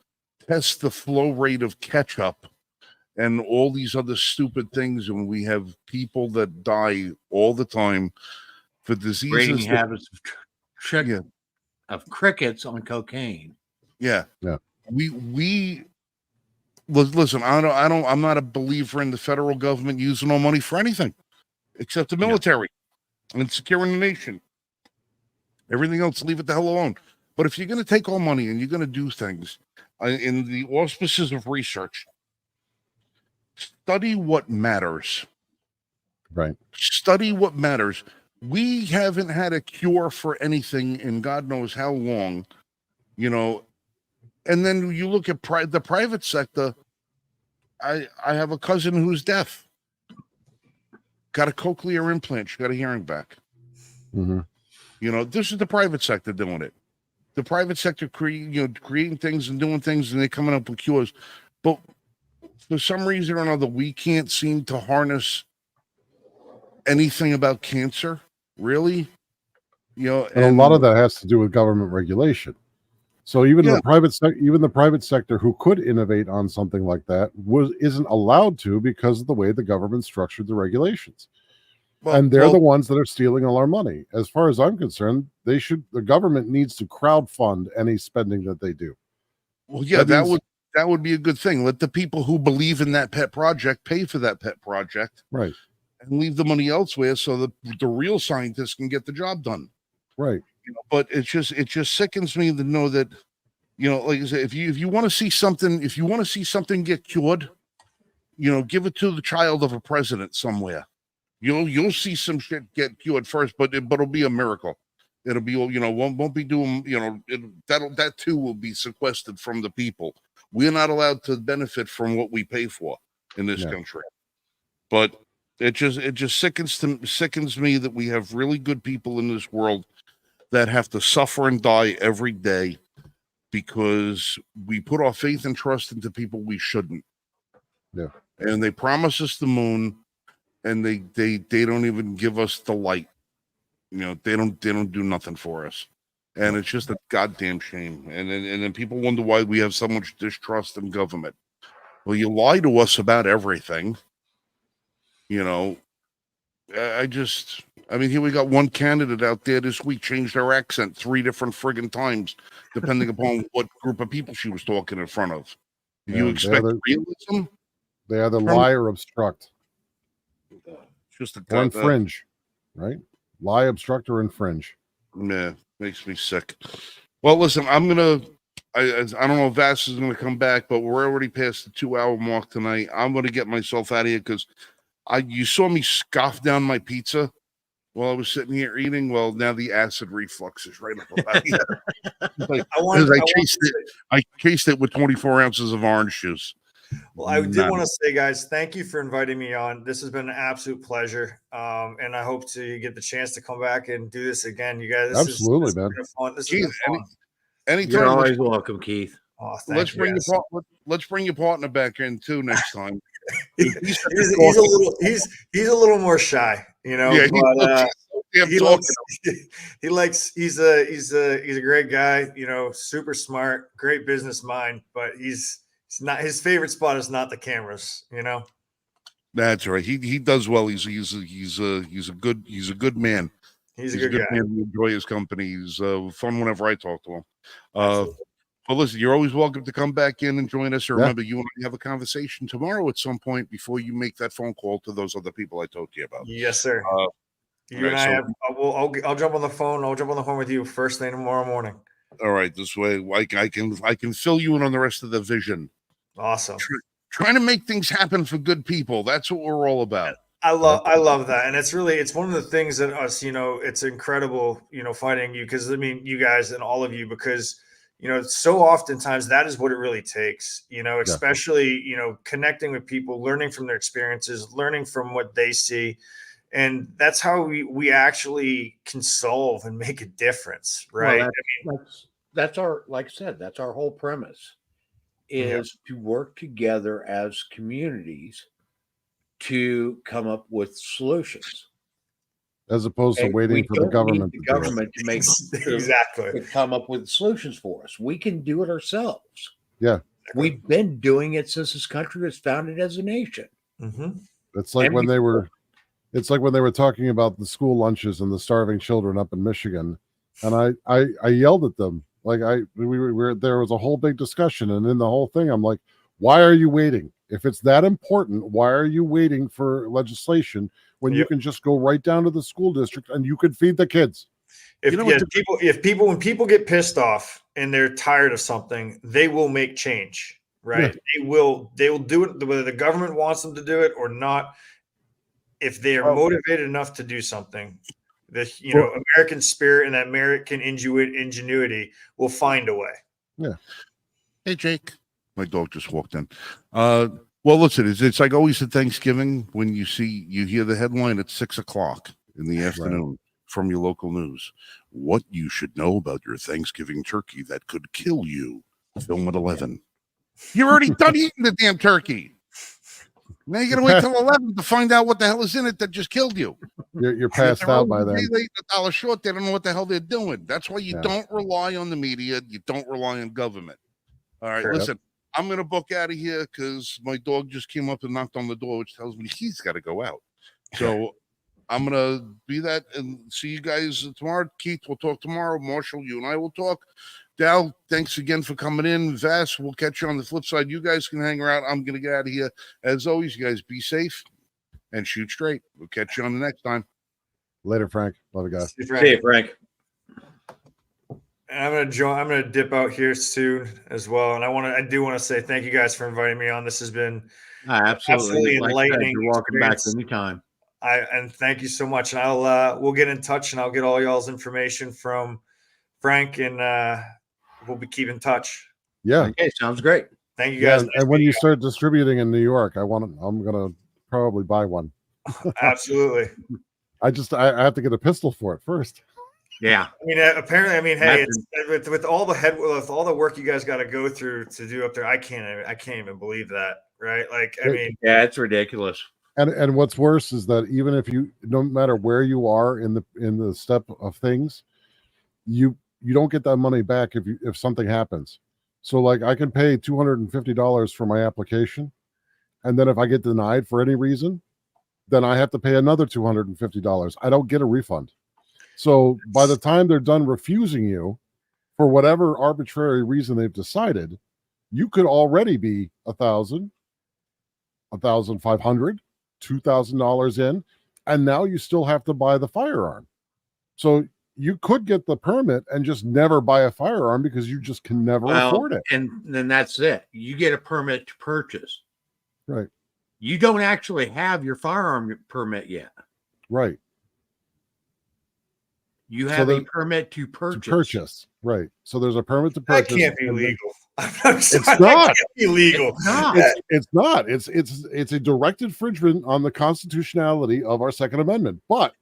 test the flow rate of ketchup and all these other stupid things. And we have people that die all the time for Breeding diseases. habits of, Yeah. of crickets on cocaine. Yeah. Yeah. Listen, I'm not a believer in the federal government using our money for anything except the military and securing the nation. Everything else, leave it the hell alone. But if you're going to take all money and you're going to do things in the auspices of research, study what matters. Right. Study what matters. We haven't had a cure for anything in God knows how long, And then you look at the private sector. I have a cousin who's deaf. Got a cochlear implant. She got a hearing back. Mm-hmm. This is the private sector doing it. The private sector creating things and doing things, and they're coming up with cures. But for some reason or another, we can't seem to harness anything about cancer, really. And a lot of that has to do with government regulation. So even the private sector who could innovate on something like that isn't allowed to because of the way the government structured the regulations. And they're the ones that are stealing all our money. As far as I'm concerned, the government needs to crowdfund any spending that they do. Well, yeah, that would be a good thing. Let the people who believe in that pet project pay for that pet project, right, and leave the money elsewhere so that the real scientists can get the job done. Right. But it just sickens me to know that, like I said, if you want to see something get cured, give it to the child of a president somewhere. You'll see some shit get cured first, but it'll be a miracle. It'll be, won't be doing, that too will be sequestered from the people. We're not allowed to benefit from what we pay for in this country. But it just sickens me that we have really good people in this world that have to suffer and die every day because we put our faith and trust into people we shouldn't. Yeah. And they promise us the moon, and they don't even give us the light. They don't do nothing for us. And it's just a goddamn shame. And then people wonder why we have so much distrust in government. Well, you lie to us about everything. Here we got one candidate out there this week changed her accent 3 different friggin' times, depending upon what group of people she was talking in front of. Do you expect realism? They either lie or obstruct. Or infringe, right? Lie, obstruct, or infringe. Yeah, makes me sick. Well, listen, I don't know if Vass is going to come back, but we're already past the 2-hour mark tonight. I'm going to get myself out of here because you saw me scoff down my pizza while I was sitting here eating. Well, now the acid reflux is right up about here. I chased it with 24 ounces of orange juice. Well, I did want to say, guys, thank you for inviting me on. This has been an absolute pleasure. And I hope to get the chance to come back and do this again. You guys, absolutely, man. This has been fun. Anytime. You're always welcome, Keith. Oh, let's bring your partner back in too next time. he's a little more shy, Yeah, but he's a great guy, super smart, great business mind, but he's not, his favorite spot is not the cameras, That's right. He does well. He's a good man. He's a good guy. Man. We enjoy his company. He's fun whenever I talk to him. But listen, you're always welcome to come back in and join us. Remember, you and I have a conversation tomorrow at some point before you make that phone call to those other people I told you about. Yes, sir. I'll jump on the phone. I'll jump on the phone with you first thing tomorrow morning. All right. This way I can fill you in on the rest of the vision. Awesome. trying to make things happen for good people. That's what we're all about. I love that. And it's one of the things that us, it's incredible, fighting you, because I mean, you guys and all of you, because, so oftentimes that is what it really takes, especially, connecting with people, learning from their experiences, learning from what they see. And that's how we actually can solve and make a difference. Right. Well, that's our, like I said, that's our whole premise, is to work together as communities to come up with solutions, as opposed to waiting for the government to make exactly to come up with solutions for us. We can do it ourselves. Yeah, we've been doing it since this country was founded as a nation. Mm-hmm. It's like when they were talking about the school lunches and the starving children up in Michigan, and I yelled at them. Like we were there was a whole big discussion, and in the whole thing, I'm like, why are you waiting? If it's that important, why are you waiting for legislation when you can just go right down to the school district and you could feed the kids? When people get pissed off and they're tired of something, they will make change, right? Yeah. They will do it whether the government wants them to do it or not. If they are motivated enough to do something, American spirit and that American ingenuity will find a way. Yeah. Hey, Jake. My dog just walked in. Well, listen, it's like always at Thanksgiving when you hear the headline at 6:00 in the afternoon from your local news. What you should know about your Thanksgiving turkey that could kill you. Film at 11. You're already done eating the damn turkey. Now you got to wait till 11 to find out what the hell is in it that just killed you. You're passed out by then. $1 short. They don't know what the hell they're doing. That's why you don't rely on the media. You don't rely on government. All right, listen. I'm going to book out of here because my dog just came up and knocked on the door, which tells me he's got to go out. So I'm going to be that and see you guys tomorrow. Keith, we'll talk tomorrow. Marshall, you and I will talk. Dal, thanks again for coming in. Vass, we'll catch you on the flip side. You guys can hang around. I'm going to get out of here. As always, you guys be safe and shoot straight. We'll catch you on the next time. Later, Frank. Love you guys. See you, Frank. And I'm gonna dip out here soon as well. And I do want to say thank you guys for inviting me on. This has been absolutely enlightening. You're welcome back anytime. And thank you so much. And we'll get in touch and I'll get all y'all's information from Frank and we'll be keeping in touch. Yeah. Okay, sounds great. Thank you guys. And when you start distributing in New York, I'm gonna probably buy one. Absolutely. I have to get a pistol for it first. Yeah. Apparently, hey, it's, with all the work you guys got to go through to do up there, I can't even believe that, right? Like, yeah, it's ridiculous. And what's worse is that even if no matter where you are in the step of things, you don't get that money back if something happens. So like I can pay $250 for my application, and then if I get denied for any reason, then I have to pay another $250. I don't get a refund. So by the time they're done refusing you for whatever arbitrary reason they've decided, you could already be $1,000, $1,500, $2,000 in, and now you still have to buy the firearm. So you could get the permit and just never buy a firearm because you just can never afford it. And then that's it. You get a permit to purchase. Right. You don't actually have your firearm permit yet. Right. You have a permit to purchase. Right. So there's a permit to purchase. That can't be legal. It's not. That can't be legal. It's not. It's a direct infringement on the constitutionality of our Second Amendment. But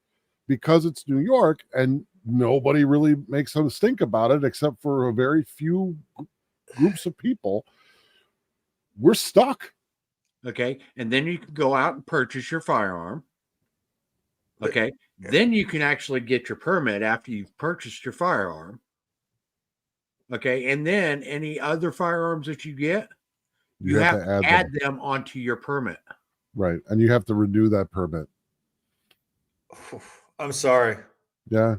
because it's New York and nobody really makes a stink about it except for a very few groups of people, we're stuck. Okay. And then you can go out and purchase your firearm. Okay. Then you can actually get your permit after you've purchased your firearm. Okay. And then any other firearms that you get, you have to add them onto your permit. Right. And you have to renew that permit. I'm sorry. Yeah.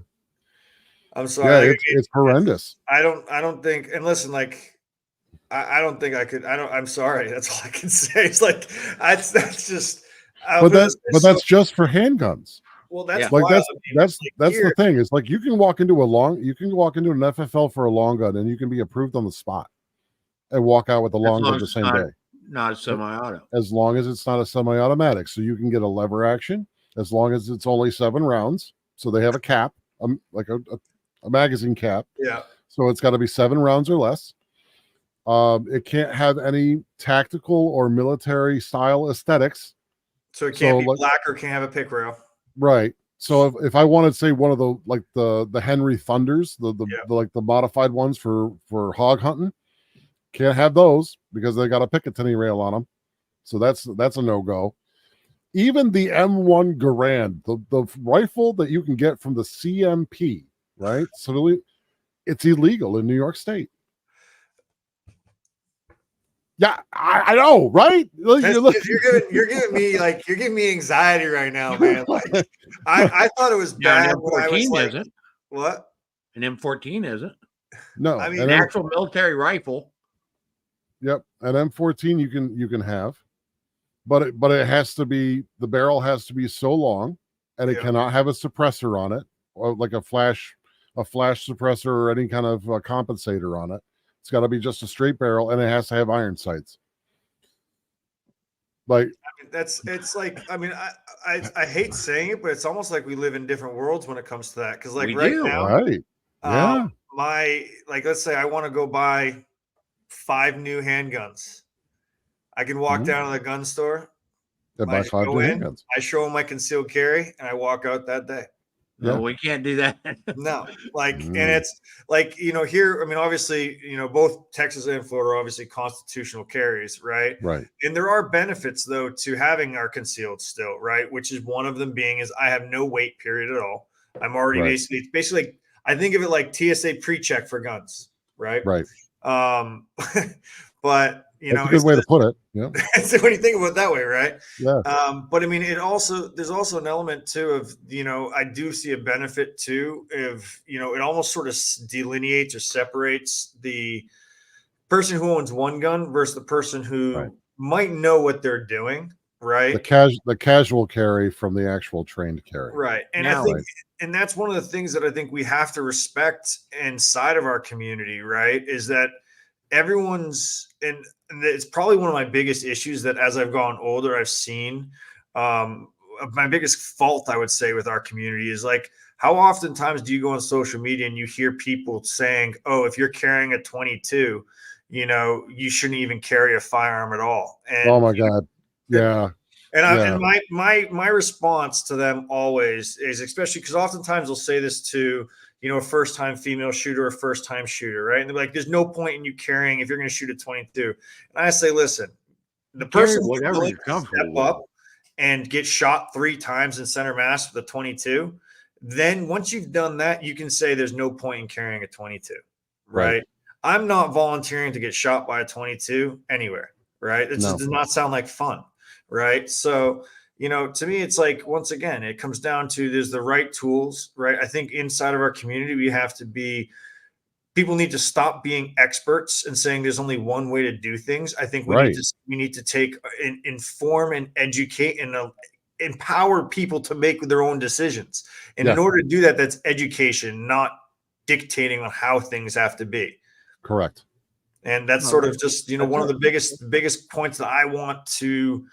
I'm sorry. Yeah, it's horrendous. I don't think, and listen, like, I don't think I could, I'm sorry. That's all I can say. It's like, that's just, but that's just for handguns. Well, that's like that's the thing. It's like you can walk into an FFL for a long gun and you can be approved on the spot and walk out with a long gun the same day. Not a semi-auto. as long as it's not a semi-automatic. So you can get a lever action as long as it's only 7 rounds. So they have a cap, like a magazine cap. Yeah. So it's got to be 7 rounds or less. It can't have any tactical or military style aesthetics. So it can't be like, black or can't have a pick rail. Right. So if I wanted to say one of the Henry Thunders, the modified ones for hog hunting, can't have those because they got a Picatinny rail on them. So that's a no-go. Even the M1 Garand, the rifle that you can get from the CMP, right? So it's illegal in New York State. Yeah, I know, right? You're giving me anxiety right now, man. Like, I thought it was bad. An M14 isn't. What? An M14 isn't. No, I mean, An actual military rifle. Yep, an M14 you can have, but it has to be, the barrel has to be so long, and it cannot have a suppressor on it, or like a flash suppressor or any kind of compensator on it. It's got to be just a straight barrel, and it has to have iron sights. Like, it's like, I mean, I hate saying it, but it's almost like we live in different worlds when it comes to that. Because like now, right? Yeah. Let's say I want to go buy 5 new handguns. I can walk down to the gun store. Buy 5 new handguns. I show them my concealed carry, and I walk out that day. No, we can't do that. No, and it's like, here, I mean, obviously, both Texas and Florida are obviously constitutional carries, right? Right. And there are benefits, though, to having our concealed still, right? Which is one of them being is I have no wait period at all. I'm already basically, I think of it like TSA pre-check for guns, right? Right. But that's a good way to put it. Yeah. So when you think about it that way, right? Yeah. But I mean, there's also an element too of, I do see a benefit too of, it almost sort of delineates or separates the person who owns one gun versus the person who might know what they're doing, right? The casual carry from the actual trained carry. Right. And I think, and that's one of the things that I think we have to respect inside of our community, right? Is that everyone's, and it's probably one of my biggest issues that as I've gone older, I've seen, my biggest fault, I would say, with our community is like, how oftentimes do you go on social media and you hear people saying, oh, if you're carrying a 22, you shouldn't even carry a firearm at all. And, oh my God. Yeah. And my response to them always is, especially because oftentimes they'll say this to, a first-time female shooter, a first-time shooter, right? And they're like, there's no point in you carrying if you're going to shoot a 22. And I say, listen, the person who's willing to step up and get shot 3 times in center mass with a 22, then once you've done that, you can say there's no point in carrying a 22, right? I'm not volunteering to get shot by a 22 anywhere, right? It just does not sound like fun, right? So, to me, it's like, once again, it comes down to there's the right tools, right? I think inside of our community, we have to be, people need to stop being experts and saying there's only one way to do things. I think we need to take and inform and educate and empower people to make their own decisions. And in order to do that, that's education, not dictating on how things have to be. Correct. And that's sort of just, one of the biggest points that I want to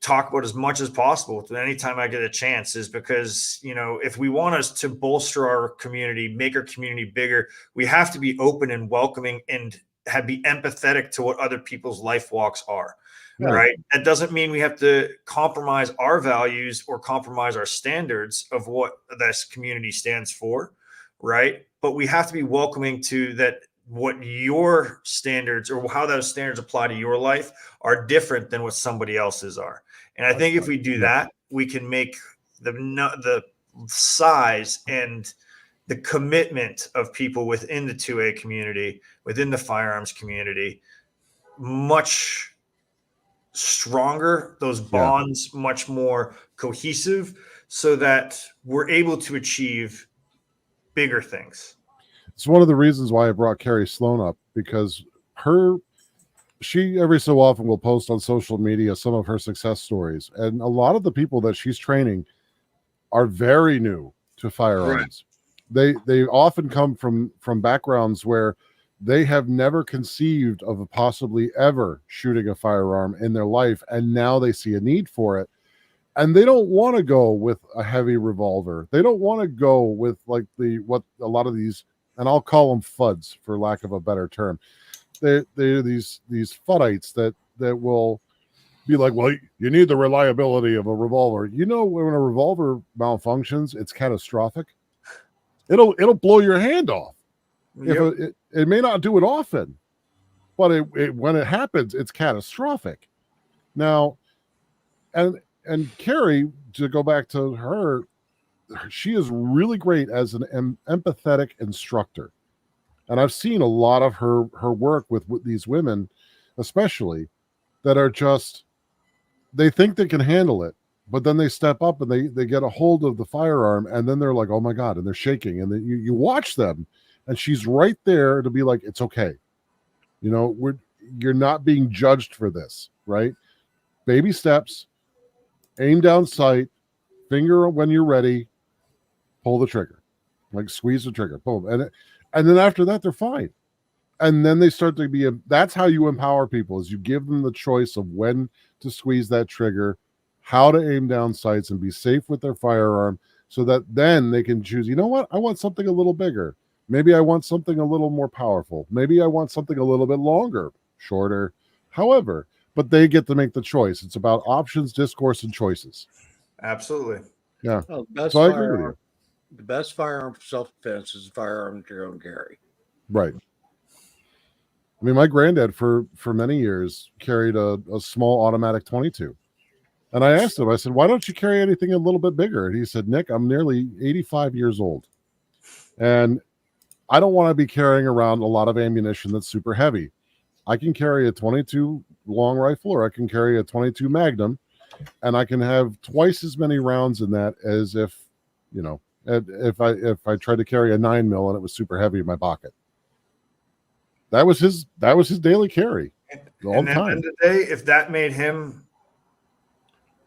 talk about as much as possible anytime I get a chance is because, if we want us to bolster our community, make our community bigger, we have to be open and welcoming and be empathetic to what other people's life walks are. Right. That doesn't mean we have to compromise our values or compromise our standards of what this community stands for. Right. But we have to be welcoming to that. What your standards or how those standards apply to your life are different than what somebody else's are. And I think if we do that, we can make the size and the commitment of people within the 2A community, within the firearms community, much stronger, those bonds much more cohesive so that we're able to achieve bigger things. It's one of the reasons why I brought Carrie Sloan up, because she every so often will post on social media some of her success stories. And a lot of the people that she's training are very new to firearms. They often come from backgrounds where they have never conceived of possibly ever shooting a firearm in their life, and now they see a need for it. And they don't want to go with a heavy revolver. They don't want to go with like what a lot of these, and I'll call them FUDs for lack of a better term. They're these FUDites that will be like, well, you need the reliability of a revolver. You know, when a revolver malfunctions, it's catastrophic. It'll blow your hand off. Yep. It may not do it often, but when it happens, it's catastrophic. Now, and Carrie, to go back to her, she is really great as an empathetic instructor. And I've seen a lot of her work with these women, especially, that are just, they think they can handle it, but then they step up and they get a hold of the firearm, and then they're like, oh my God, and they're shaking. And then you watch them, and she's right there to be like, it's okay. You know, you're not being judged for this, right? Baby steps, aim down sight, finger when you're ready, pull the trigger, like squeeze the trigger, boom. And then after that, they're fine. And then they start to be, that's how you empower people, is you give them the choice of when to squeeze that trigger, how to aim down sights and be safe with their firearm, so that then they can choose, you know what, I want something a little bigger. Maybe I want something a little more powerful. Maybe I want something a little bit longer, shorter, however, but they get to make the choice. It's about options, discourse, and choices. Absolutely. Yeah. Well, So I agree with you. the best firearm for self-defense is a firearm that you're going to carry. Right. I mean, my granddad for many years carried a small automatic 22. And I asked him, I said, why don't you carry anything a little bit bigger? And he said, Nick, I'm nearly 85 years old. And I don't want to be carrying around a lot of ammunition that's super heavy. I can carry a 22 long rifle, or I can carry a 22 Magnum, and I can have twice as many rounds in that as if, you know, if I tried to carry a 9mm and it was super heavy in my pocket. That was his daily carry all the time. At the end of the day, if that made him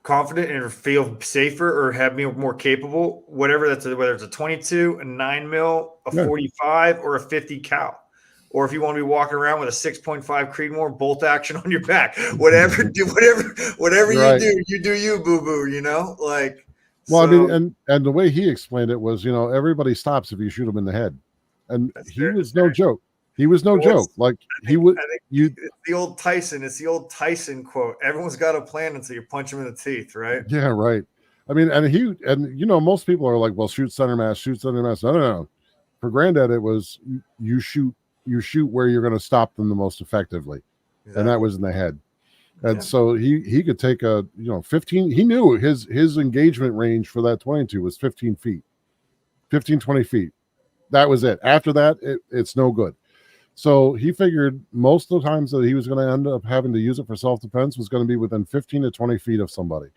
confident and feel safer or have me more capable, whatever whether it's a 22, a 9mm, a 45, or a 50 cal, or if you want to be walking around with a 6.5 Creedmoor bolt action on your back, whatever Right. you do you, boo boo, you know, like. Well, so, I mean, and the way he explained it was, you know, everybody stops if you shoot him in the head, and he was no joke. He was no joke. Like he would. It's the old Tyson. It's the old Tyson quote. Everyone's got a plan until you punch him in the teeth, right? Yeah, right. I mean, and you know, most people are like, well, shoot center mass, shoot center mass. No. For Granddad, it was you shoot where you're going to stop them the most effectively, and that was in the head. And so he could take a 15. He knew his engagement range for that 22 was 15 feet, 20 feet. That was it. After that, it's no good. So he figured most of the times that he was going to end up having to use it for self-defense was going to be within 15 to 20 feet of somebody.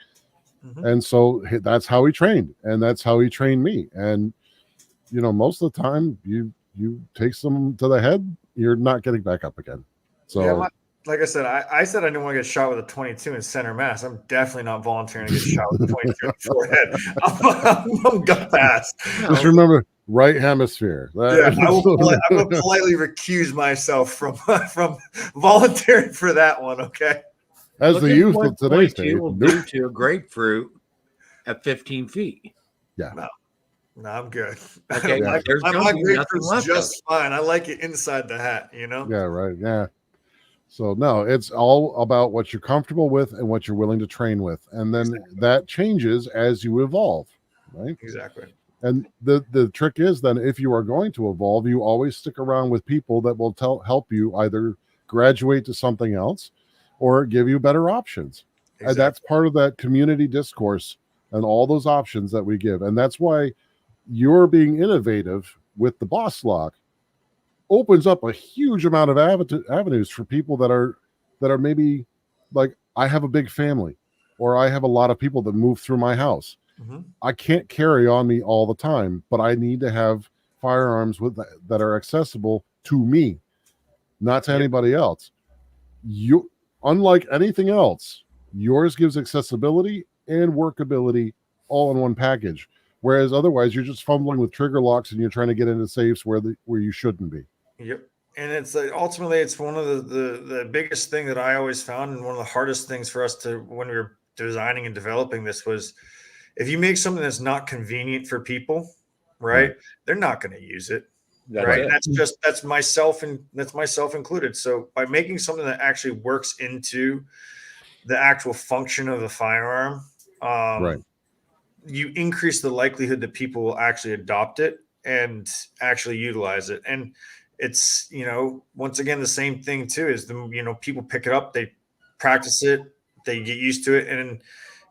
Mm-hmm. And so that's how he trained, and that's how he trained me. And, you know, most of the time you take someone to the head, you're not getting back up again. So like I said, I said I didn't want to get shot with a 22 in center mass. I'm definitely not volunteering to get shot with a 22 in the forehead. I'm gut pass. Just remember, right hemisphere. I will politely recuse myself from volunteering for that one. Okay. As the youth of today's day, will do to a grapefruit at 15 feet. Yeah. No, I'm good. Okay, my grapefruit's just fine. I like it inside the hat, you know? Yeah, right. Yeah. So no, it's all about what you're comfortable with and what you're willing to train with. And then that changes as you evolve, right? Exactly. And the trick is then, if you are going to evolve, you always stick around with people that will help you either graduate to something else or give you better options. Exactly. And that's part of that community discourse and all those options that we give. And that's why you're being innovative with the boss lock opens up a huge amount of avenues for people that are maybe like, I have a big family, or I have a lot of people that move through my house. Mm-hmm. I can't carry on me all the time, but I need to have firearms that are accessible to me, not to anybody else. You, unlike anything else, yours gives accessibility and workability all in one package. Whereas otherwise, you're just fumbling with trigger locks and you're trying to get into safes where you shouldn't be. Yep. And it's like, ultimately, it's one of the biggest thing that I always found, and one of the hardest things for us to, when we were designing and developing this, was if you make something that's not convenient for people, right, they're not going to use it. That's it. And that's myself, and that's myself included. So by making something that actually works into the actual function of the firearm, you increase the likelihood that people will actually adopt it and actually utilize it. And it's, once again, the same thing too, is people pick it up, they practice it, they get used to it. And,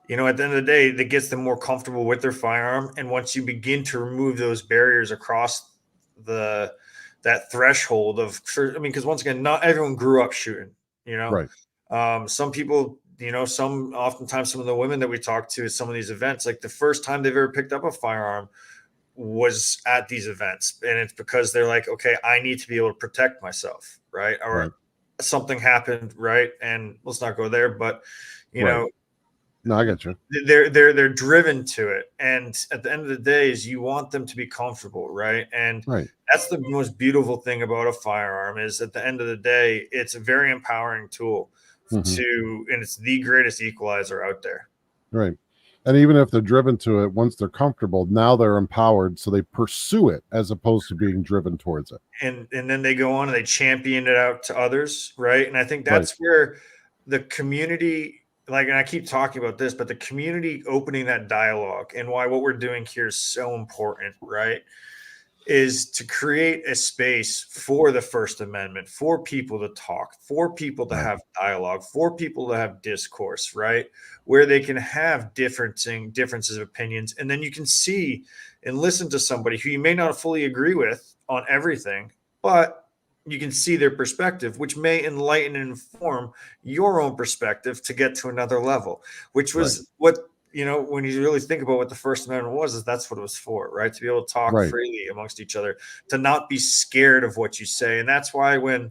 at the end of the day, that gets them more comfortable with their firearm. And once you begin to remove those barriers across that threshold because once again, not everyone grew up shooting, some people, oftentimes some of the women that we talk to at some of these events, like the first time they've ever picked up a firearm was at these events. And it's because they're like, okay, I need to be able to protect myself. Right. Or something happened. Right. And let's not go there, but no, I get you. They're driven to it. And at the end of the day is you want them to be comfortable. Right. And that's the most beautiful thing about a firearm, is at the end of the day, it's a very empowering tool and it's the greatest equalizer out there. Right. And even if they're driven to it, once they're comfortable, now they're empowered. So they pursue it as opposed to being driven towards it. And then they go on and they champion it out to others. Right. And I think that's where the community, and I keep talking about this, but the community opening that dialogue, and why what we're doing here is so important, right, is to create a space for the First Amendment, for people to talk, for people to have dialogue, for people to have discourse, right, where they can have differences of opinions. And then you can see and listen to somebody who you may not fully agree with on everything, but you can see their perspective, which may enlighten and inform your own perspective to get to another level, which was what, when you really think about what the First Amendment was, is that's what it was for, right? To be able to talk freely amongst each other, to not be scared of what you say. And that's why when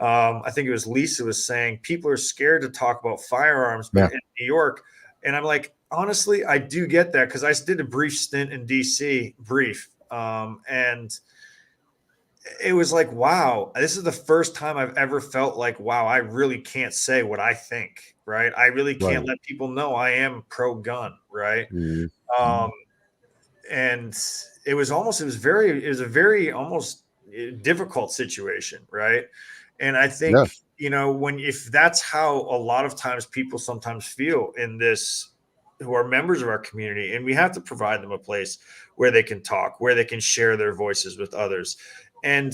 I think it was Lisa was saying, people are scared to talk about firearms in New York. And I'm like, honestly, I do get that, because I did a brief stint in DC, and it was like, wow, this is the first time I've ever felt like, wow, I really can't say what I think, right? I really can't let people know I am pro-gun, right? And it was a very almost difficult situation, right? And I think, if that's how a lot of times people sometimes feel in this, who are members of our community, and we have to provide them a place where they can talk, where they can share their voices with others. And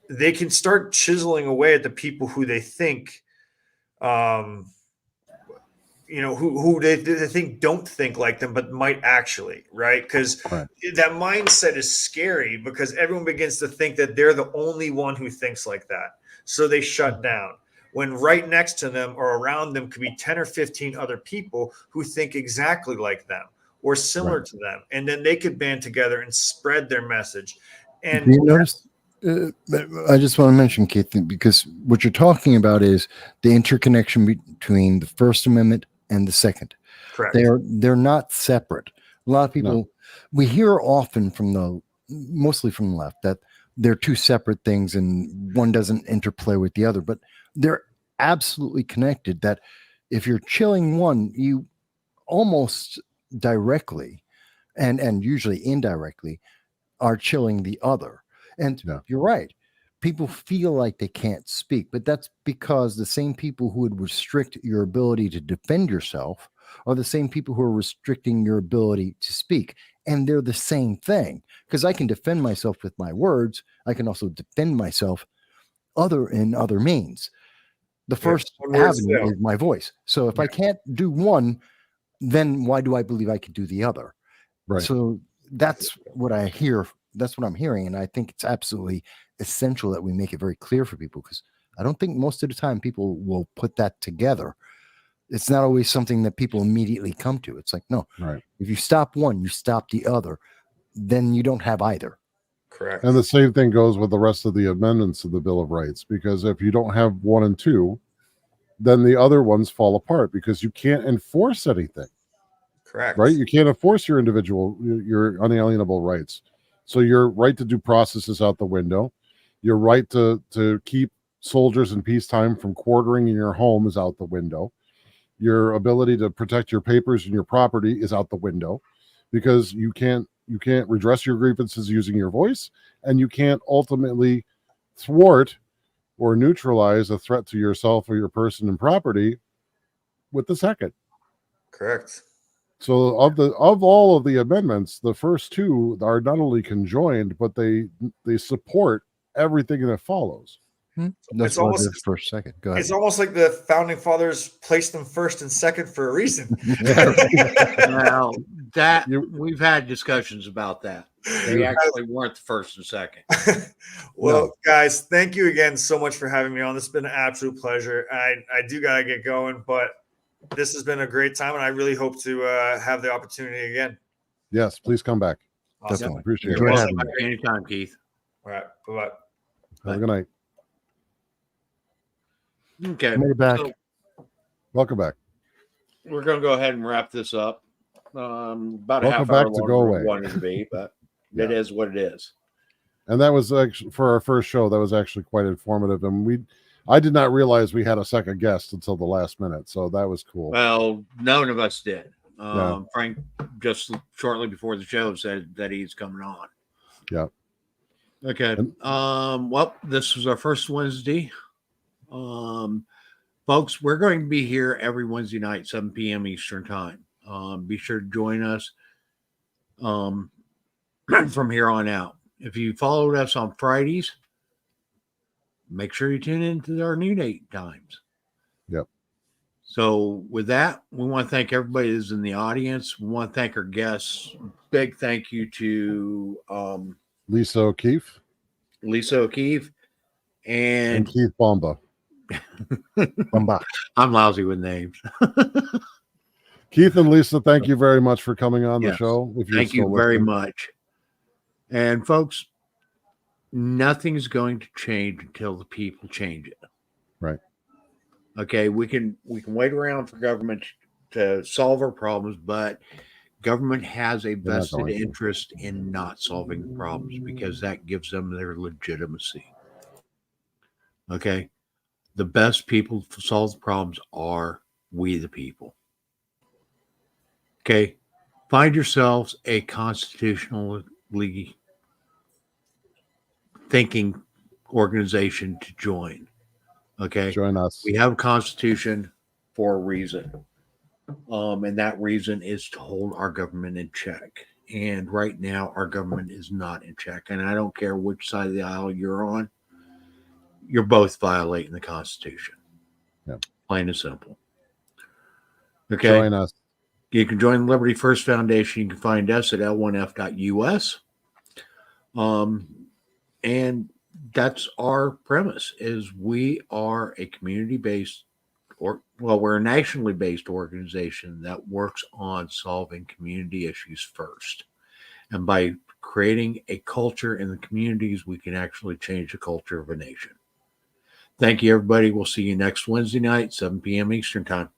they can start chiseling away at the people who they think, who they think don't think like them, but might actually, right? Because that mindset is scary, because everyone begins to think that they're the only one who thinks like that. So they shut down, when right next to them or around them could be 10 or 15 other people who think exactly like them or similar to them. And then they could band together and spread their message. And do you notice? I just want to mention, Keith, because what you're talking about is the interconnection between the First Amendment and the Second. Correct. They're not separate. A lot of people, we hear often mostly from the left, that they're two separate things and one doesn't interplay with the other, but they're absolutely connected. That if you're chilling one, you almost directly and usually indirectly are chilling the other. And you're right. People feel like they can't speak, but that's because the same people who would restrict your ability to defend yourself are the same people who are restricting your ability to speak. And they're the same thing, because I can defend myself with my words. I can also defend myself in other means. The first avenue is my voice. So if I can't do one, then why do I believe I could do the other? Right. So that's what I hear. That's what I'm hearing. And I think it's absolutely essential that we make it very clear for people, because I don't think most of the time people will put that together. It's not always something that people immediately come to. It's like, no, if you stop one, you stop the other, then you don't have either. Correct. And the same thing goes with the rest of the amendments of the Bill of Rights, because if you don't have 1 and 2, then the other ones fall apart, because you can't enforce anything. Correct. Right? You can't enforce your your unalienable rights. So your right to due process is out the window. Your right to keep soldiers in peacetime from quartering in your home is out the window. Your ability to protect your papers and your property is out the window, because you can't redress your grievances using your voice, and you can't ultimately thwart or neutralize a threat to yourself or your person and property with the second. Correct. So of all of the amendments, the first two are not only conjoined, but they support everything that follows. That's It's why almost- the first second. Go ahead. It's almost like the founding fathers placed them first and second for a reason. Now that You- we've had discussions about that. They actually weren't the first and second. Well, No. guys, thank you again so much for having me on. This has been an absolute pleasure. I do gotta get going, but this has been a great time, and I really hope to have the opportunity again. Yes, please come back. Awesome. Definitely. Appreciate Enjoyed it. having you. Anytime, Keith. All right. Bye-bye. Have a good night. Okay. Made it back. So Welcome back. we're going to go ahead and wrap this up. About a Welcome half back hour to longer Go than Away. we wanted to be, but it is what it is. And that was actually, for our first show, that was actually quite informative. And I did not realize we had a second guest until the last minute. So that was cool. Well, none of us did. Yeah. Frank, just shortly before the show, said that he's coming on. Yeah. Okay. And- Well, this was our first Wednesday. Folks, we're going to be here every Wednesday night, 7 p.m. Eastern Time. Be sure to join us from here on out. If you followed us on Fridays, make sure you tune into our new date times. Yep. So with that, we want to thank everybody that's in the audience. We want to thank our guests. Big thank you to Lisa O'Keefe Lisa O'Keefe and and Keith Bomba. Bamba. I'm lousy with names. Keith and Lisa, thank you very much for coming on the Yes. show. If you're Thank you still very listening. much. And folks, nothing is going to change until the people change it. Right. Okay, we can wait around for government to solve our problems, but government has a not vested going to. interest in not solving the problems because that gives them their legitimacy. Okay, the best people to solve the problems are we the people. Okay, find yourselves a constitutionally thinking organization to join. Okay, Join us. we have a constitution for a reason. And that reason is to hold our government in check. And right now, our government is not in check. And I don't care which side of the aisle you're on, you're both violating the Constitution. Yep. Plain and simple. Okay. Join us. You can join the Liberty First Foundation. You can find us at l1f.us. And that's our premise is we are a community-based we're a nationally based organization that works on solving community issues first. And by creating a culture in the communities, we can actually change the culture of a nation. Thank you, everybody. We'll see you next Wednesday night, 7 p.m. Eastern Time.